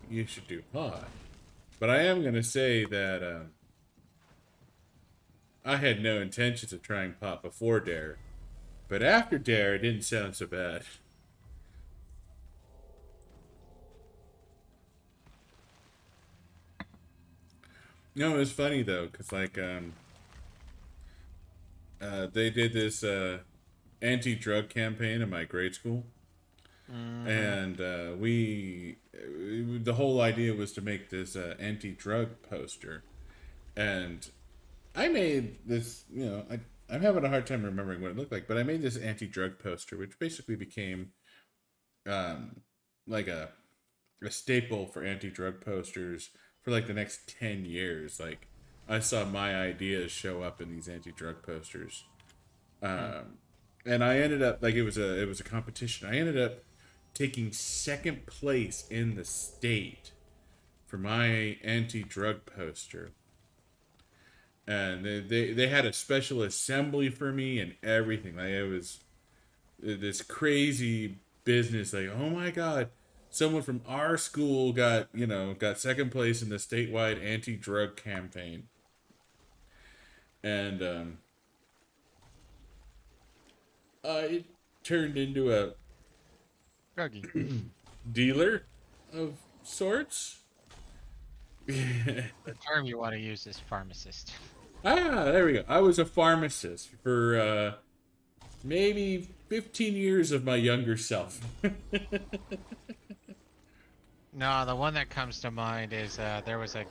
you should do pot. But I am going to say that I had no intentions of trying pot before Dare. But after Dare, it didn't sound so bad. No, it was funny though, because like they did this anti-drug campaign in my grade school, and the whole idea was to make this anti-drug poster, and I made this. I'm having a hard time remembering what it looked like, but I made this anti-drug poster, which basically became like a staple for anti-drug posters for like the next 10 years. Like I saw my ideas show up in these anti-drug posters. And I ended up like it was a competition. I ended up taking second place in the state for my anti-drug poster. And they had a special assembly for me and everything. Like it was this crazy business. Like, oh my god, someone from our school got second place in the statewide anti-drug campaign. And I turned into a Druggy. dealer of sorts. The term you want to use is pharmacist. There we go. I was a pharmacist for maybe 15 years of my younger self. No, the one that comes to mind is there was a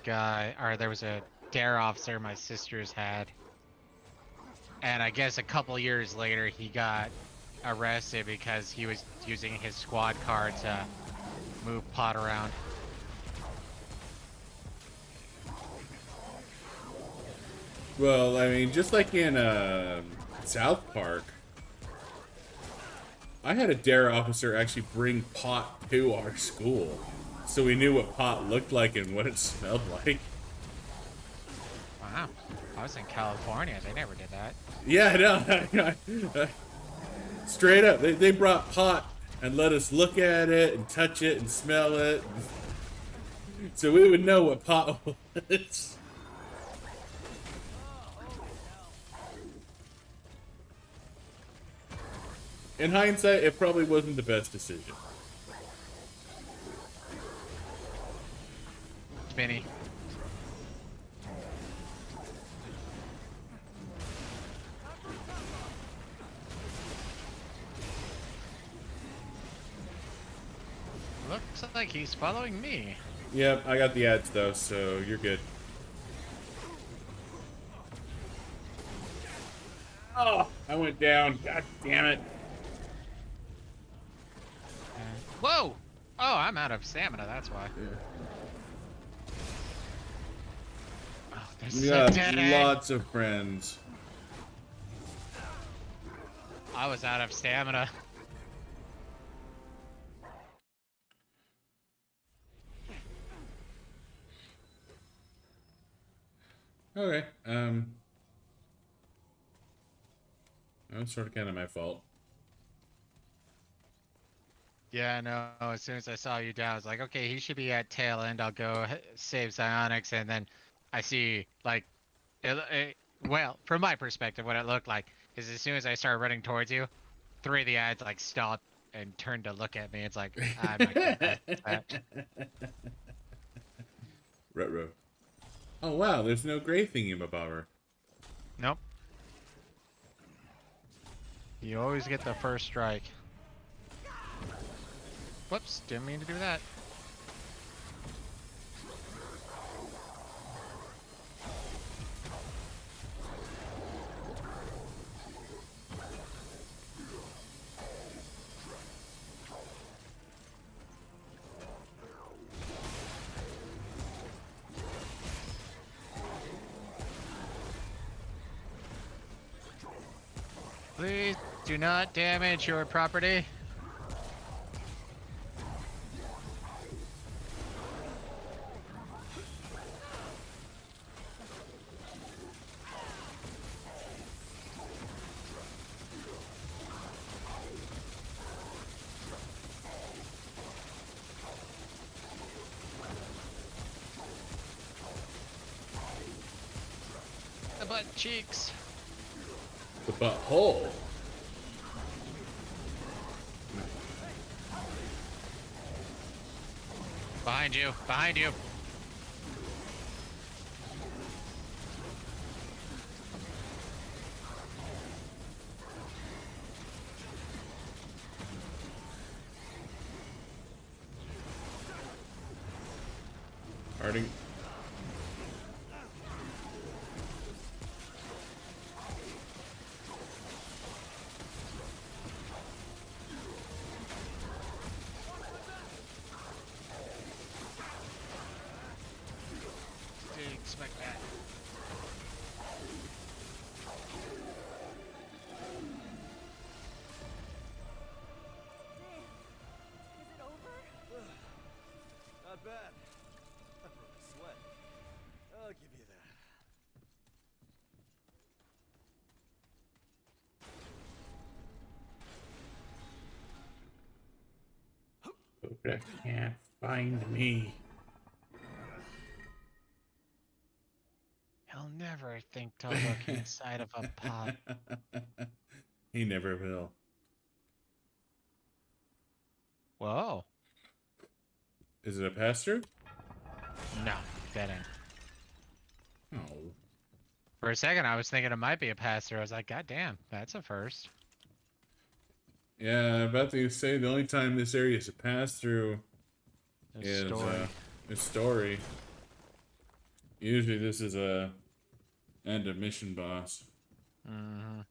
dare officer my sisters had, and I guess a couple years later he got arrested because he was using his squad car to move pot around. Well, I mean, just like in South Park, I had a dare officer actually bring pot to our school, so we knew what pot looked like and what it smelled like. Wow, I was in California. They never did that. Yeah, no, straight up, they brought pot and let us look at it and touch it and smell it, so we would know what pot was. In hindsight, it probably wasn't the best decision. Spinny. Looks like he's following me. Yep, I got the ads though, so you're good. Oh, I went down. God damn it. Whoa! Oh, I'm out of stamina, that's why. Oh, there's We a got dead end. lots of friends. I was out of stamina. Okay, that's sort of kind of my fault. Yeah, no, as soon as I saw you down, I was like, okay, he should be at tail end. I'll go save Psionics, and then I see, like, well, from my perspective, what it looked like is as soon as I started running towards you, 3 of the ads, like, stopped and turned to look at me. It's like, I'm not gonna do that. Ruh-roh. Oh wow, there's no gray thingy-mabobber. Nope. You always get the first strike. Whoops, didn't mean to do that. Please do not damage your property. The butt cheeks. The butthole. Behind you. Behind you. Harding. Didn't expect that. Is it over? Not bad. I broke a sweat. I'll give you that. Cobra can't find me. He'll never think to look inside of a pot. He never will. Whoa. Is it a pass-through? No, that ain't. Oh. For a second, I was thinking it might be a pass-through. I was like, God damn, that's a first. Yeah, about to say the only time this area is a pass-through is Story. a story. Usually this is a end of mission boss. Mm-hmm.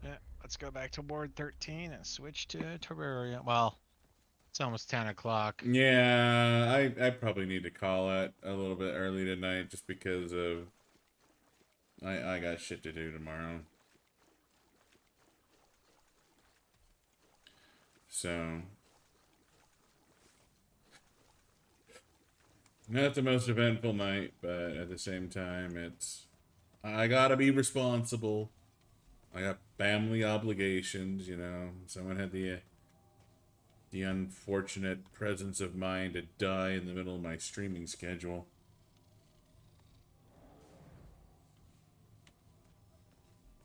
Yeah, let's go back to Ward 13 and switch to Terraria. Well, it's almost 10 o'clock. Yeah, I probably need to call it a little bit early tonight just because of I got shit to do tomorrow. So not the most eventful night, but at the same time it's I gotta be responsible. I got family obligations, you know. Someone had the unfortunate presence of mind to die in the middle of my streaming schedule.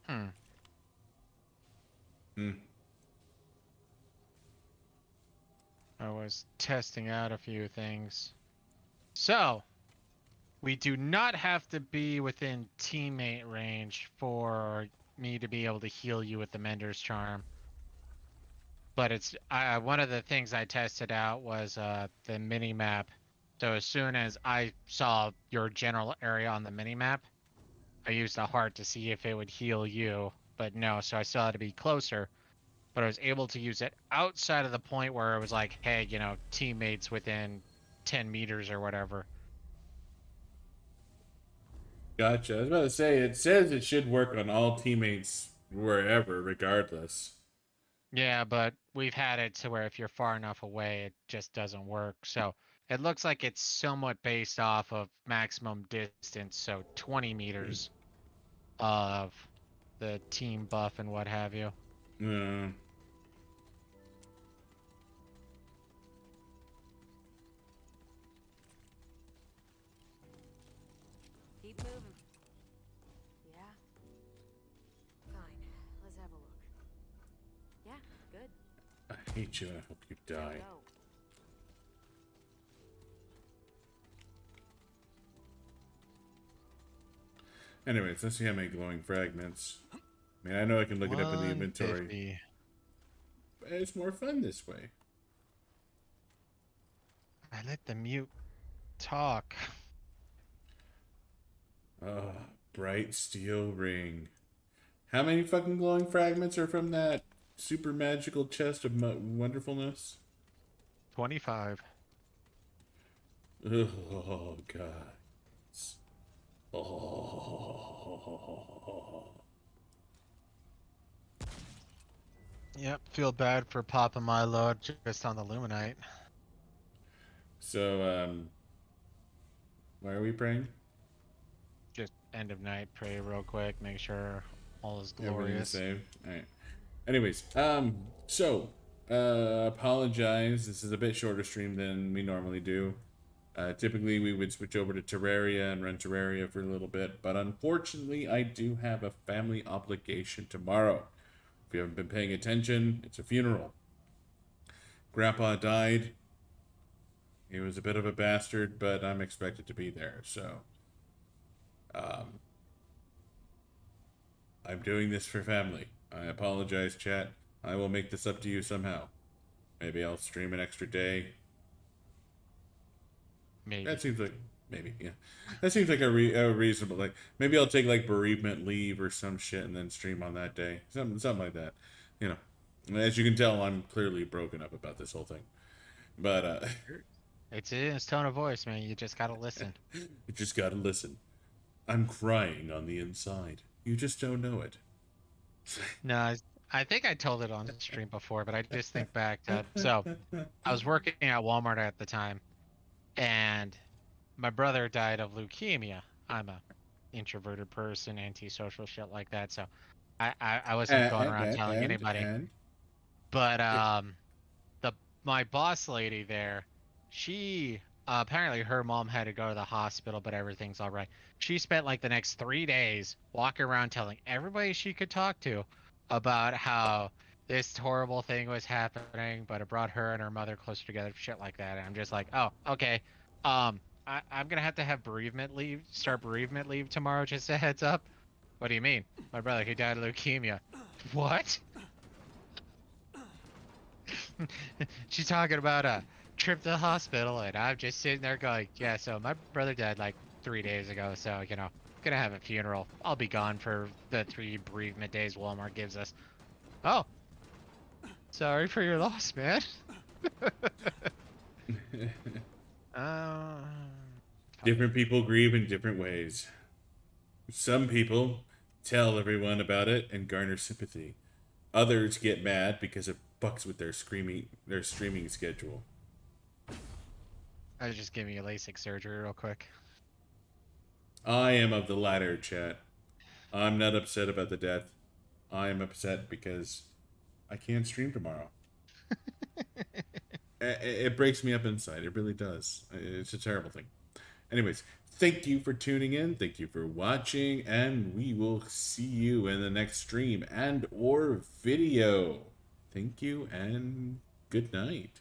Hmm. I was testing out a few things. So, we do not have to be within teammate range for me to be able to heal you with the Mender's Charm. But it's one of the things I tested out was the mini map. So as soon as I saw your general area on the mini map, I used a heart to see if it would heal you. But no, so I still had to be closer. But I was able to use it outside of the point where it was like, hey, you know, teammates within 10 meters or whatever. Gotcha. I was about to say, it says it should work on all teammates wherever, regardless. Yeah, but we've had it to where if you're far enough away, it just doesn't work. So it looks like it's somewhat based off of maximum distance, so 20 meters of the team buff and what have you. Keep moving. Yeah? Fine. Let's have a look. Yeah, good. I hate you and I hope you Now die. go. Anyways, let's see how many glowing fragments. I mean, I know I can look it up in the inventory. 150. But it's more fun this way. I let the mute talk. Oh, bright steel ring. How many fucking glowing fragments are from that super magical chest of wonderfulness? 25. Oh, God. Oh. Yep, feel bad for popping my load just on the Luminite. So, why are we praying? Just end of night, pray real quick, make sure all is Everything's glorious. saved. All right. Anyways, apologize. This is a bit shorter stream than we normally do. Typically, we would switch over to Terraria and run Terraria for a little bit, but unfortunately, I do have a family obligation tomorrow. If you haven't been paying attention, it's a funeral. Grandpa died. He was a bit of a bastard, but I'm expected to be there, so I'm doing this for family. I apologize, chat. I will make this up to you somehow. Maybe I'll stream an extra day. Maybe. That seems like yeah. That seems like a reasonable like. Maybe I'll take like bereavement leave or some shit and then stream on that day. Something like that. You know, as you can tell, I'm clearly broken up about this whole thing. But It's in his tone of voice, man. You just gotta listen. you just gotta listen. I'm crying on the inside. You just don't know it. No, I think I told it on the stream before, but I just think back to so I was working at Walmart at the time, and my brother died of leukemia. I'm a introverted person, antisocial shit like that, so I wasn't going around telling anybody. But my boss lady there, she apparently her mom had to go to the hospital, but everything's all right. She spent like the next 3 days walking around telling everybody she could talk to about how this horrible thing was happening, but it brought her and her mother closer together, shit like that. And I'm just like, oh, okay. I'm gonna have to have start bereavement leave tomorrow. Just a heads up. What do you mean? My brother, he died of leukemia. What? She's talking about a trip to the hospital, and I'm just sitting there going, yeah, so my brother died like 3 days ago, so, gonna have a funeral. I'll be gone for the 3 bereavement days Walmart gives us. Oh, sorry for your loss, man. uh, Different people grieve in different ways. Some people tell everyone about it and garner sympathy. Others get mad because it fucks with their streaming schedule. I was just giving you LASIK surgery real quick. I am of the latter, chat. I'm not upset about the death. I am upset because I can't stream tomorrow. It breaks me up inside. It really does. It's a terrible thing. Anyways, thank you for tuning in. Thank you for watching, and we will see you in the next stream and or video. Thank you and good night.